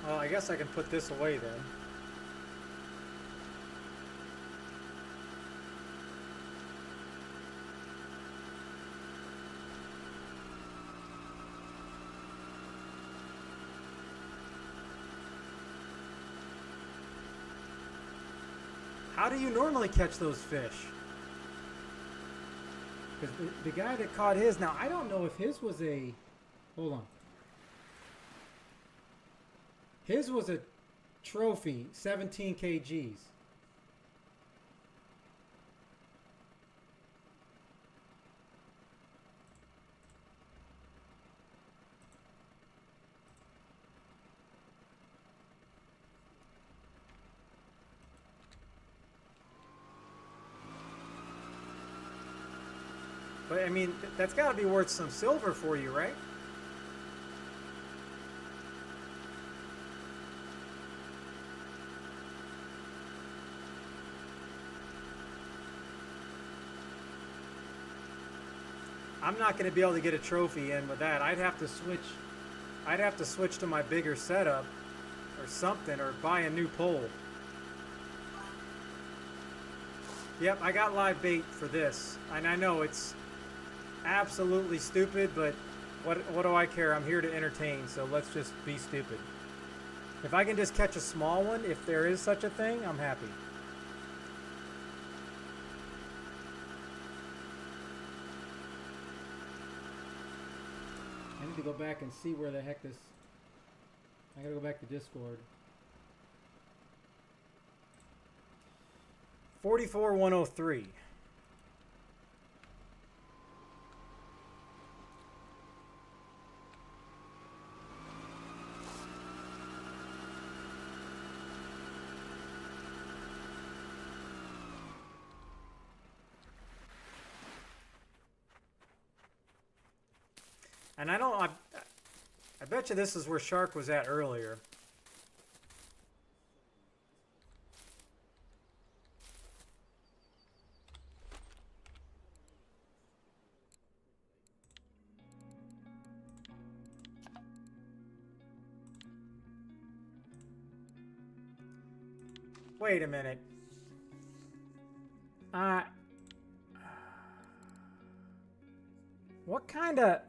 A: Well, I guess I can put this away then. How do you normally catch those fish? Because the guy that caught his, now I don't know if his was a, hold on. His was a trophy, 17 kgs. But I mean, that's got to be worth some silver for you, right? I'm not going to be able to get a trophy in with that. I'd have to switch. I'd have to switch to my bigger setup or something, or buy a new pole. Yep, I got live bait for this, and I know it's absolutely stupid, but what do I care? I'm here to entertain, so let's just be stupid. If I can just catch a small one, if there is such a thing, I'm happy. I need to go back and see where the heck this... I gotta go back to Discord. 44103. And I bet you this is where Shark was at earlier. Wait a minute. What kind of...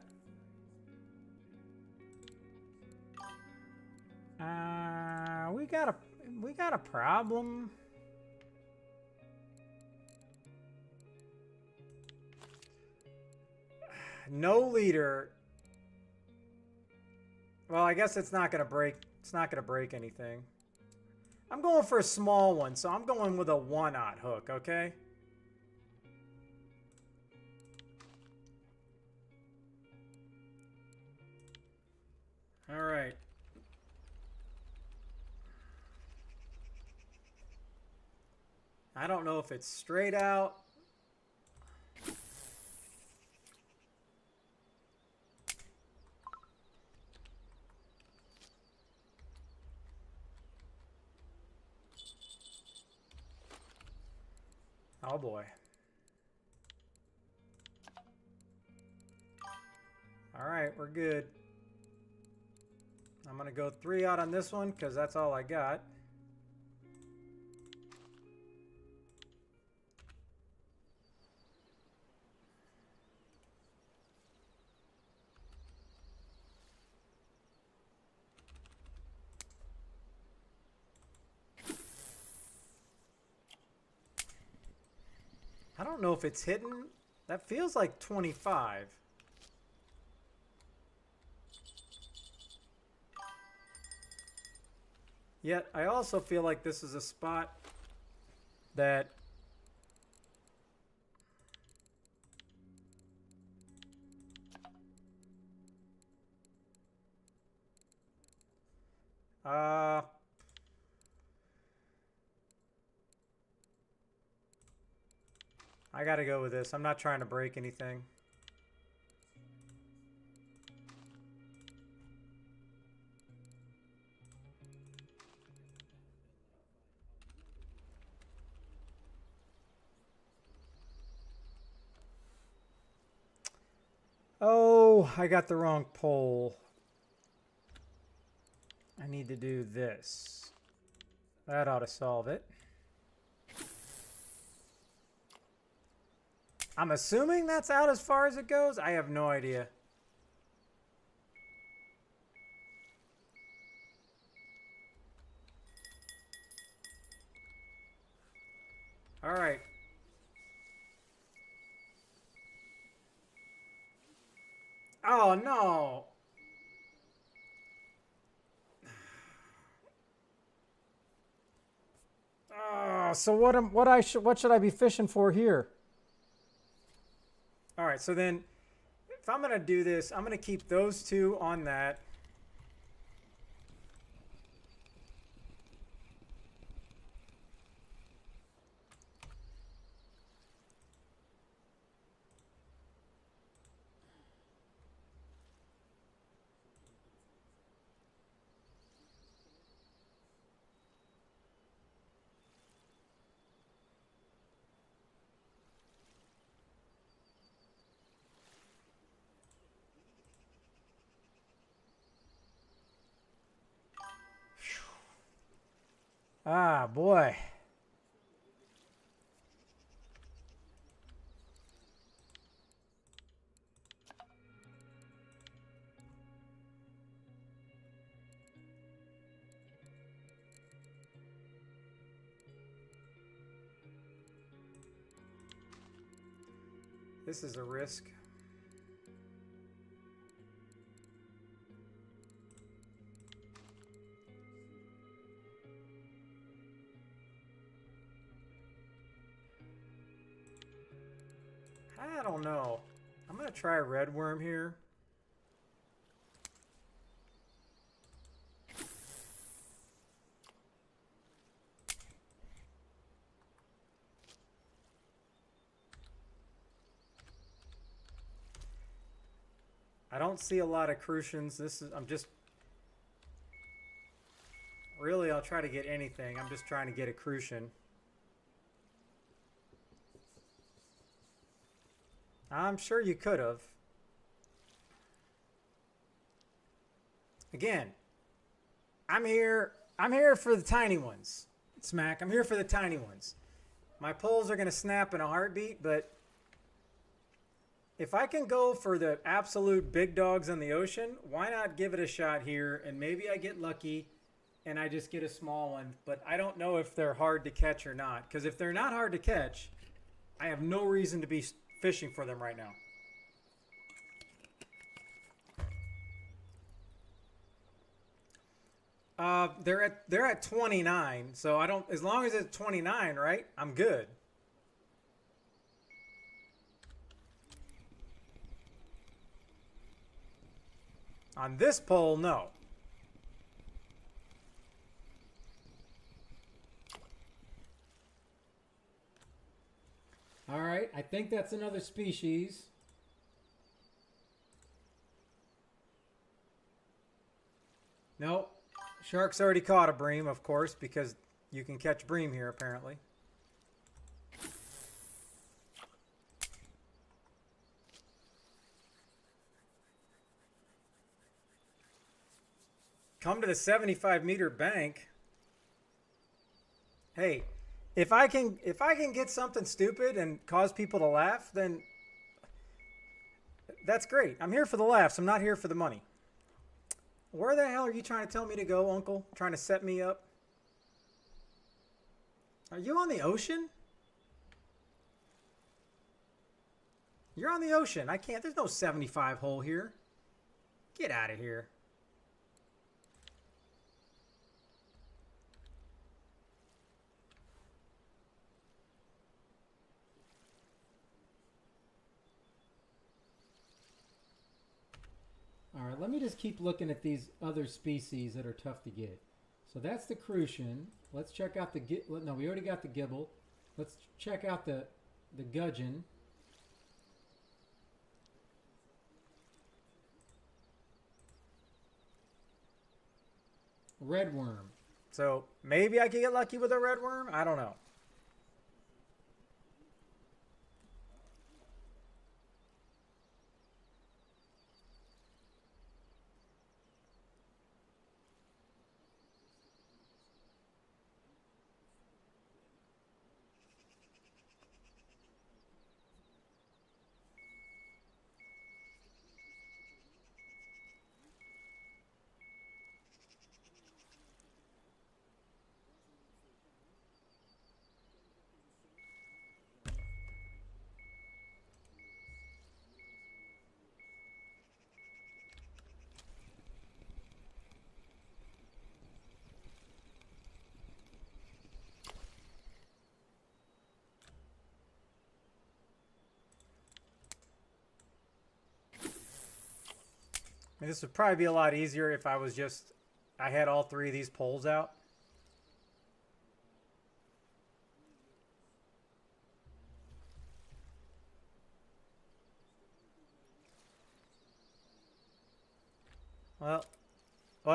A: we got a problem. No leader. Well, I guess it's not gonna break. It's not gonna break anything. I'm going for a small one, so I'm going with a 1/0 hook. Okay. All right. I don't know if it's straight out. Oh boy. All right, we're good. I'm gonna go 3 out on this one because that's all I got. I don't know if it's hitting. That feels like 25. Yet, I also feel like this is a spot that I gotta go with this. I'm not trying to break anything. Oh, I got the wrong pole. I need to do this. That ought to solve it. I'm assuming that's out as far as it goes. I have no idea. All right. Oh no. Oh, so what should I be fishing for here? All right, so then if I'm going to do this, I'm going to keep those two on that. Ah, boy. This is a risk. I don't know. I'm going to try a red worm here. I don't see a lot of crucians. I'm just really, I'll try to get anything. I'm just trying to get a crucian. I'm sure you could have. Again, I'm here for the tiny ones. Smack, I'm here for the tiny ones. My poles are going to snap in a heartbeat, but if I can go for the absolute big dogs in the ocean, why not give it a shot here? And maybe I get lucky and I just get a small one. But I don't know if they're hard to catch or not. Because if they're not hard to catch, I have no reason to be fishing for them right now. They're at 29, so I don't, as long as it's 29, right? I'm good. On this pole, no. All right, I think that's another species. No, shark's already caught a bream, of course, because you can catch bream here, apparently. Come to the 75-meter bank. Hey, if I can get something stupid and cause people to laugh, then that's great. I'm here for the laughs. I'm not here for the money. Where the hell are you trying to tell me to go, Uncle? Trying to set me up? Are you on the ocean? You're on the ocean. I can't. There's no 75 hole here. Get out of here. All right, let me just keep looking at these other species that are tough to get. So that's the crucian. Let's check out the no, we already got the gibble. Let's check out the gudgeon. Red worm. So maybe I can get lucky with a red worm. I don't know. I mean, this would probably be a lot easier if I had all three of these poles out. Well,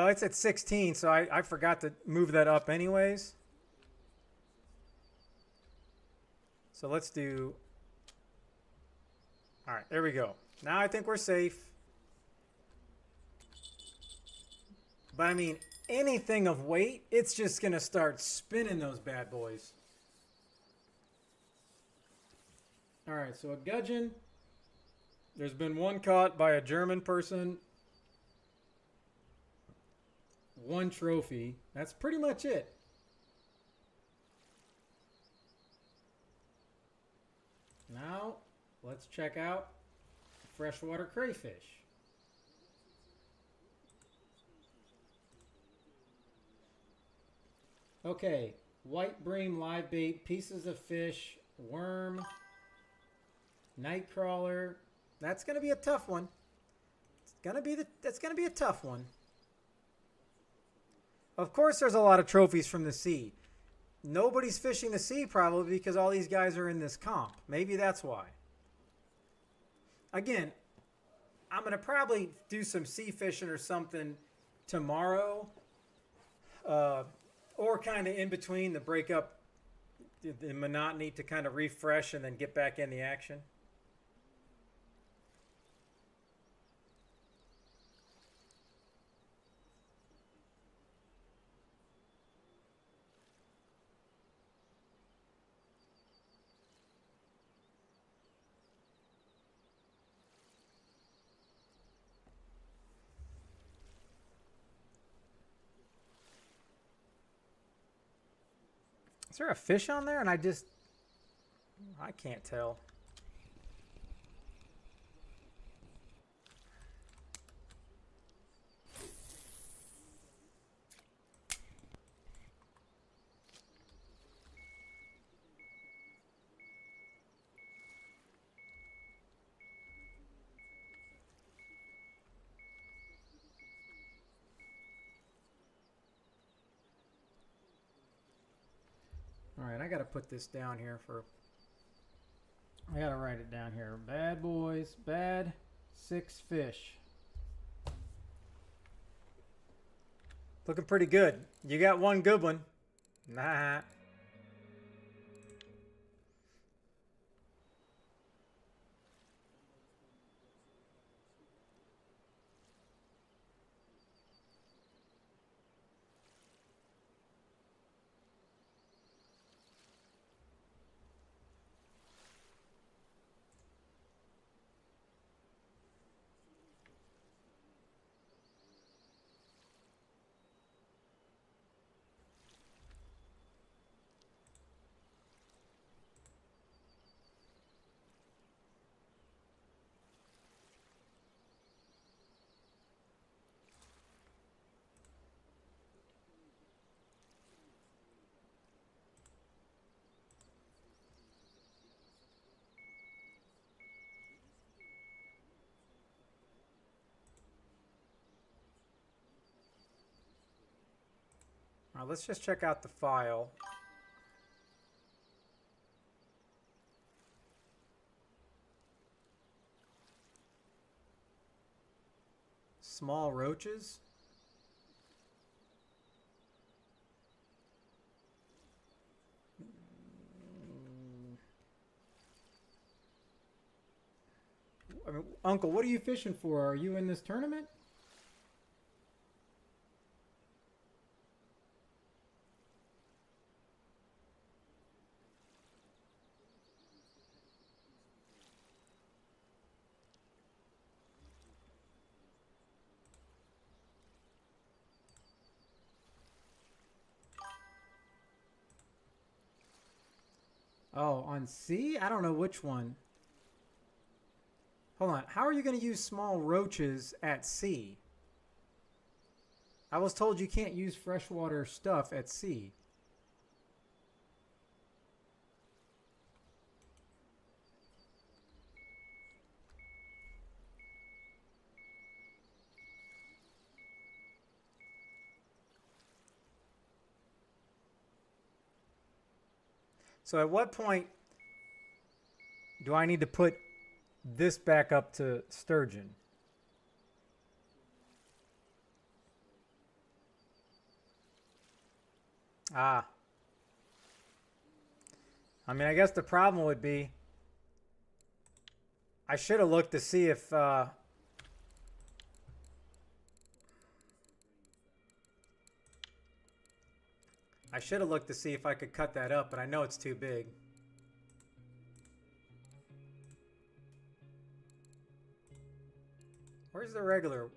A: it's at 16, so I forgot to move that up anyways. So let's do... All right, there we go. Now I think we're safe. But I mean, anything of weight, it's just going to start spinning those bad boys. All right, so a gudgeon. There's been one caught by a German person. One trophy. That's pretty much it. Now, let's check out freshwater crayfish. Okay, white bream live bait, pieces of fish, worm, night crawler. That's gonna be a tough one. That's gonna be a tough one. Of course, there's a lot of trophies from the sea. Nobody's fishing the sea probably because all these guys are in this comp. Maybe that's why. Again, I'm gonna probably do some sea fishing or something tomorrow. Or kind of in between to break up the monotony to kind of refresh and then get back in the action. Is there a fish on there? And I can't tell. All right, I got to put this down here I got to write it down here. Bad boys, bad 6 fish. Looking pretty good. You got one good one. Nah. All right, let's just check out the file. Small roaches. I mean, Uncle, what are you fishing for? Are you in this tournament? Oh, on C? I don't know which one. Hold on. How are you going to use small roaches at sea? I was told you can't use freshwater stuff at sea. So at what point do I need to put this back up to sturgeon? Ah. I mean, I guess the problem would be I should have looked to see if I should have looked to see if I could cut that up, but I know it's too big. Where's the regular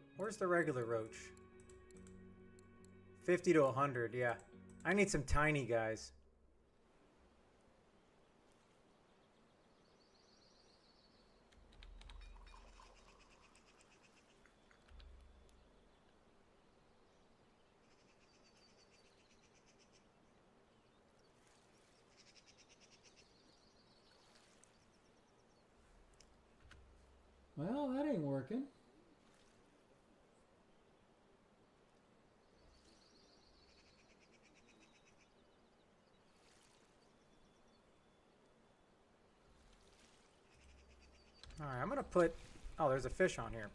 A: roach? 50 to 100, yeah. I need some tiny guys.
F: Well, that ain't working.
A: All right, I'm gonna put, oh, there's a fish on here.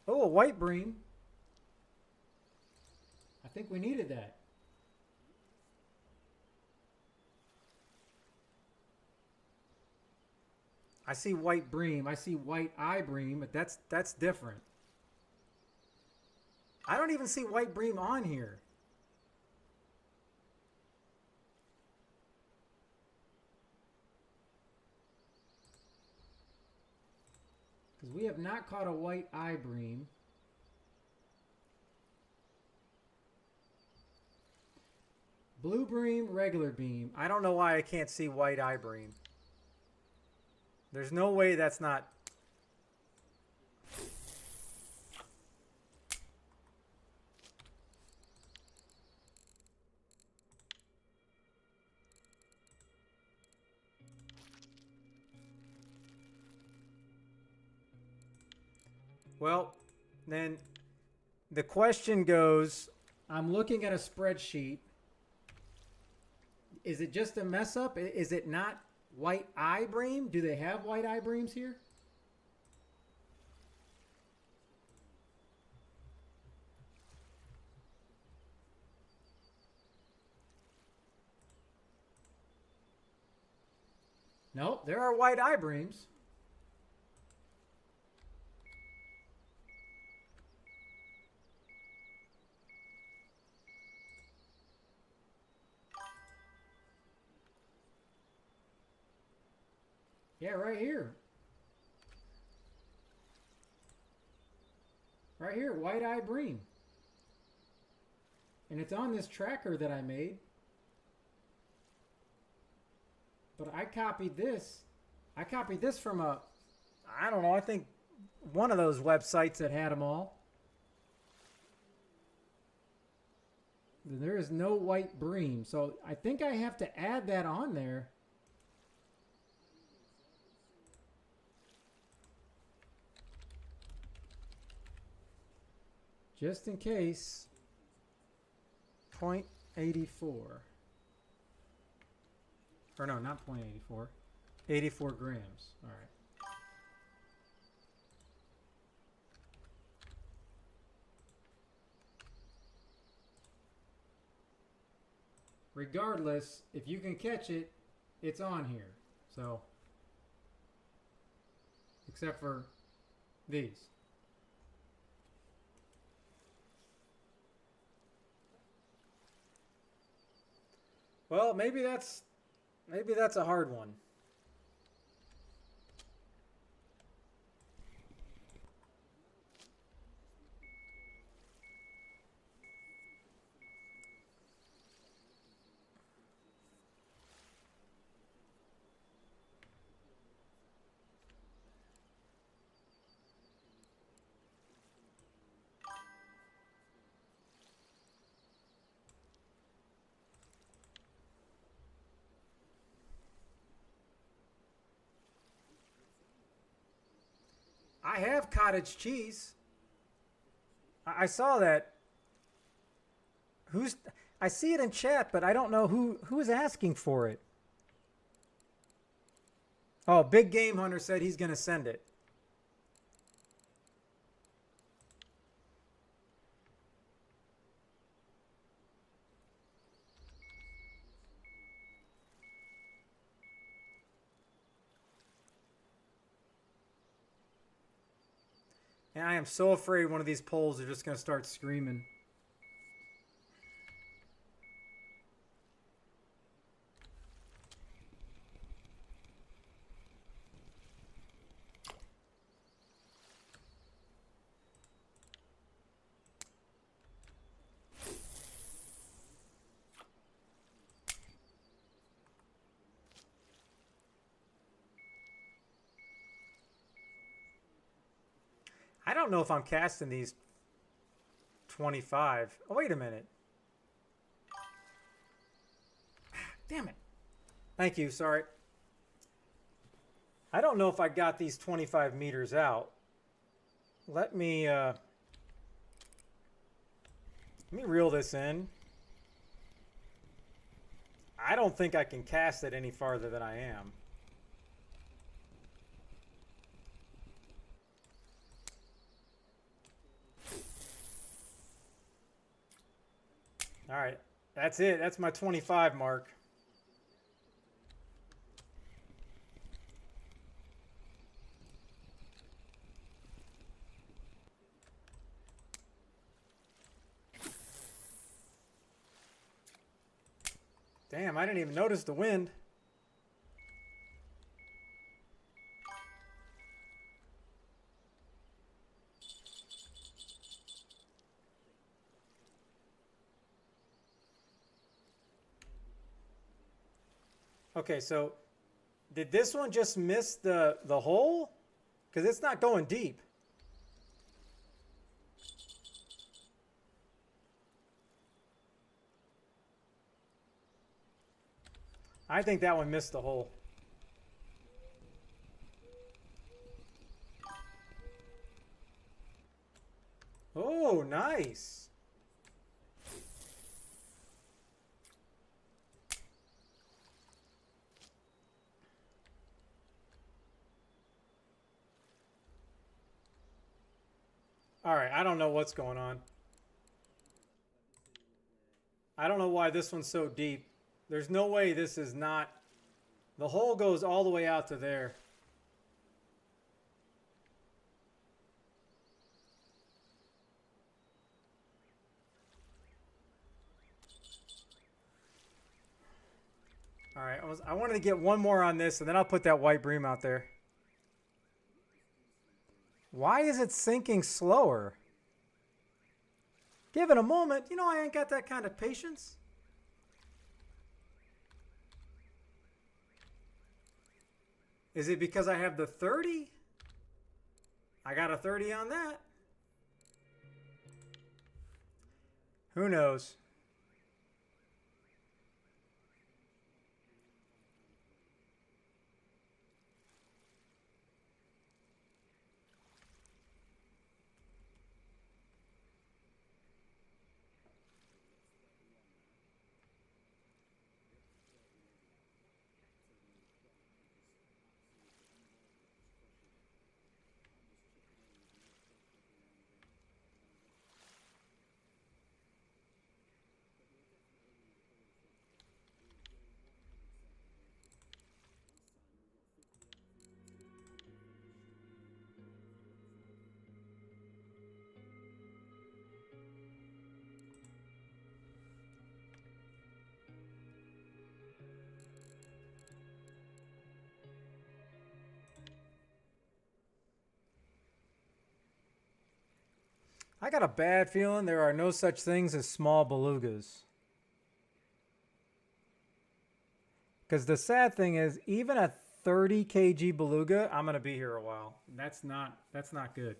A: Oh, a white bream.
F: I think we needed that.
A: I see white bream. I see white eye bream, but that's different. I don't even see white bream on here.
F: Because we have not caught a white eye bream. Blue bream, regular beam.
A: I don't know why I can't see white eye bream. There's no way that's not. Well, then the question goes,
F: I'm looking at a spreadsheet. Is it just a mess up? Is it not white eye bream? Do they have white eye breams here?
A: nope, there are white eye breams.
F: Yeah, right here. Right here, white eye bream. And it's on this tracker that I made. But I copied this. I copied this from a,
A: I don't know, I think one of those websites
F: that had them all. There is no white bream. So I think I have to add that on there. Just in case.
A: 0.84.
F: Or no, not 0.84. 84 grams. All right. Regardless, if you can catch it, it's on here. So, except for these.
A: Well, maybe that's a hard one. I have cottage cheese. I saw that. I see it in chat, but I don't know who's asking for it. Oh, Big Game Hunter said he's going to send it. And I am so afraid one of these poles are just going to start screaming. I don't know if I'm casting these 25. Oh, wait a minute. Damn it. Thank you. Sorry. I don't know if I got these 25 meters out. Let me reel this in. I don't think I can cast it any farther than I am. All right, that's it. That's my 25 mark. Damn, I didn't even notice the wind. Okay, so did this one just miss the hole? Because it's not going deep. I think that one missed the hole. Oh, nice. All right, I don't know what's going on. I don't know why this one's so deep. There's no way this is not... The hole goes all the way out to there. All right, I wanted to get one more on this, and then I'll put that white bream out there. Why is it sinking slower? Give it a moment. You know, I ain't got that kind of patience. Is it because I have the 30? I got a 30 on that. Who knows? I got a bad feeling there are no such things as small belugas. Because the sad thing is, even a 30 kg beluga, I'm going to be here a while. That's not good.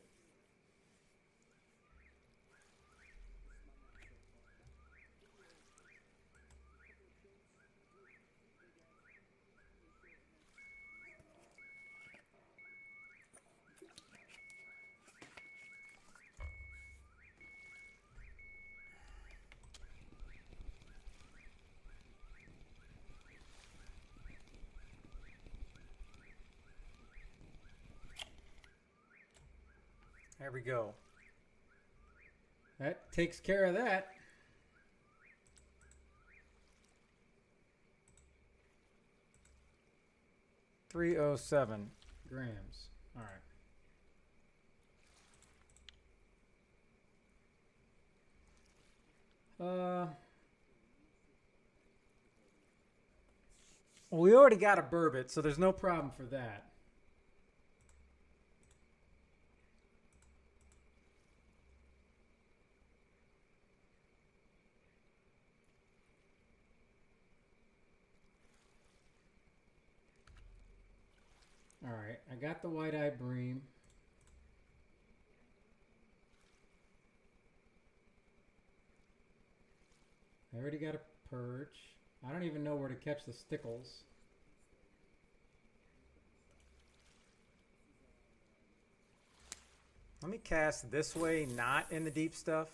A: There we go. That takes care of that. .307 grams. All right.
F: Well, we already got a burbot, so there's no problem for that. All right, I got the white-eyed bream. I already got a perch. I don't even know where to catch the stickles. Let me cast this way, not in the deep stuff.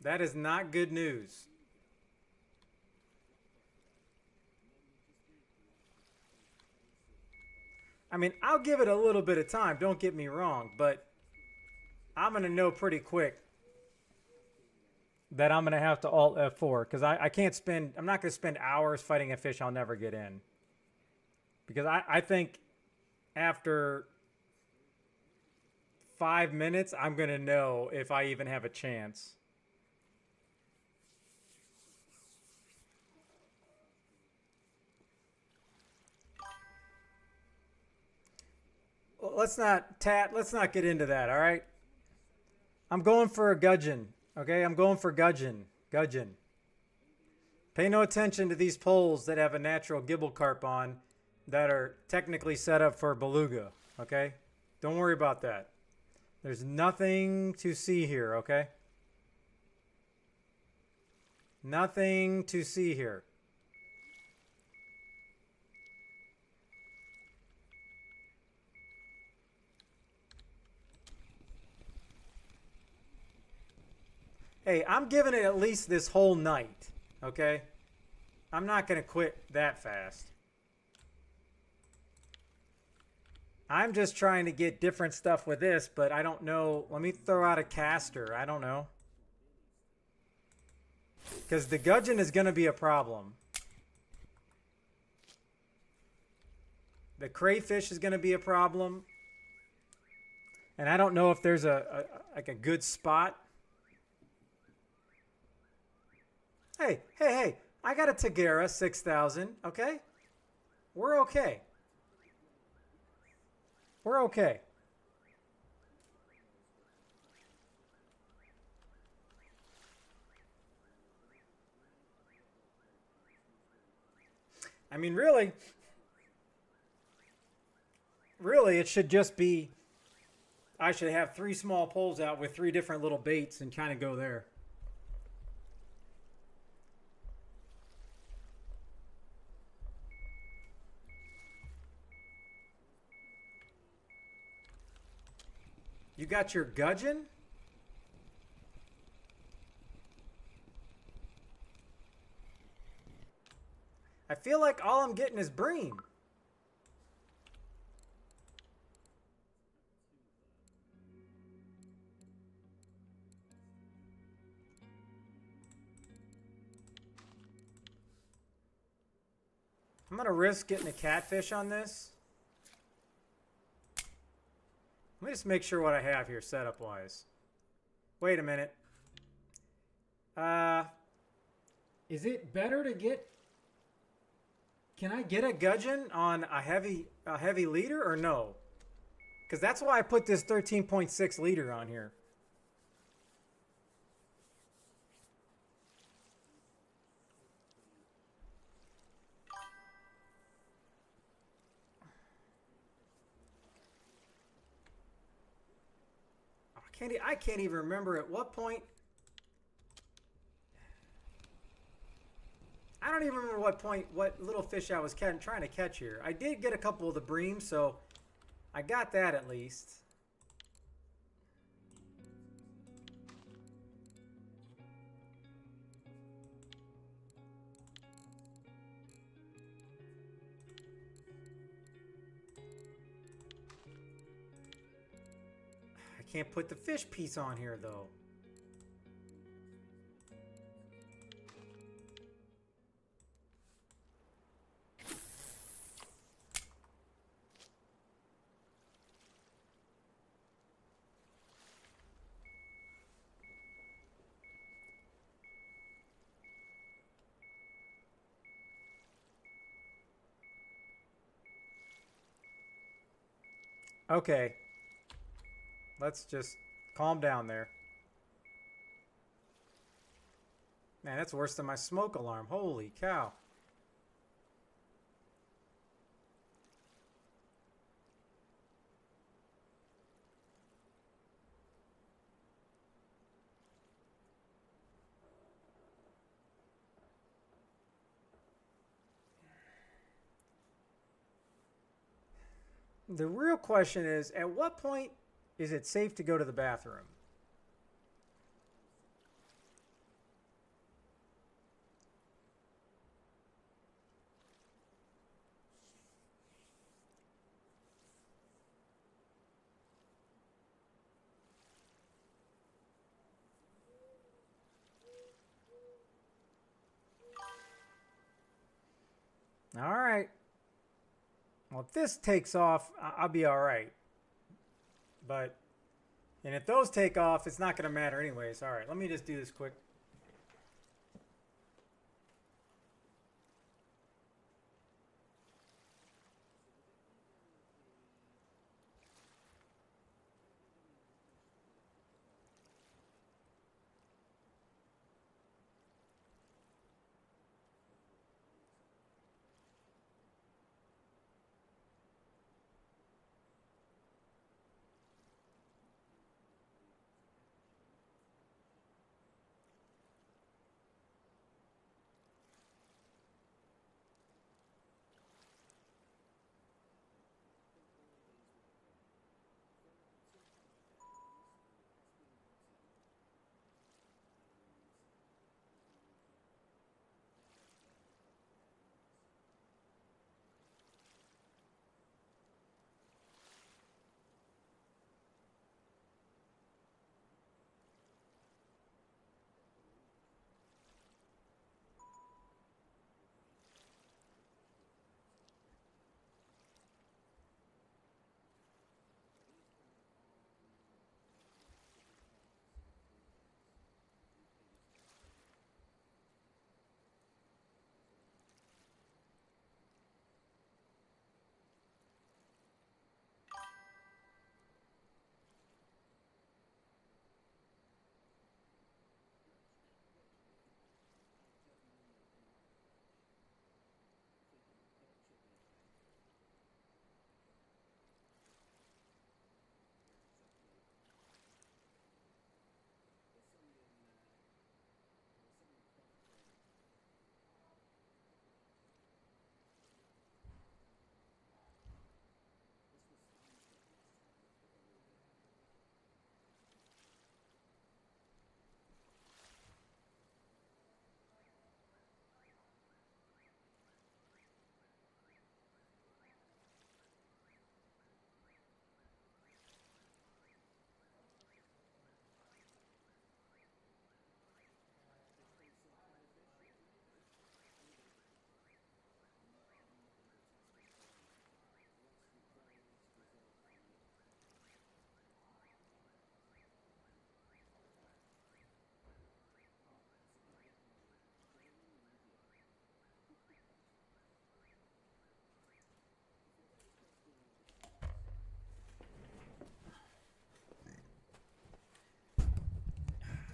F: That is not good news. I mean, I'll give it a little bit of time, don't get me wrong, but I'm going to know pretty quick that I'm going to have to Alt F4 because I can't spend, I'm not going to spend hours fighting a fish I'll never get in. Because I think after 5 minutes, I'm going to know if I even have a chance. Well, let's not get into that, all right? I'm going for a gudgeon, okay? I'm going for gudgeon. Pay no attention to these poles that have a natural gibble carp on that are technically set up for beluga, okay? Don't worry about that. There's nothing to see here, okay? Nothing to see here. Hey, I'm giving it at least this whole night, okay? I'm not going to quit that fast. I'm just trying to get different stuff with this, but I don't know. Let me throw out a caster. I don't know. Because the gudgeon is going to be a problem. The crayfish is going to be a problem. And I don't know if there's like a good spot. Hey, I got a Tagara 6,000, okay? We're okay. We're okay. I mean, really, it should just be, I should have 3 small poles out with 3 different little baits and kind of go there. You got your gudgeon? I feel like all I'm getting is bream. I'm going to risk getting a catfish on this. Let me just make sure what I have here setup-wise. Wait a minute. Is it better to get... Can I get a gudgeon on a heavy leader or no? Because that's why I put this 13.6 leader on here. I can't even remember at what point. I don't even remember what little fish I was trying to catch here. I did get a couple of the bream, so I got that at least. I can't put the fish piece on here, though. Okay. Let's just calm down there. Man, that's worse than my smoke alarm. Holy cow. The real question is, at what point is it safe to go to the bathroom? All right. Well, if this takes off, I'll be all right. But, and if those take off, it's not going to matter anyways. All right, let me just do this quick.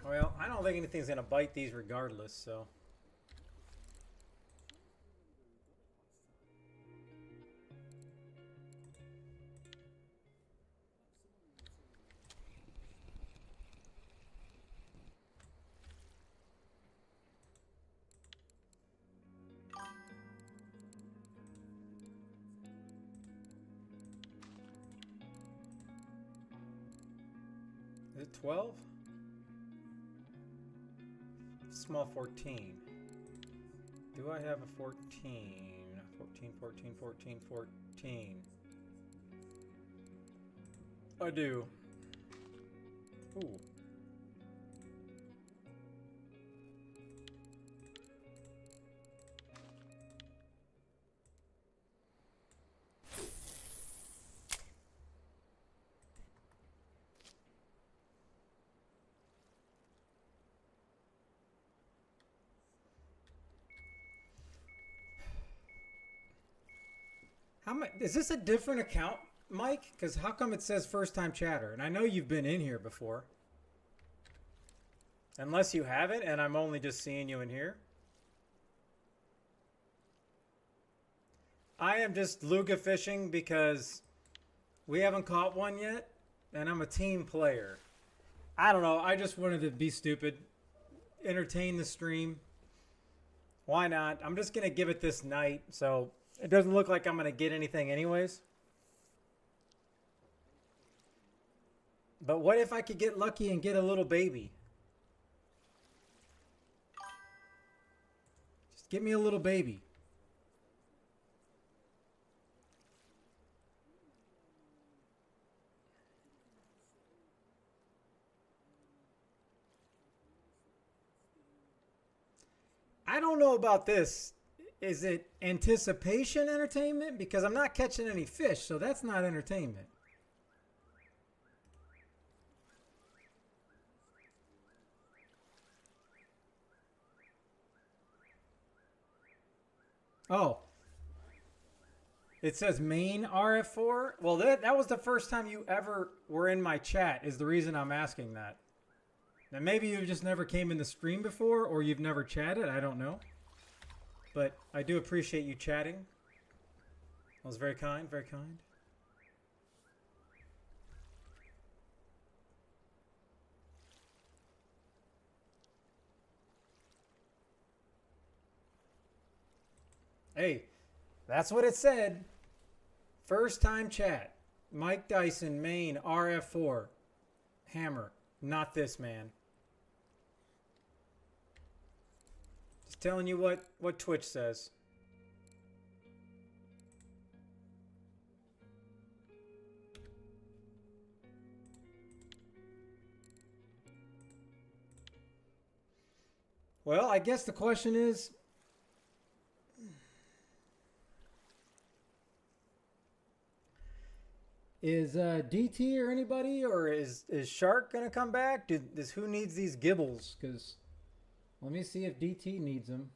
F: Well, I don't think anything's going to bite these regardless, so. Is it 12? Small 14. Do I have a 14? 14, 14, 14, 14. I do. Ooh. How much is this a different account Mike? Because how come it says first time chatter? And I know you've been in here before. Unless you haven't, and I'm only just seeing you in here. I am just luga fishing because we haven't caught one yet, and I'm a team player. I don't know. I just wanted to be stupid. Entertain the stream. Why not? I'm just going to give it this night, so it doesn't look like I'm going to get anything anyways. But what if I could get lucky and get a little baby? Just get me a little baby. I don't know about this. Is it anticipation entertainment? Because I'm not catching any fish, so that's not entertainment. Oh. It says main RF4? Well, that was the first time you ever were in my chat is the reason I'm asking that. Now, maybe you just never came in the stream before or you've never chatted. I don't know. But I do appreciate you chatting. That was very kind, very kind. Hey, that's what it said. First time chat. Mike Dyson, main, RF4. Hammer. Not this man. Just telling you what Twitch says. Well, I guess the question is, DT or anybody, or is Shark gonna come back? Does who needs these gibbles? Because let me see if DT needs them.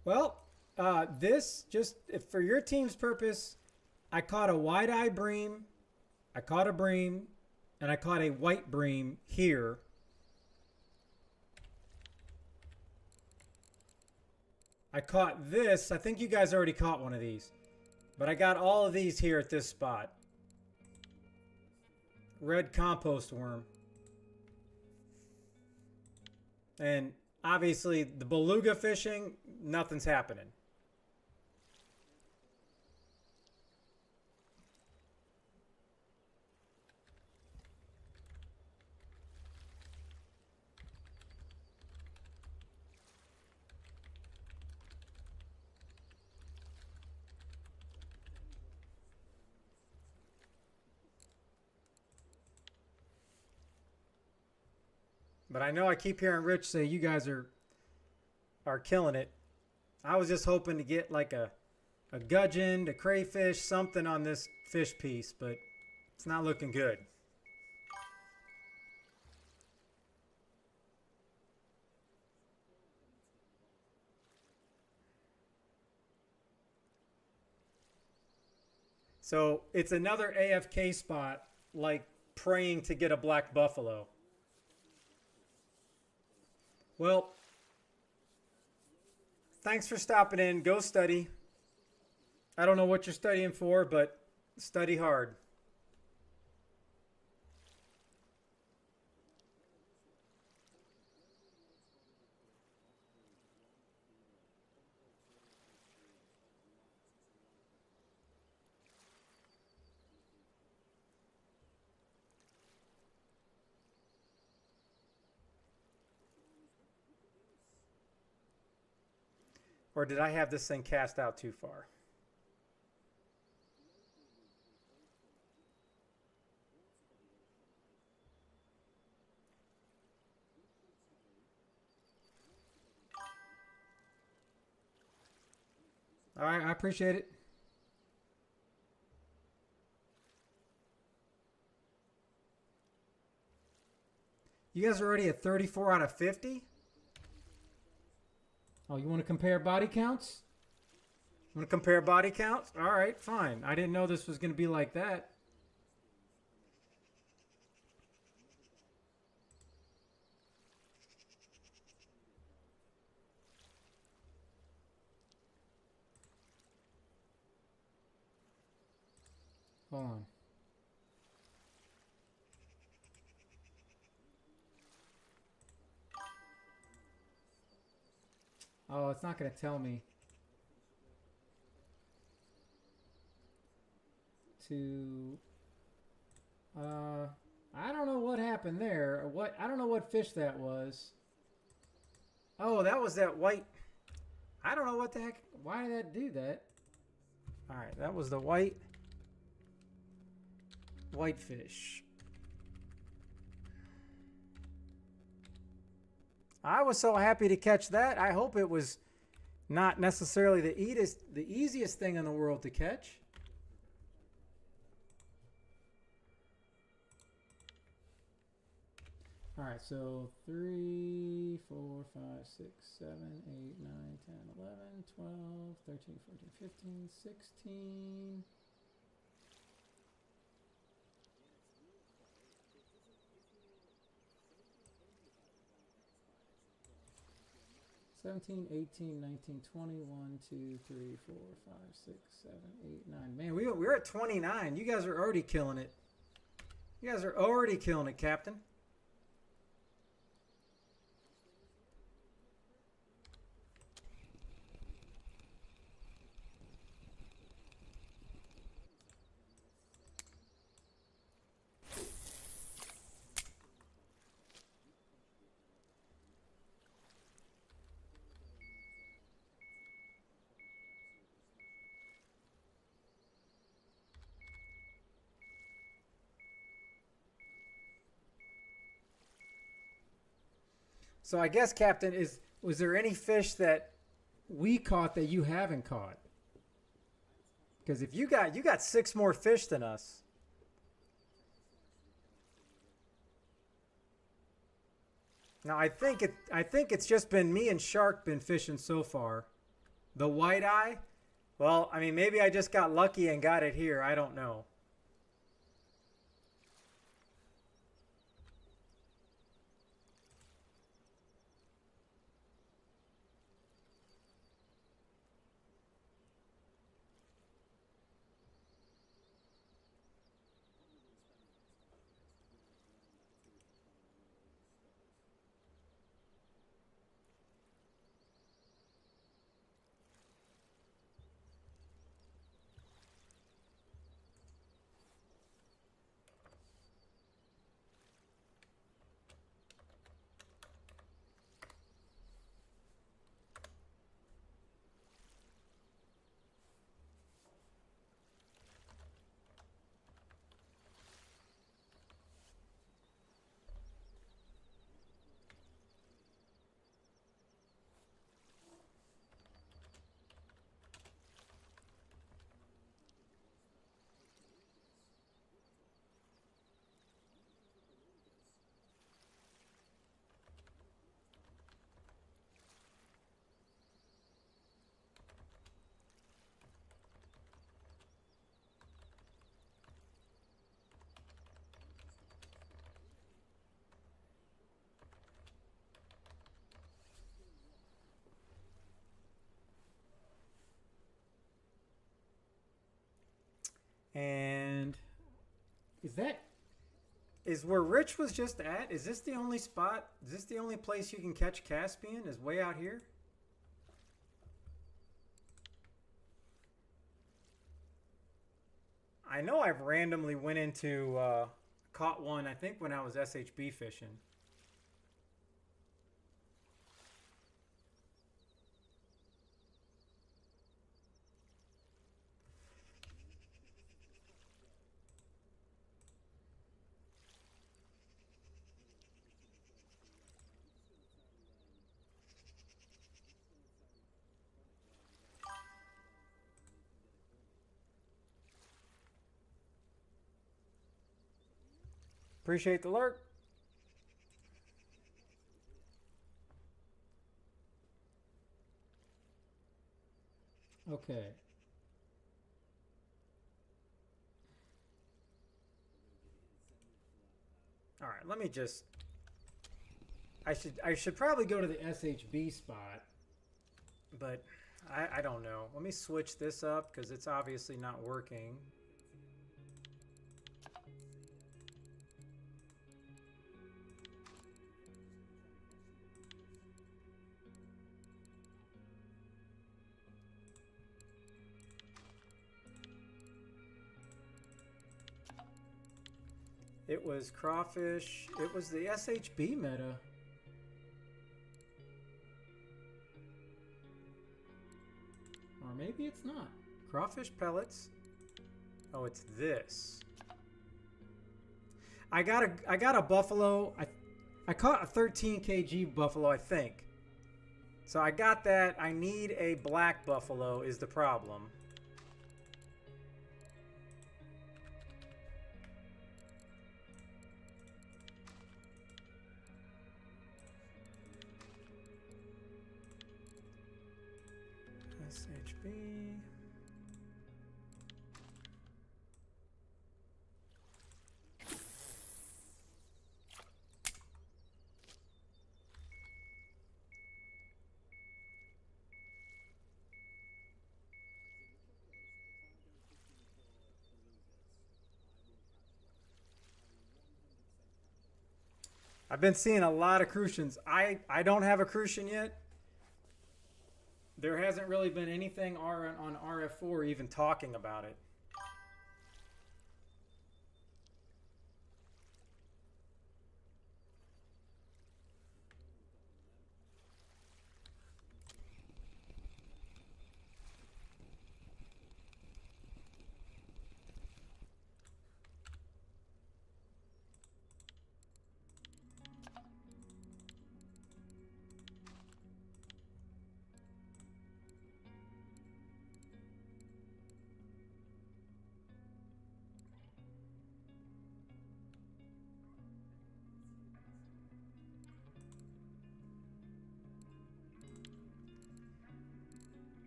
F: Well, this, just for your team's purpose, I caught a wide-eye bream, I caught a bream, and I caught a white bream here. I caught this. I think you guys already caught one of these. But I got all of these here at this spot. Red compost worm. And obviously, the beluga fishing, nothing's happening. But I know I keep hearing Rich say you guys are killing it. I was just hoping to get like a gudgeon, a crayfish, something on this fish piece, but it's not looking good. So it's another AFK spot, like praying to get a black buffalo. Well, thanks for stopping in. Go study. I don't know what you're studying for, but study hard. Or did I have this thing cast out too far? All right, I appreciate it. You guys are already at 34 out of 50? Oh, you want to compare body counts? You want to compare body counts? All right, fine. I didn't know this was going to be like that. Hold on. Oh, it's not going to tell me. I don't know what happened there. I don't know what fish that was. Oh, that was that white. I don't know what the heck. Why did that do that? All right, that was the whitefish. I was so happy to catch that. I hope it was not necessarily the easiest thing in the world to catch. All right, so 3, 4, 5, 6, 7, 8, 9, 10, 11, 12, 13, 14, 15, 16. $17, 18, 19, 20, 1, 2, 3, 4, 5, 6, 7, 8, 9. Man, we're at 29. You guys are already killing it. You guys are already killing it, Captain. So I guess, Captain, was there any fish that we caught that you haven't caught? Because if you got 6 more fish than us. Now I think it's just been me and Shark been fishing so far. The white eye? Well, I mean, maybe I just got lucky and got it here. I don't know. And is where Rich was just at? Is this the only spot? Is this the only place you can catch Caspian? Is way out here? I know I've randomly went into caught one, I think when I was SHB fishing. Appreciate the lurk.
A: Okay.
F: All right, let me just. I should probably go to the SHB spot, but I don't know. Let me switch this up because it's obviously not working. It was crawfish. It was the SHB meta.
A: Or maybe it's not.
F: Crawfish pellets. Oh, it's this. I got a buffalo. I caught a 13 kg buffalo, I think. So I got that. I need a black buffalo is the problem. SHB. I've been seeing a lot of crucians. I don't have a crucian yet. There hasn't really been anything on RF4 even talking about it.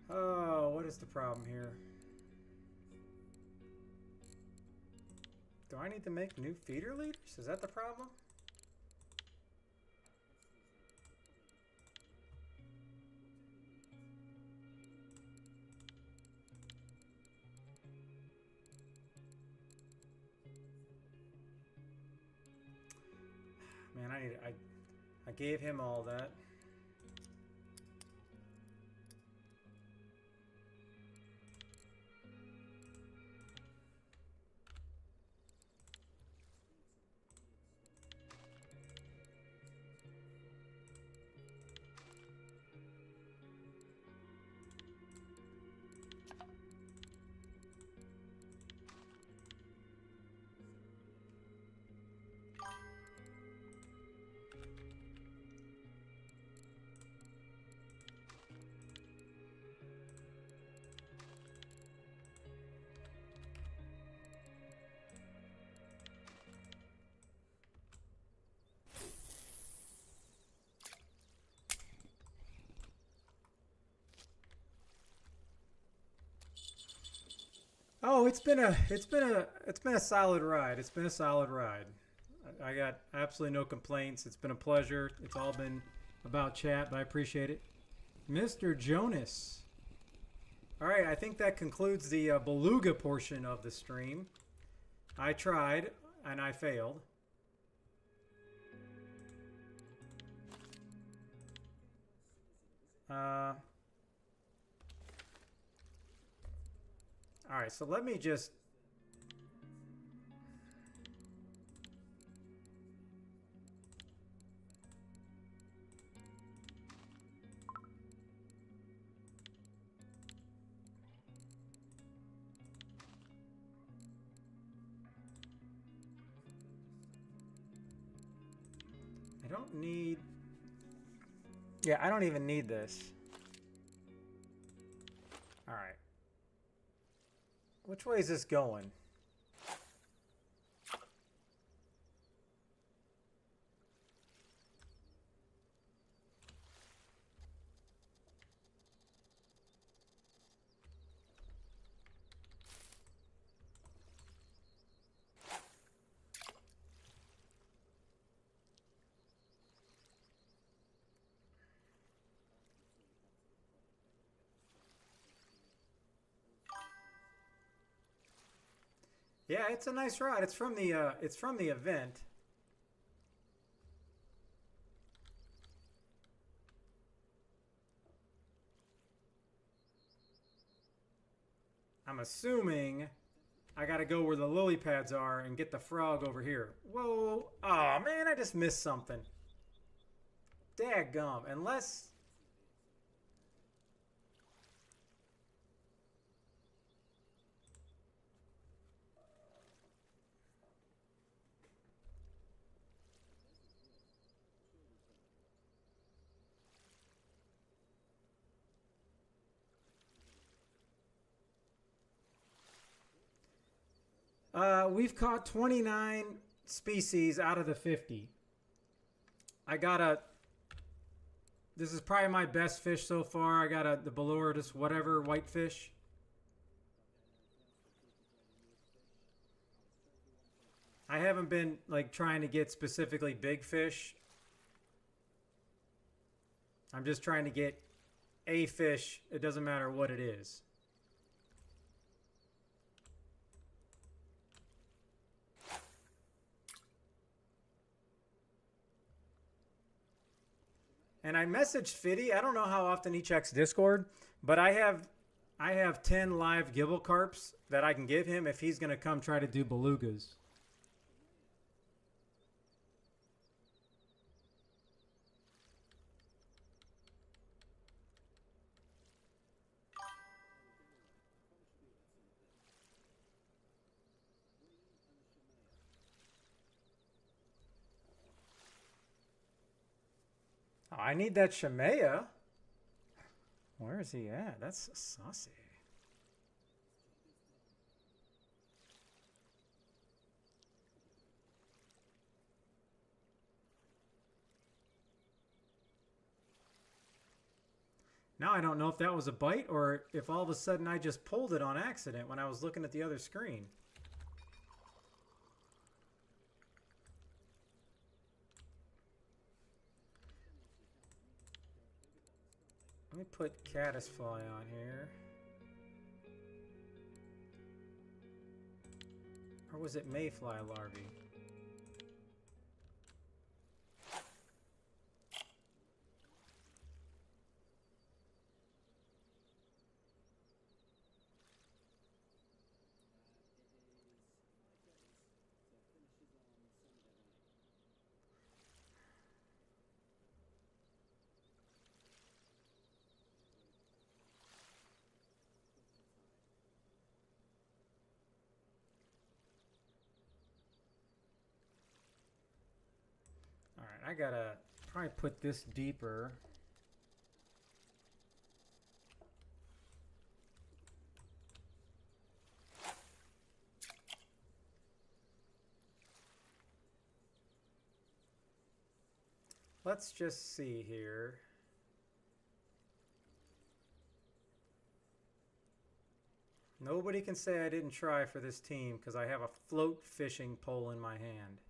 F: Oh, what is the problem here? Do I need to make new feeder leaders? Is that the problem? Man, I gave him all that. Oh, it's been a solid ride. It's been a solid ride. I got absolutely no complaints. It's been a pleasure. It's all been about chat, but I appreciate it. Mr. Jonas. All right, I think that concludes the beluga portion of the stream. I tried and I failed. All right, so let me just... I don't need... Yeah, I don't even need this. All right. Which way is this going? Yeah, it's a nice rod. It's from the event. I'm assuming I got to go where the lily pads are and get the frog over here. Whoa. Oh, man, I just missed something. Daggum. Unless... we've caught 29 species out of the 50. I got a... This is probably my best fish so far. I got the Balourtis whatever whitefish. I haven't been like trying to get specifically big fish. I'm just trying to get a fish. It doesn't matter what it is. And I messaged Fiddy. I don't know how often he checks Discord, but I have 10 live gibble carps that I can give him if he's going to come try to do belugas. Oh, I need that Shemaya. Where is he at? That's saucy. Now I don't know if that was a bite or if all of a sudden I just pulled it on accident when I was looking at the other screen. Let me put caddisfly on here. Or was it mayfly larvae? I gotta probably put this deeper. Let's just see here. Nobody can say I didn't try for this team because I have a float fishing pole in my hand.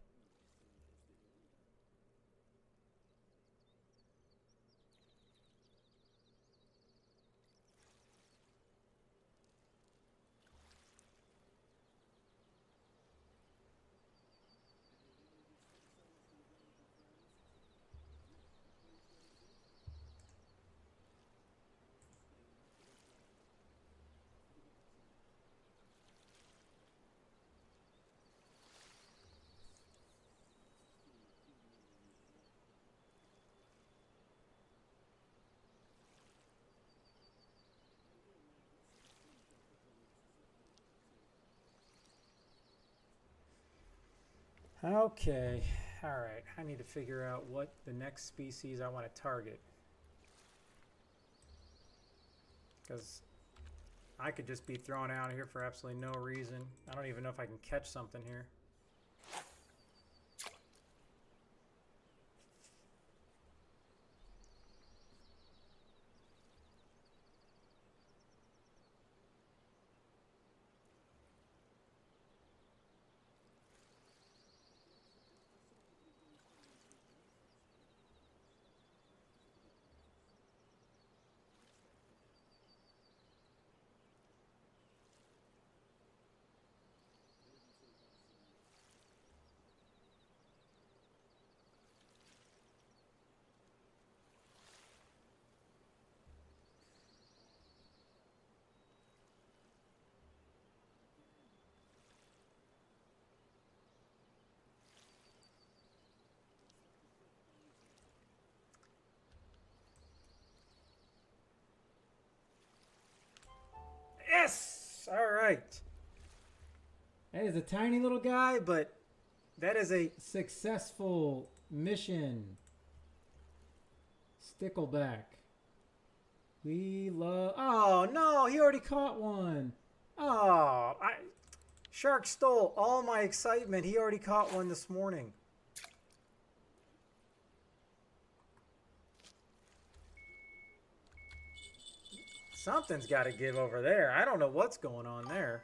F: Okay, all right. I need to figure out what the next species I want to target. Because I could just be thrown out here for absolutely no reason. I don't even know if I can catch something here. Yes! All right. That is a tiny little guy, but that is a successful mission. Stickleback. We love... Oh, no, he already caught one. Oh, Shark stole all my excitement. He already caught one this morning. Something's got to give over there. I don't know what's going on there.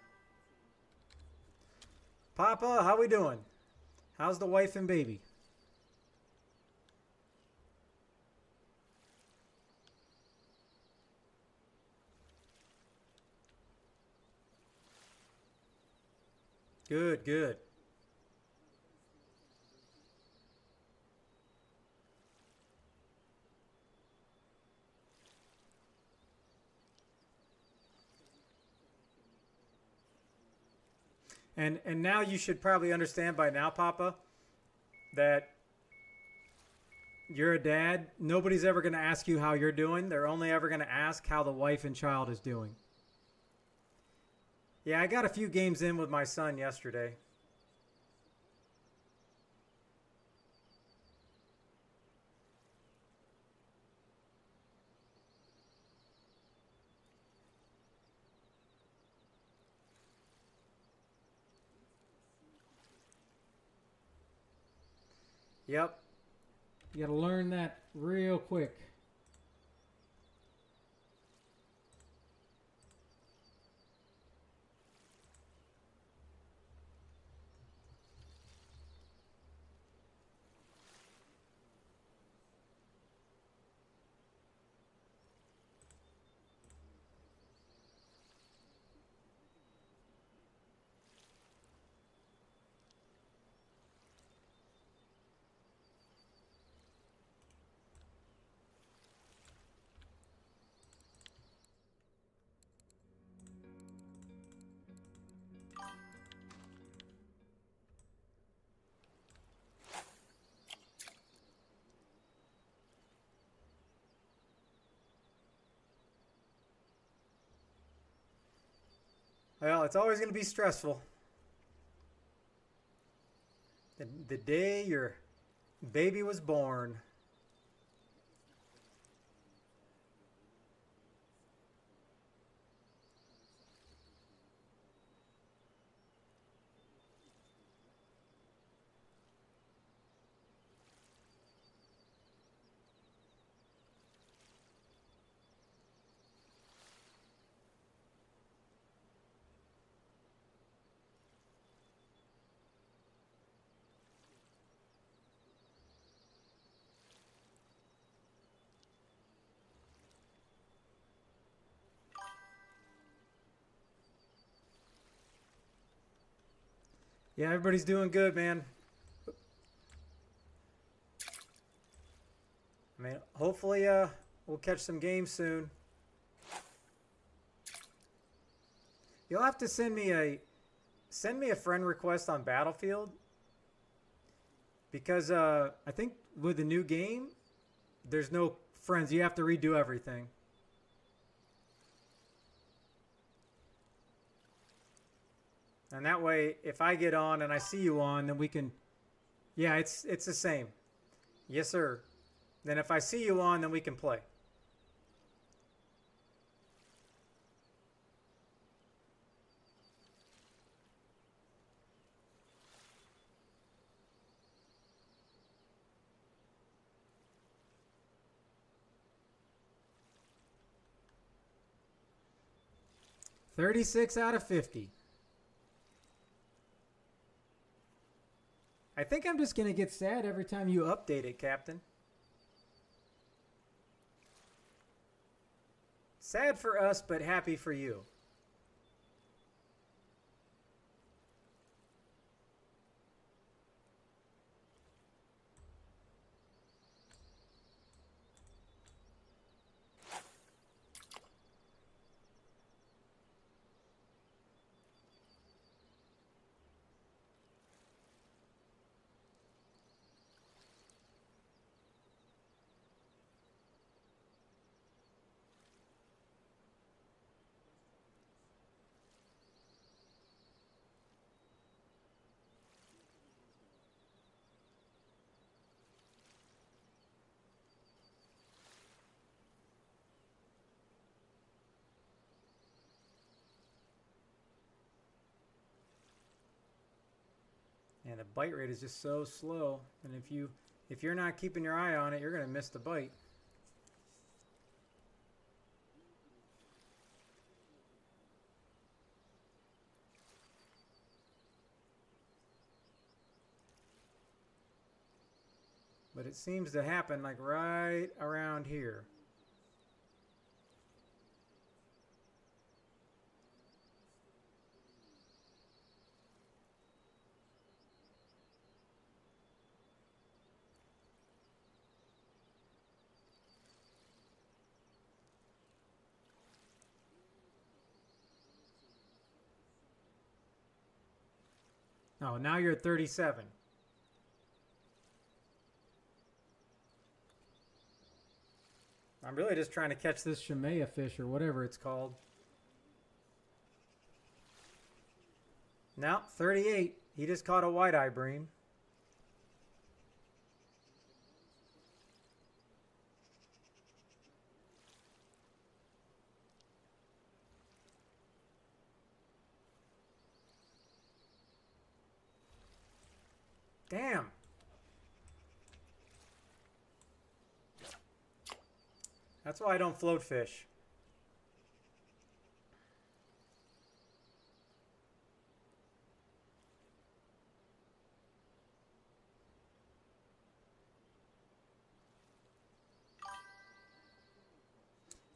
F: Papa, how we doing? How's the wife and baby? Good, good. And now you should probably understand by now, Papa, that you're a dad. Nobody's ever going to ask you how you're doing. They're only ever going to ask how the wife and child is doing. Yeah, I got a few games in with my son yesterday. Yep. You got to learn that real quick. Well, it's always going to be stressful. The day your baby was born. Yeah, everybody's doing good, man. I mean, hopefully we'll catch some games soon. You'll have to send me a friend request on Battlefield, because I think with the new game there's no friends. You have to redo everything. And that way, if I get on and I see you on, then we can... Yeah, it's the same. Yes, sir. Then if I see you on, then we can play. $36 out of 50. I think I'm just going to get sad every time you update it, Captain. Sad for us, but happy for you. the bite rate is just so slow. And if you're not keeping your eye on it, you're gonna miss the bite. But it seems to happen like right around here. Oh, now you're at 37. I'm really just trying to catch this Shemaya fish or whatever it's called. Now, 38. He just caught a white-eye bream. Damn. That's why I don't float fish.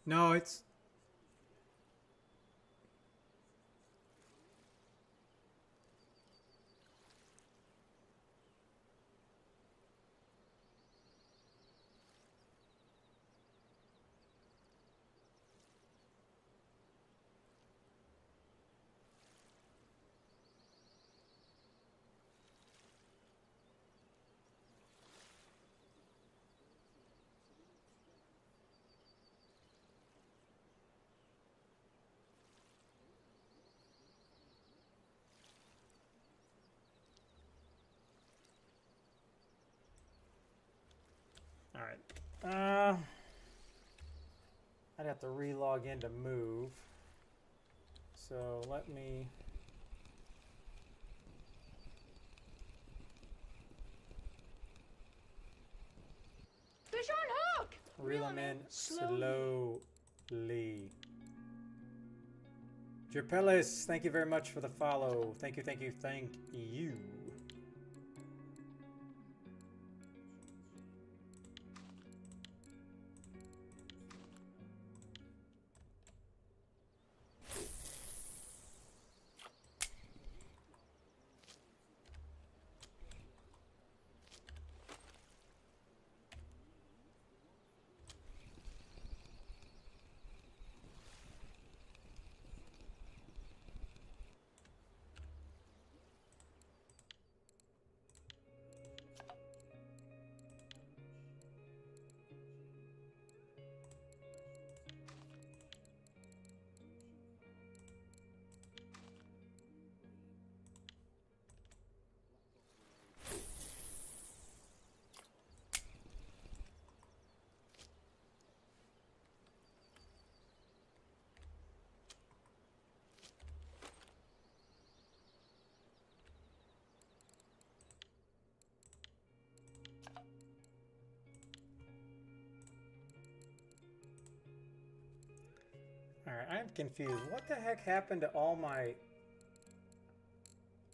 F: No, it's... All right. I'd have to re-log in to move. So let me...
G: Fish on hook!
F: Reel them in slowly. Jerpelis, thank you very much for the follow. Thank you, thank you, thank you. Alright, I'm confused. What the heck happened to all my...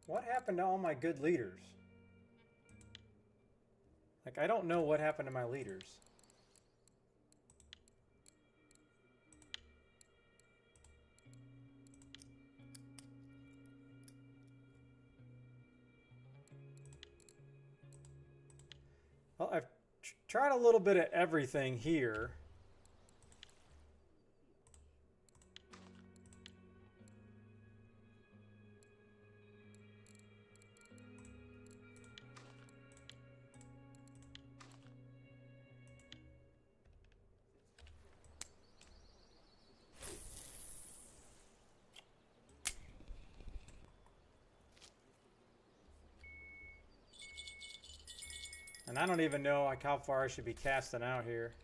F: What happened to all my good leaders? Like, I don't know what happened to my leaders. Well, I've tried a little bit of everything here. And I don't even know like how far I should be casting out here.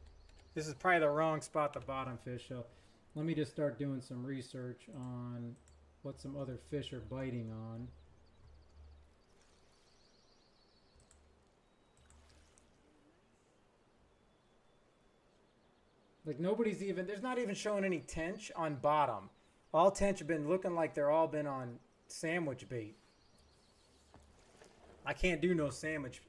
F: This is probably the wrong spot to bottom fish, so let me just start doing some research on what some other fish are biting on. Like nobody's even, there's not even showing any tench on bottom. All tench have been looking like they're all been on sandwich bait. I can't do no sandwich.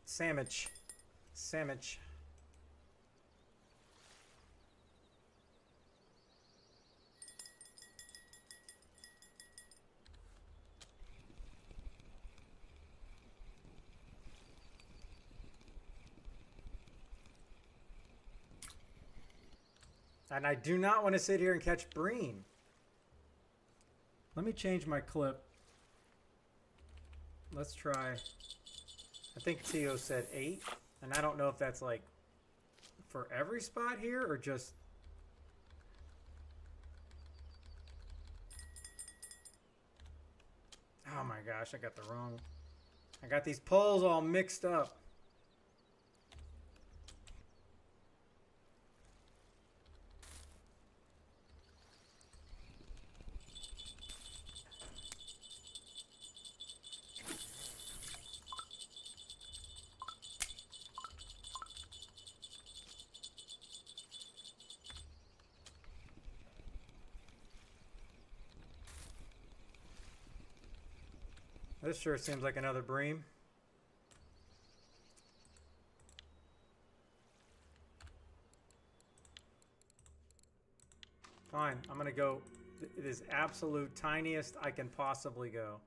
F: And I do not want to sit here and catch bream.
A: Let me change my clip.
F: Let's try. I think Tio said 8. And I don't know if that's like for every spot here or just. Oh my gosh, I got the wrong. I got these poles all mixed up. This sure seems like another bream. Fine, I'm gonna go. It is absolute tiniest I can possibly go.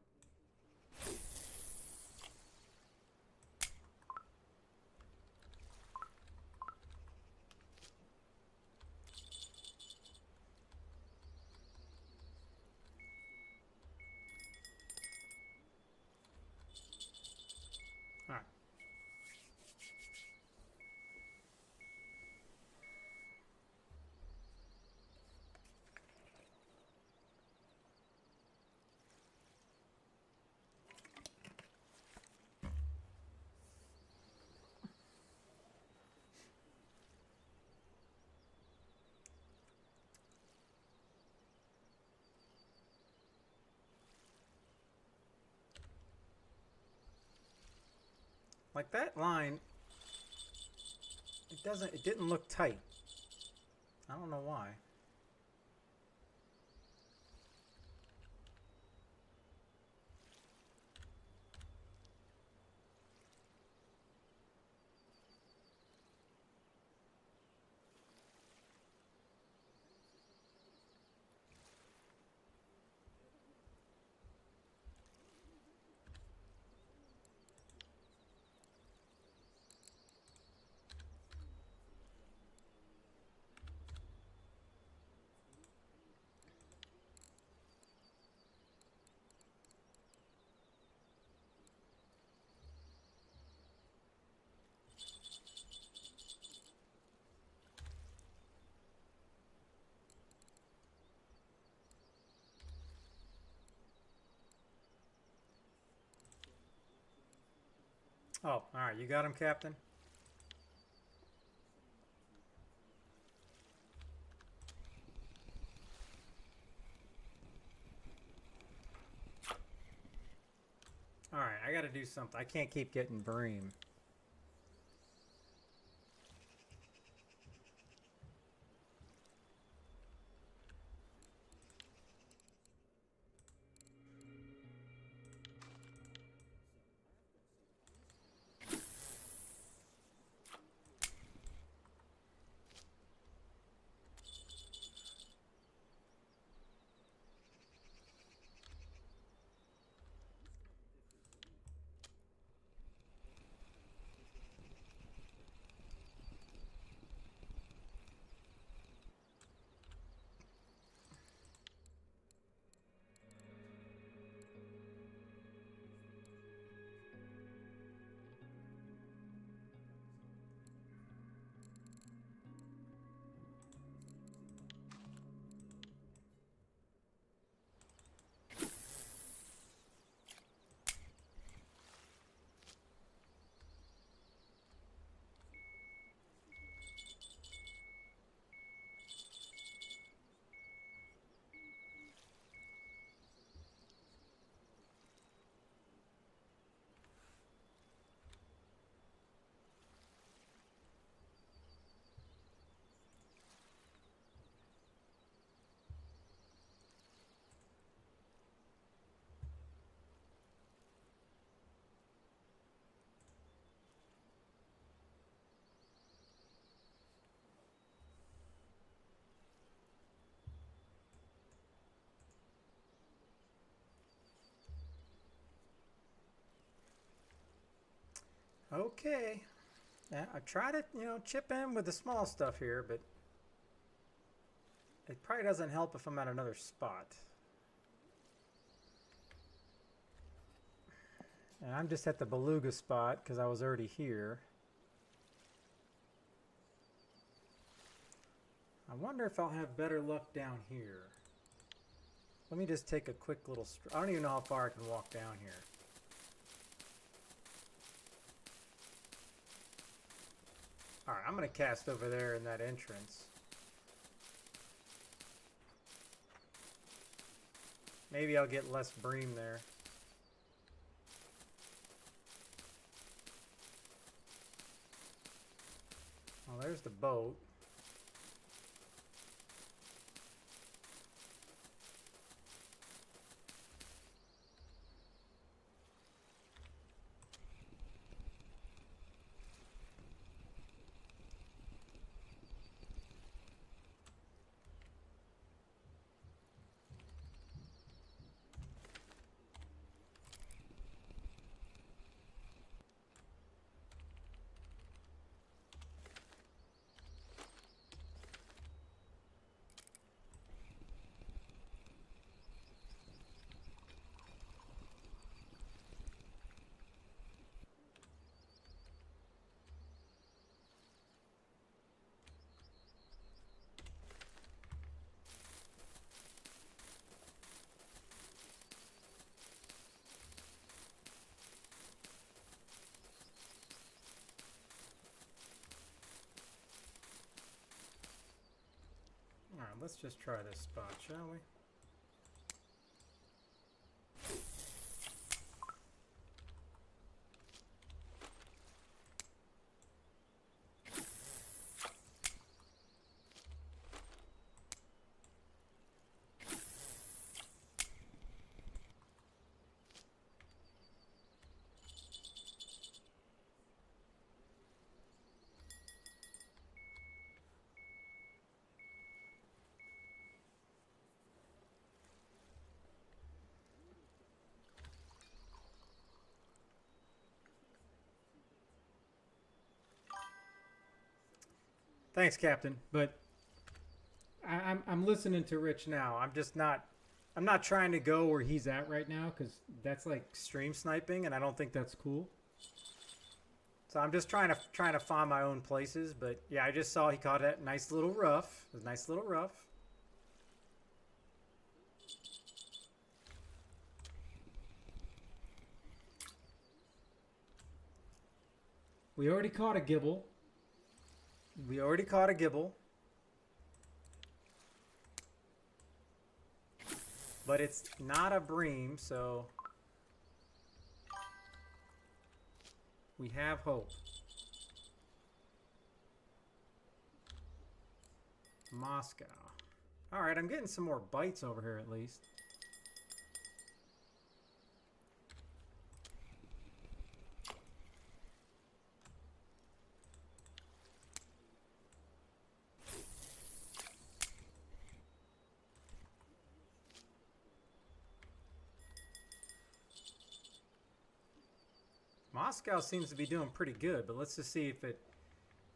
F: All right. Like that line, it didn't look tight. I don't know why. Oh, all right. You got him, Captain? All right. I got to do something. I can't keep getting bream. Okay. Yeah, I try to, you know, chip in with the small stuff here, but it probably doesn't help if I'm at another spot. And I'm just at the beluga spot because I was already here. I wonder if I'll have better luck down here. Let me just take a quick little... I don't even know how far I can walk down here. Alright, I'm going to cast over there in that entrance. Maybe I'll get less bream there. Well, there's the boat. Alright, let's just try this spot, shall we? Thanks, Captain. But I'm listening to Rich now. I'm not trying to go where he's at right now because that's like stream sniping, and I don't think that's cool. So I'm just trying to find my own places. But yeah, I just saw he caught that nice little rough. A nice little rough. We already caught a gibble. But it's not a bream, so we have hope. Moscow. Alright, I'm getting some more bites over here at least. Moscow seems to be doing pretty good, but let's just see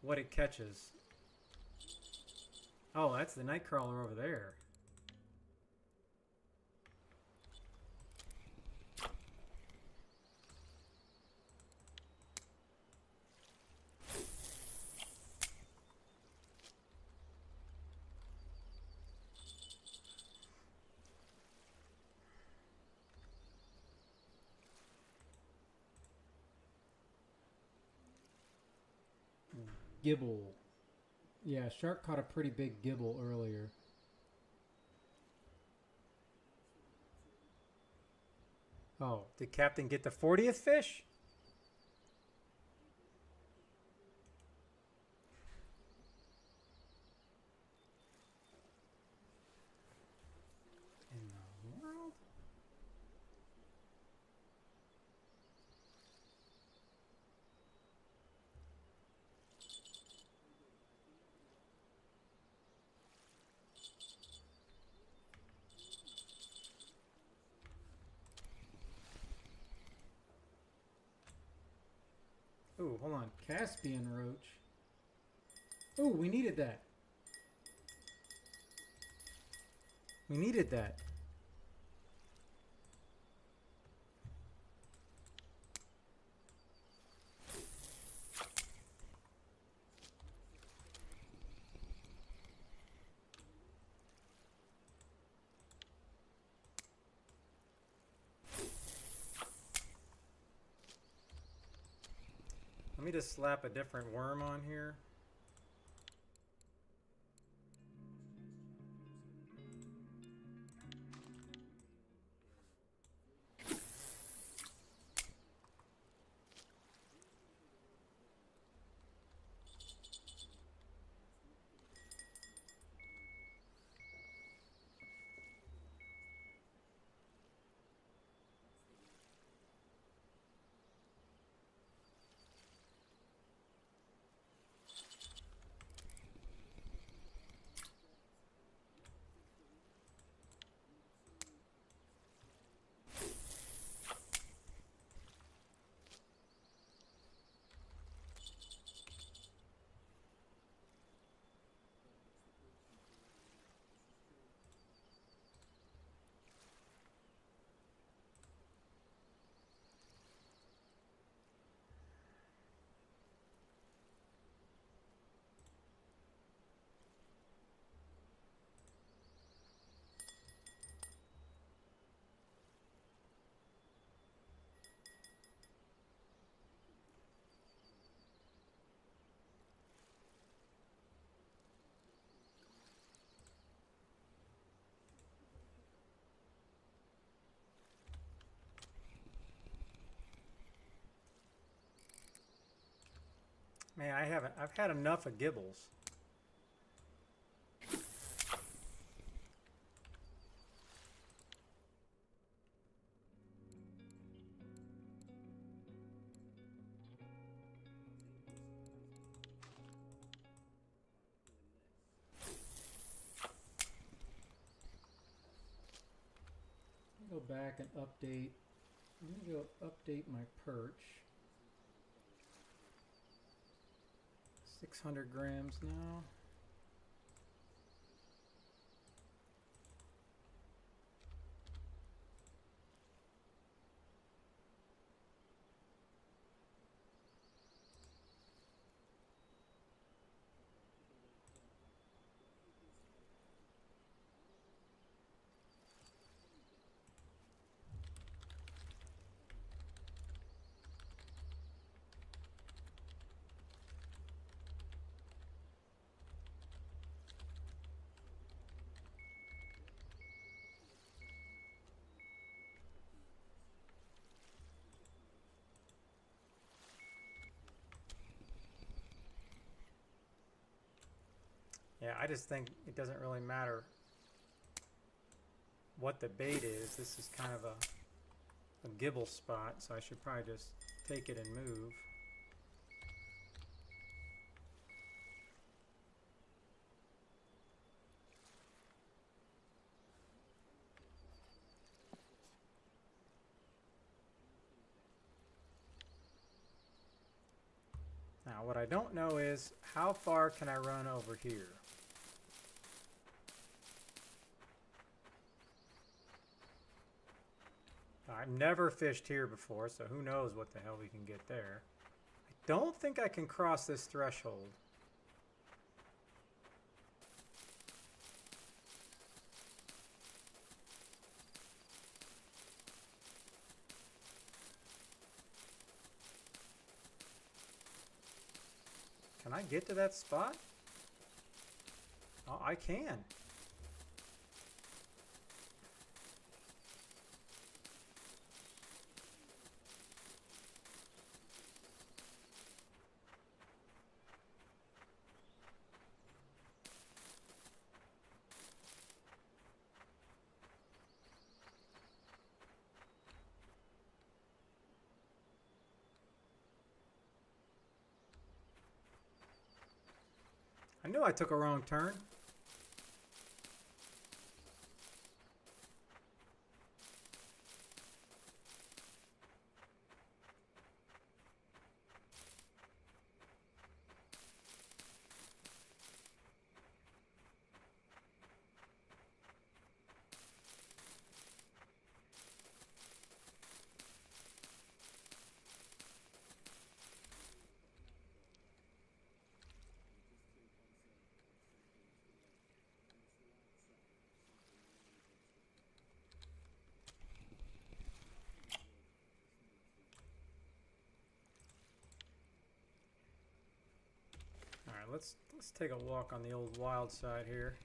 F: what it catches. Oh, that's the nightcrawler over there. Gibble. Yeah, shark caught a pretty big gibble earlier. Oh, did Captain get the 40th fish? In the world?
A: hold on. Caspian roach. Oh, we needed that. We needed that. Let me just slap a different worm on here. Man, I've had enough of gibbles. Go back and update. I'm gonna go update my perch. 600 grams now. Yeah, I just think it doesn't really matter what the bait is. This is kind of a gibble spot, so I should probably just take it and move. Now, what I don't know is how far can I run over here? I've never fished here before, so who knows what the hell we can get there. I don't think I can cross this threshold. Can I get to that spot? Oh, I can. I knew I took a wrong turn.
F: let's take a walk on the old wild side here.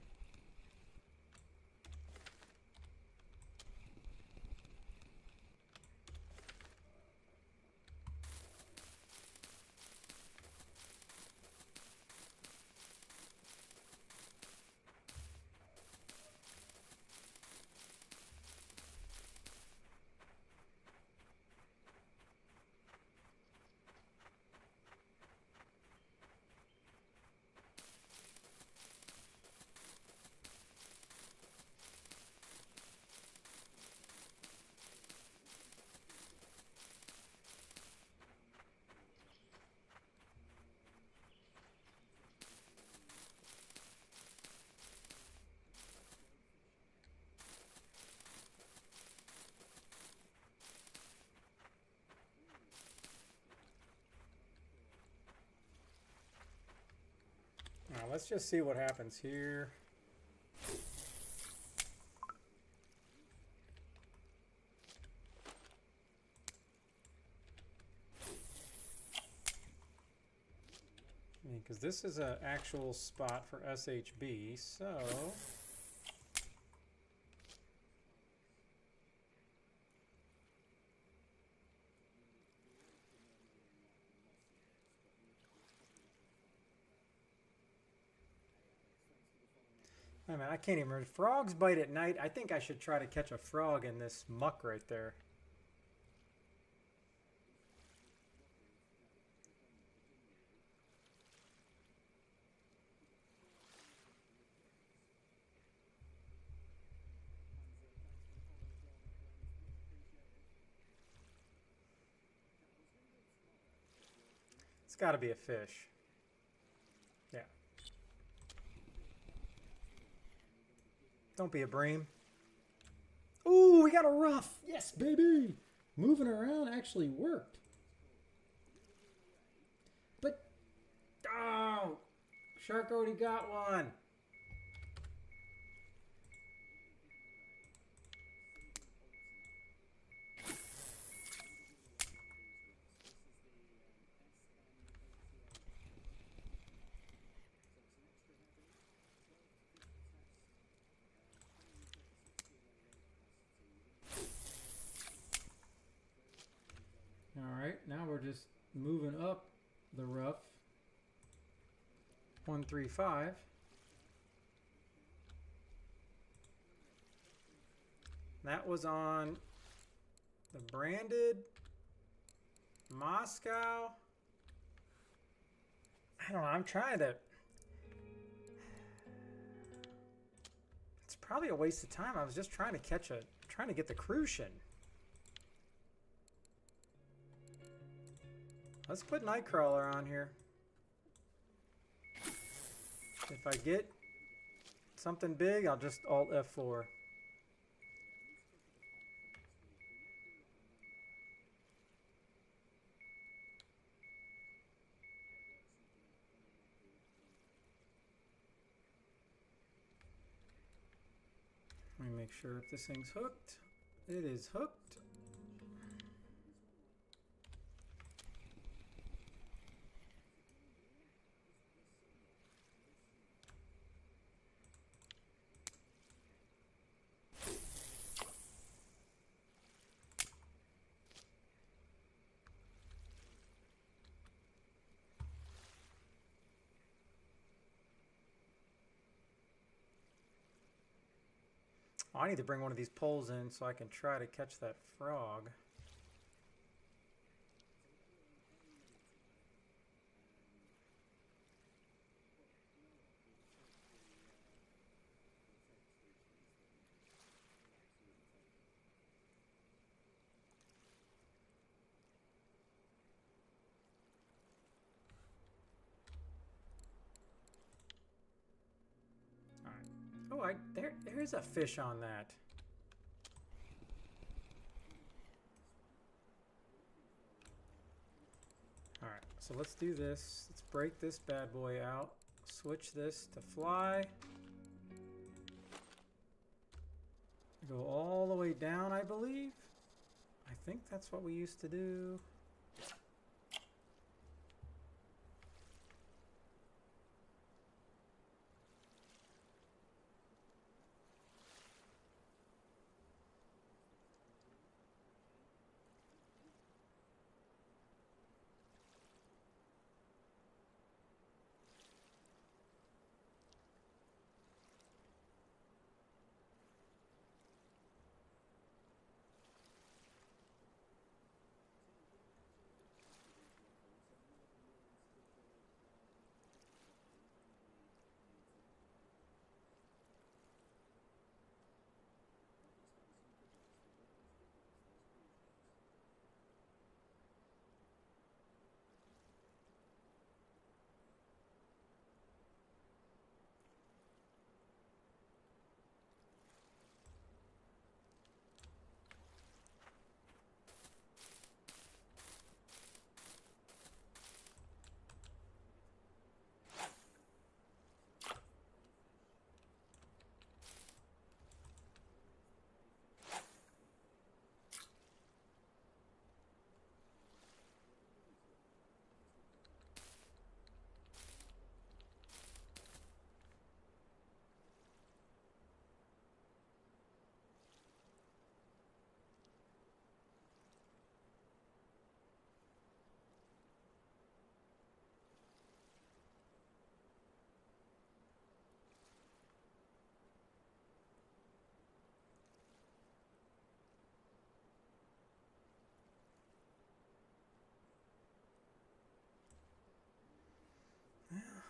F: Now let's just see what happens here. Because this is an actual spot for SHB, so I mean, I can't even remember. Frogs bite at night. I think I should try to catch a frog in this muck right there. It's got to be a fish. Yeah. Don't be a bream.
A: Ooh, we got a rough. Yes, baby. Moving around actually worked. But, oh,
F: Shark already got one.
A: all right. Now we're just moving up the rough.
F: 135. That was on the branded Moscow. I don't know. I'm trying to. It's probably a waste of time. I was just trying to trying to get the Crucian. Let's put Nightcrawler on here. If I get something big, I'll just Alt F4. Let me make sure if this thing's hooked. It is hooked. Oh, I need to bring one of these poles in so I can try to catch that frog. Oh, there's a fish on that. All right, so let's do this. Let's break this bad boy out. Switch this to fly. Go all the way down, I believe. I think that's what we used to do.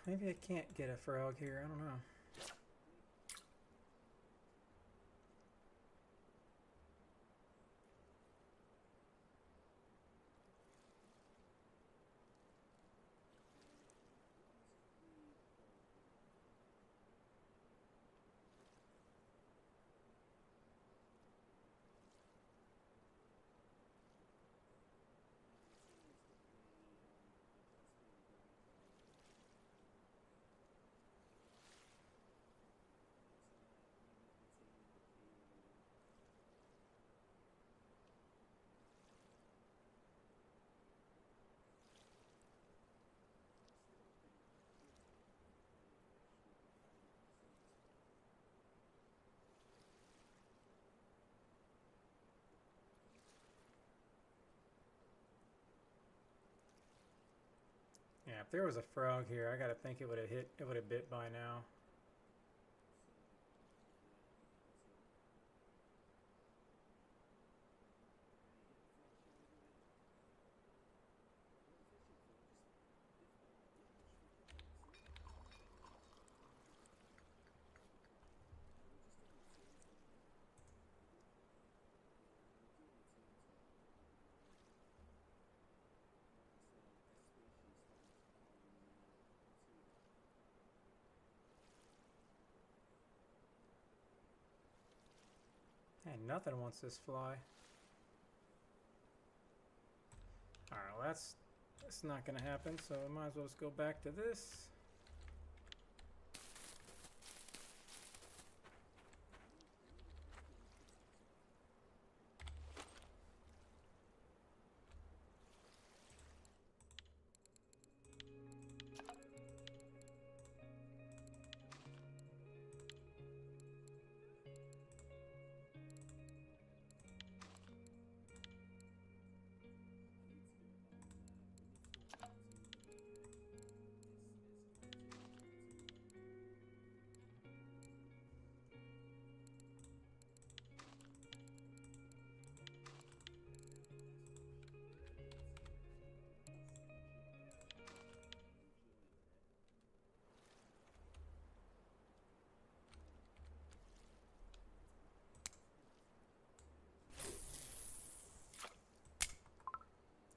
F: Maybe I can't get a frog here. I don't know. Yeah, if there was a frog here, I gotta think it would have hit. It would have bit by now. And nothing wants this fly. Alright, well that's not gonna happen, so I might as well just go back to this.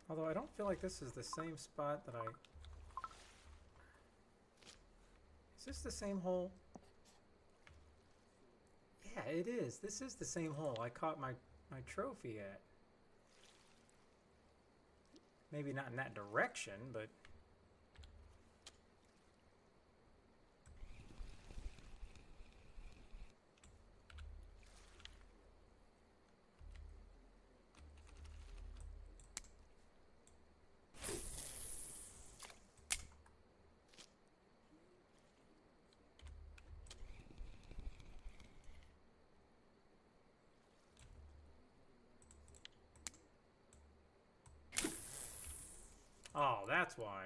F: Although I don't feel like this is the same spot that I... Is this the same hole? Yeah, it is. This is the same hole I caught my trophy at. Maybe not in that direction, but... Oh, that's why.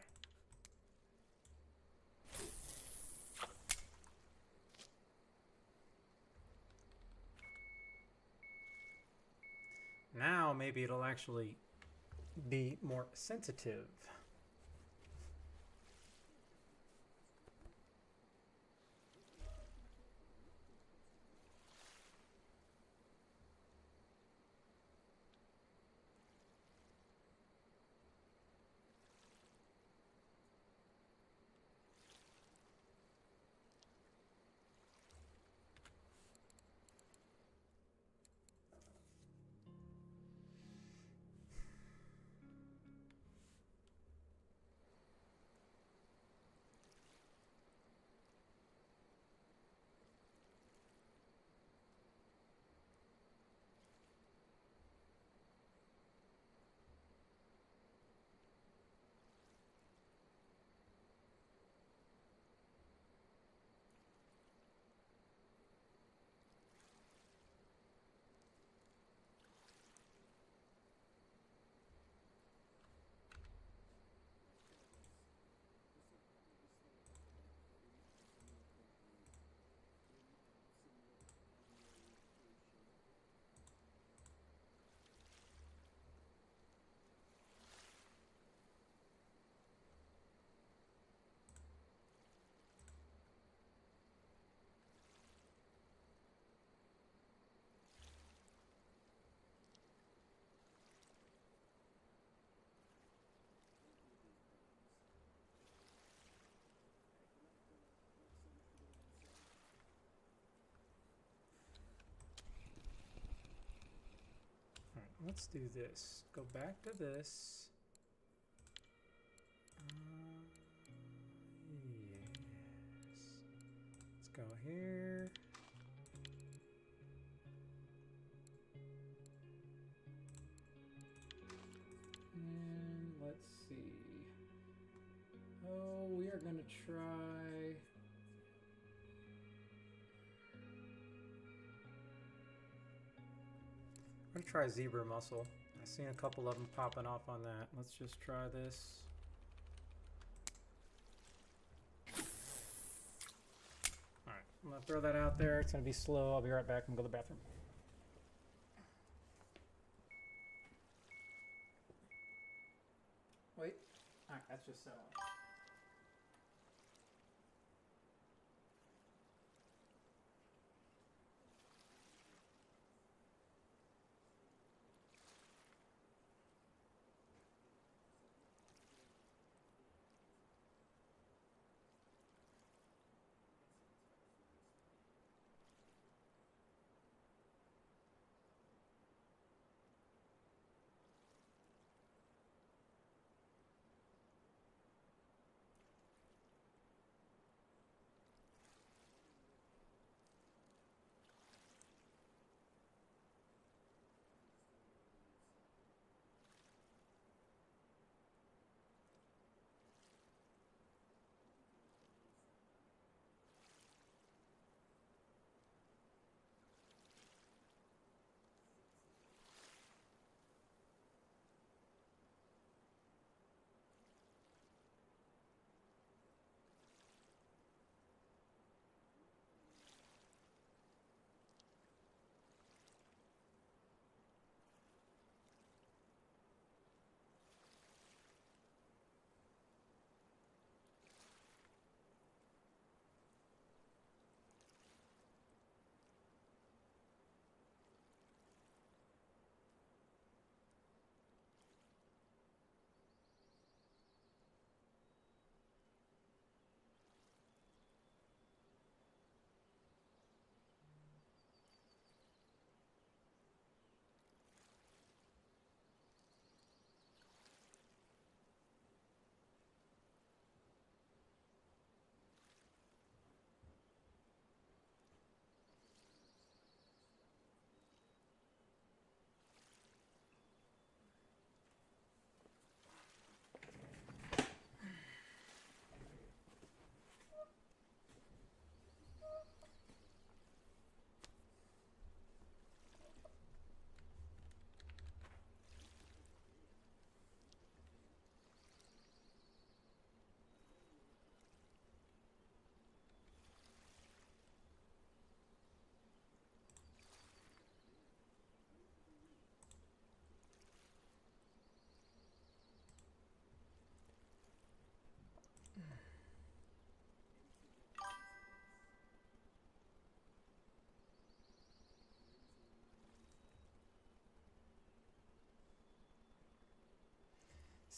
F: Now maybe it'll actually be more sensitive. let's do this. Go back to this. Yes. Let's go here. And let's see. Oh, we are going to try. I'm going to try zebra mussel. I've seen a couple of them popping off on that. Let's just try this. Alright, I'm going to throw that out there. It's going to be slow. I'll be right back and go to the bathroom. Wait. Alright, that's just settling.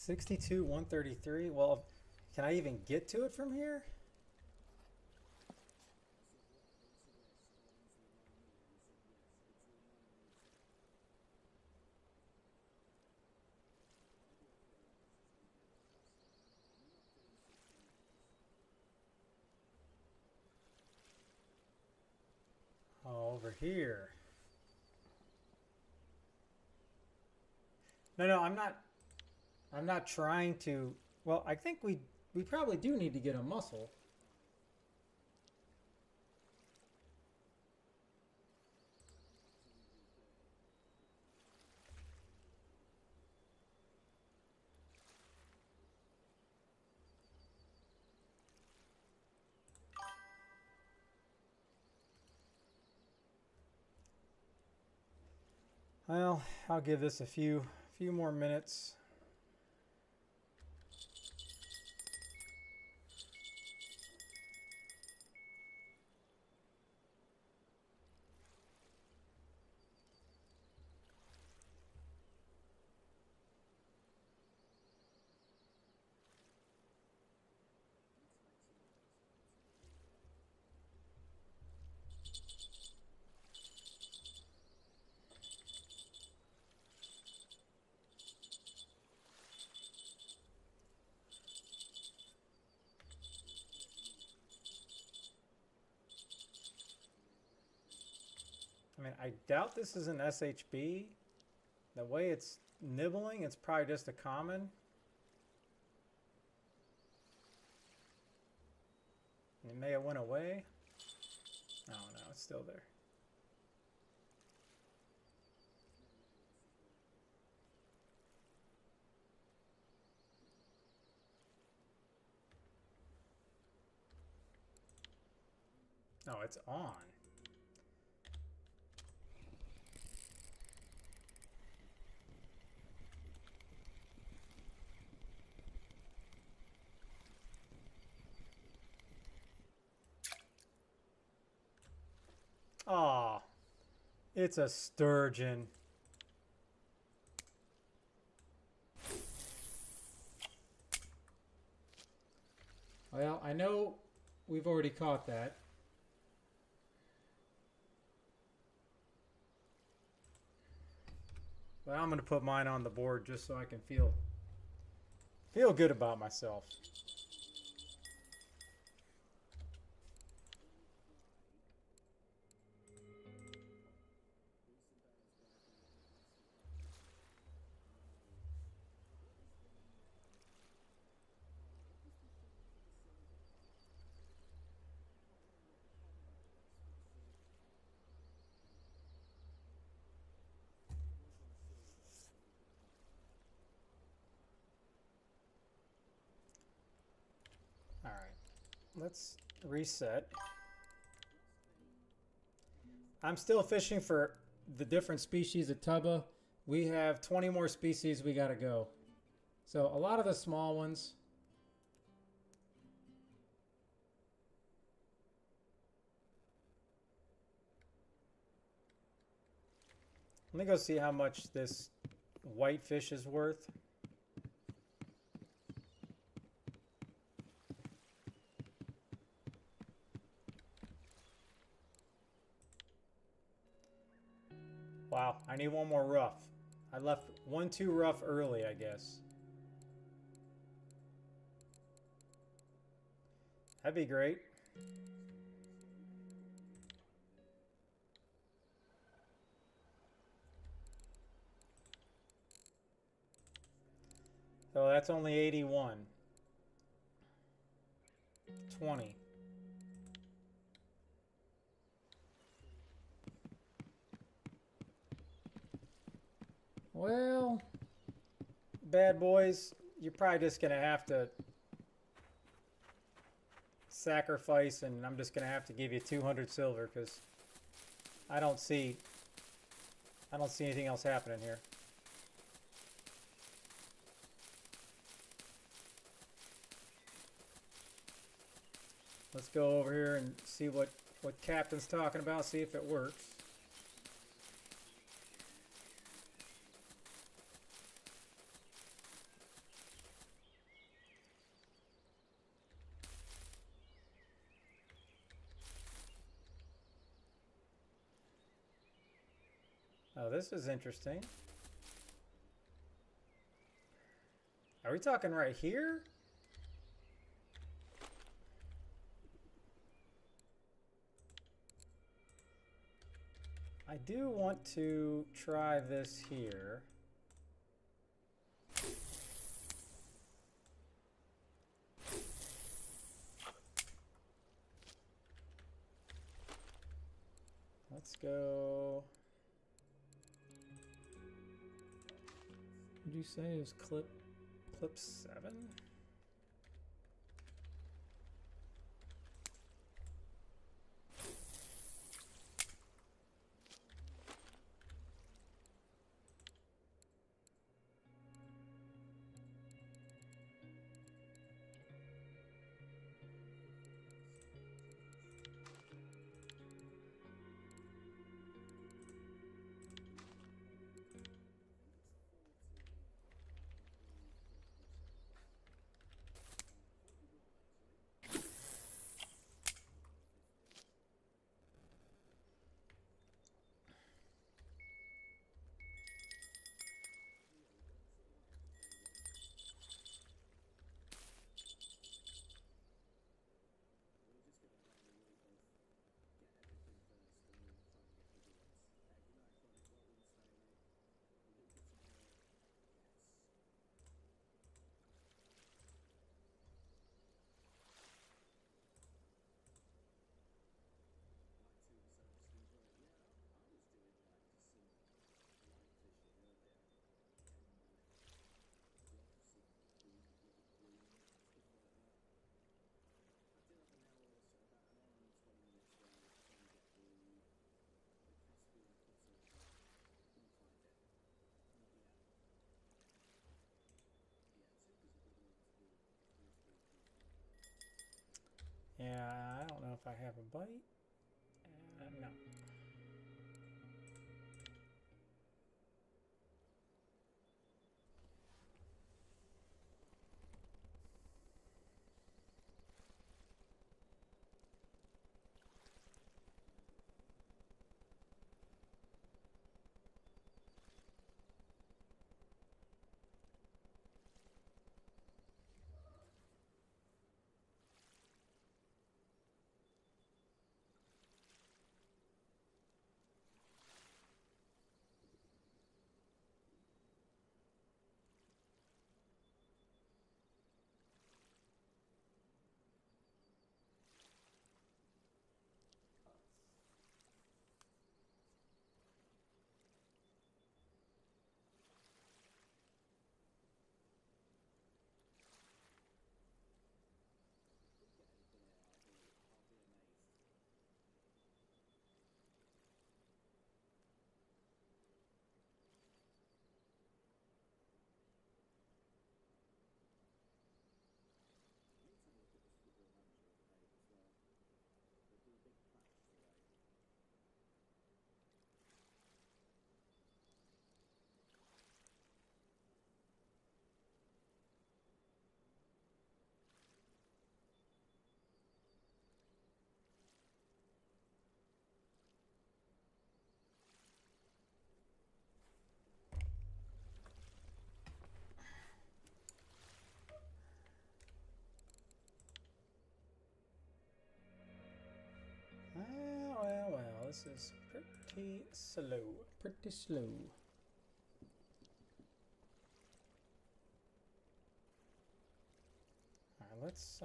F: $62, $133. Well, can I even get to it from here? Oh, over here. No, I'm not. I'm not trying to. Well, I think we probably do need to get a mussel. Well, I'll give this a few more minutes. I mean, I doubt this is an SHB. The way it's nibbling, it's probably just a common. It may have went away. Oh no, it's still there. Oh, it's on. Aw, it's a sturgeon.
A: Well, I know we've already caught that.
F: But I'm gonna put mine on the board just so I can feel good about myself. All right, let's reset. I'm still fishing for the different species of Tuba. We have 20 more species we gotta go. So a lot of the small ones. Let me go see how much this whitefish is worth. Wow, I need one more rough. I left one too rough early, I guess. That'd be great. So that's only 81. 20. Well, bad boys, you're probably just going to have to sacrifice, and I'm just going to have to give you 200 silver because I don't see anything else happening here. Let's go over here and see what Captain's talking about, see if it works. Oh, this is interesting. Are we talking right here? I do want to try this here. Let's go. What did you say it was clip 7? Yeah, I don't know if I have a bite. No. Well, this is pretty slow. Pretty slow. Alright, let's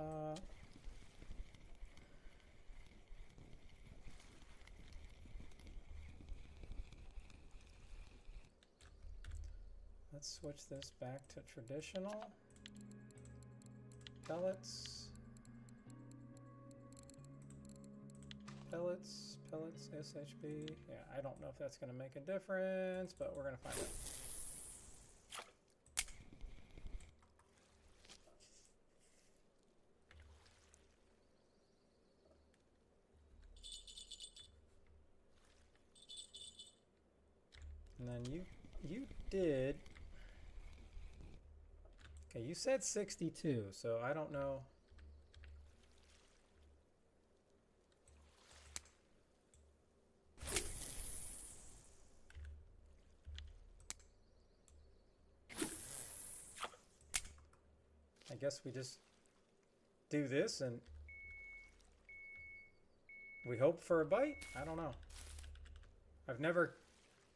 F: switch this back to traditional. Pellets. Pellets, SHB. Yeah, I don't know if that's going to make a difference, but we're going to find out. And then you did. Okay, you said 62, so I don't know. I guess we just do this and we hope for a bite? I don't know. I've never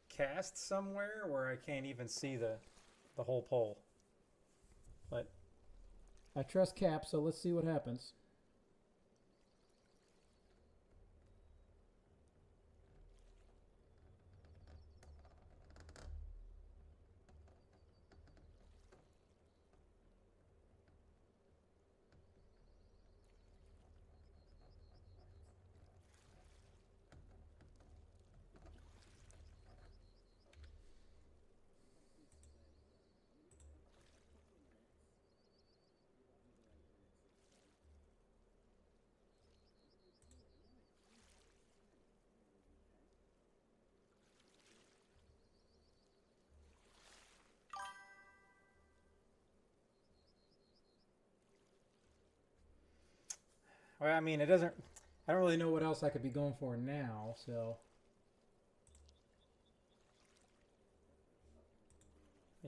F: cast somewhere where I can't even see the whole pole. But I trust Cap, so let's see what happens. Well, I mean, it doesn't... I don't really know what else I could be going for now, so...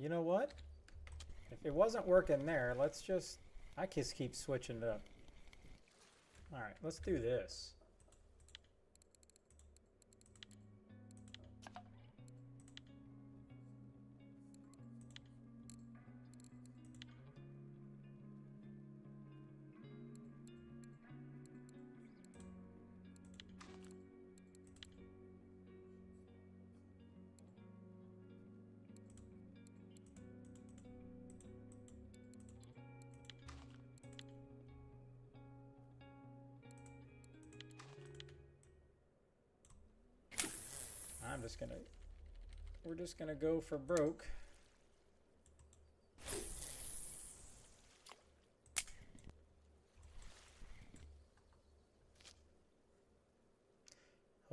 F: You know what? If it wasn't working there, let's just... I just keep switching it up. Alright, let's do this. We're just gonna go for broke.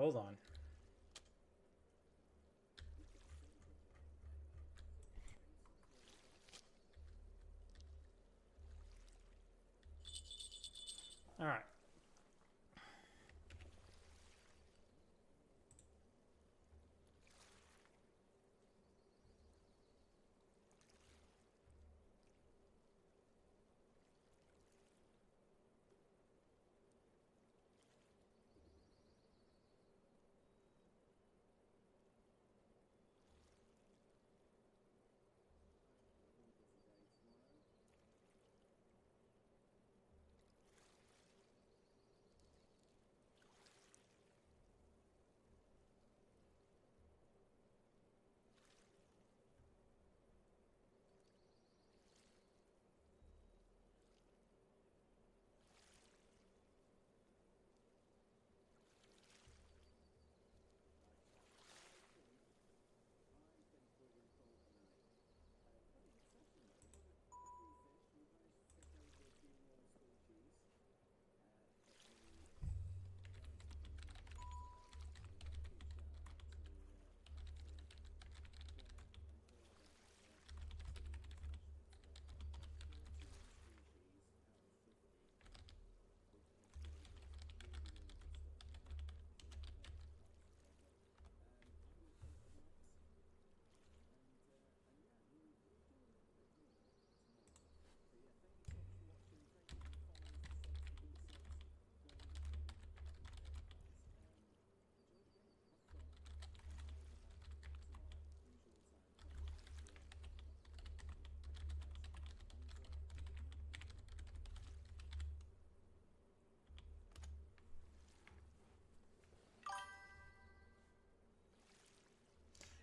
F: Hold on. All right.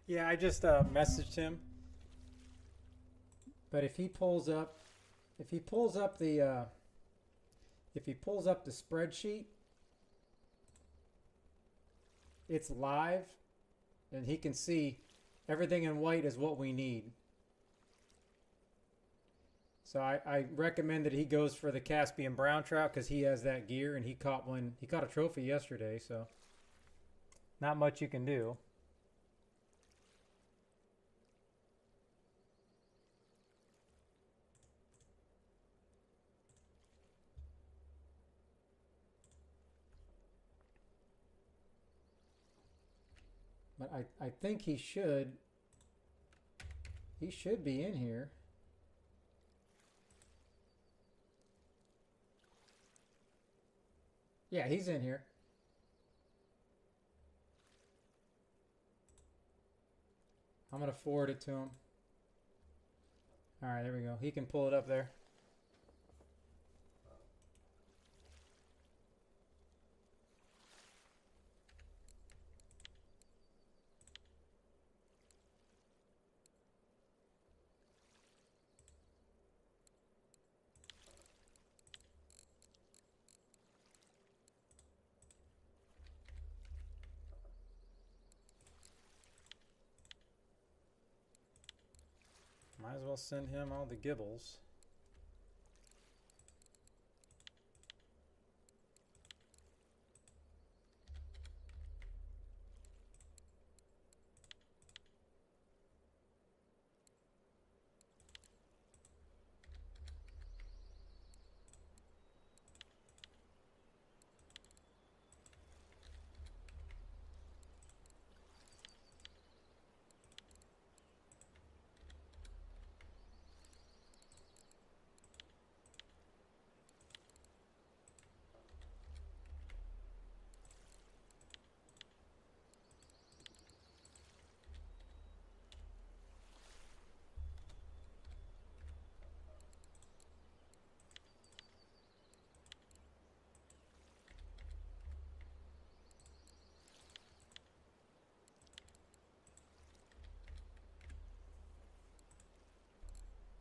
F: Yeah, I just messaged him. But if he pulls up the spreadsheet, it's live and he can see everything in white is what we need. So I recommend that he goes for the Caspian brown trout because he has that gear and he caught a trophy yesterday, so not much you can do. But I think he should be in here. Yeah, he's in here. I'm going to forward it to him. All right, there we go. He can pull it up there. Might as well send him all the gibbles.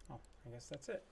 F: Oh, I guess that's it.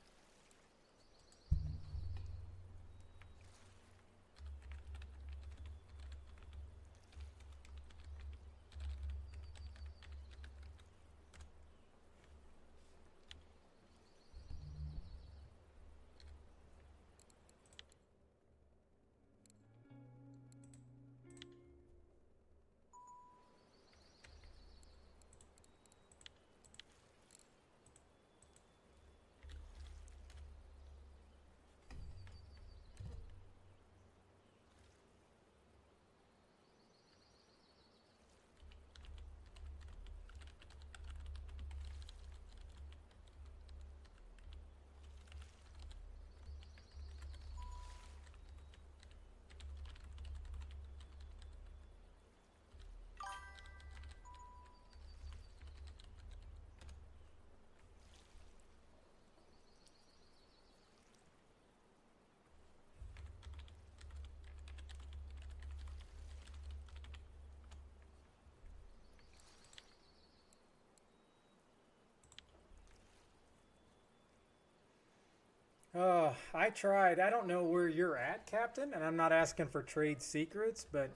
F: I tried. I don't know where you're at, Captain, and I'm not asking for trade secrets, but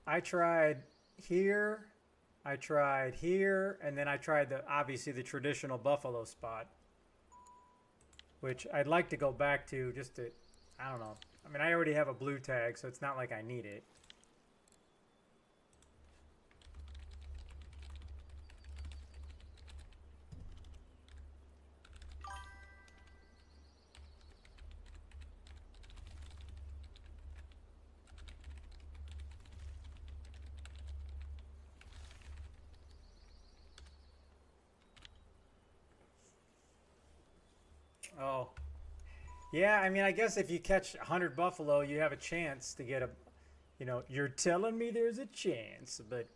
F: I tried here, I tried here, and then I tried obviously the traditional buffalo spot, which I'd like to go back to just to, I don't know. I mean, I already have a blue tag, so it's not like I need it. Oh, yeah. I mean, I guess if you catch 100 buffalo, you have a chance to get a, you know, you're telling me there's a chance, but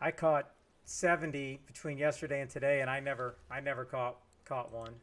F: I caught 70 between yesterday and today, and I never caught one.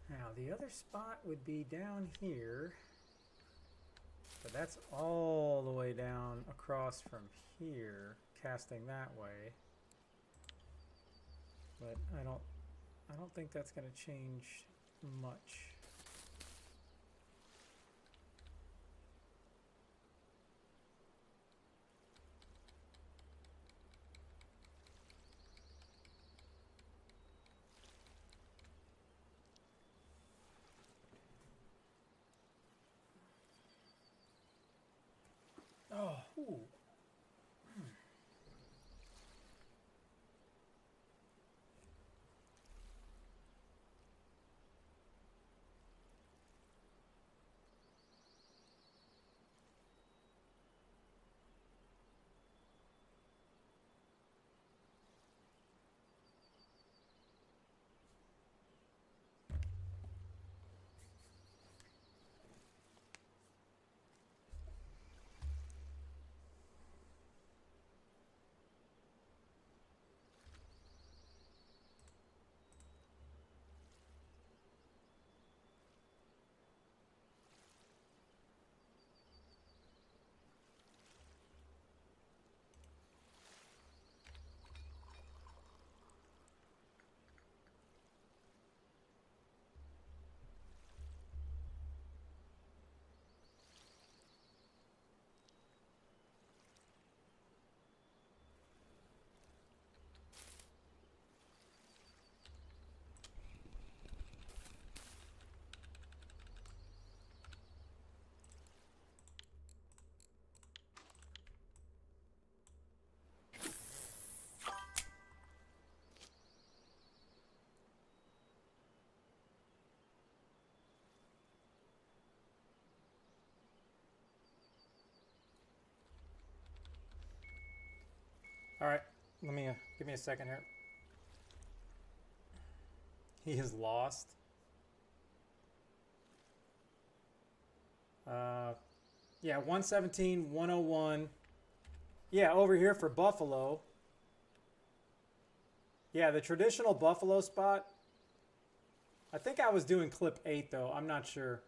F: Now the other spot would be down here, but that's all the way down across from here, casting that way. But I don't think that's going to change much. Oh, ooh. All right, let me give me a second here. He is lost. Yeah, 117, 101. Yeah, over here for Buffalo. Yeah, the traditional Buffalo spot. I think I was doing clip 8 though. I'm not sure.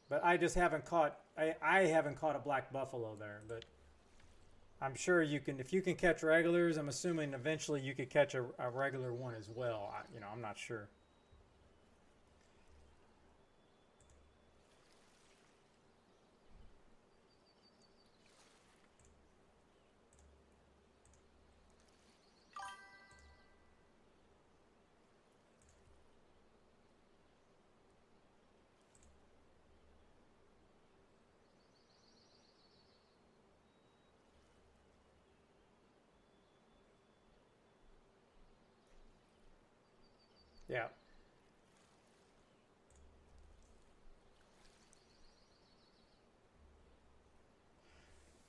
F: But I just haven't caught I haven't caught a black buffalo there, but I'm sure you can, if you can catch regulars, I'm assuming eventually you could catch a regular one as well. I'm not sure. Yeah.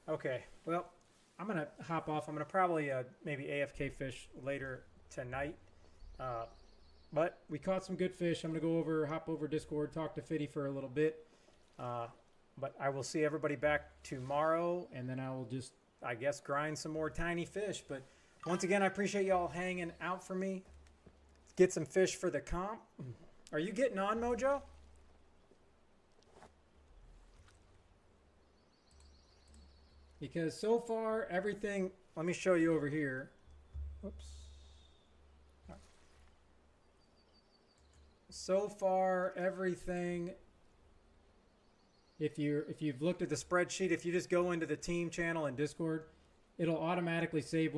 F: Okay. Well, I'm gonna hop off. I'm gonna probably maybe AFK fish later tonight. But we caught some good fish. I'm gonna hop over Discord, talk to Fiddy for a little bit. But I will see everybody back tomorrow, and then I will just, I guess, grind some more tiny fish. But once again, I appreciate y'all hanging out for me. Get some fish for the comp. Are you getting on, Mojo? Because so far, everything... Let me show you over here. Whoops. So far, everything... If you've looked at the spreadsheet, if you just go into the team channel in Discord, it'll automatically save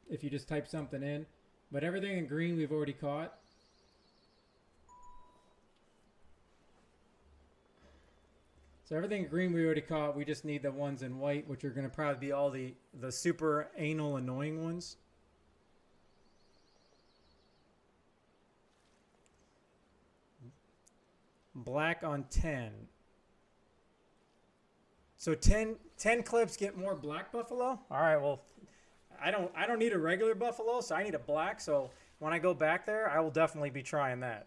F: if you just type something in. But everything in green we've already caught. So everything in green we already caught. We just need the ones in white, which are going to probably be all the super anal annoying ones. Black on 10. So 10 clips get more black buffalo? All right, well, I don't need a regular buffalo, so I need a black. So when I go back there, I will definitely be trying that.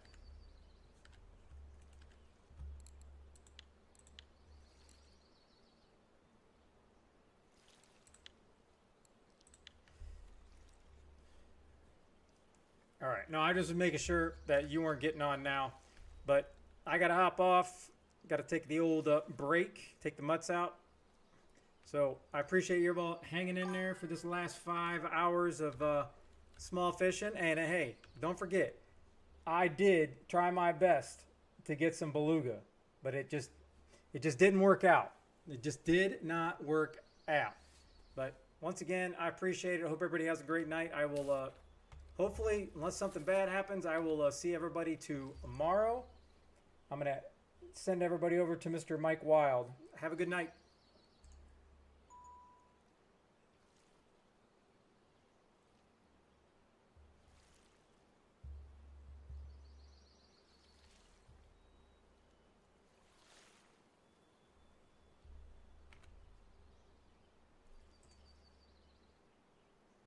F: All right. No, I just was making sure that you weren't getting on now, but I got to hop off. Got to take the old break, take the mutts out. So I appreciate you all hanging in there for this last 5 hours of small fishing. And hey, don't forget, I did try my best to get some beluga, but it just didn't work out. It just did not work out. But once again, I appreciate it. I hope everybody has a great night. I will hopefully, unless something bad happens, I will see everybody tomorrow. I'm going to send everybody over to Mr. Mike Wild. Have a good night.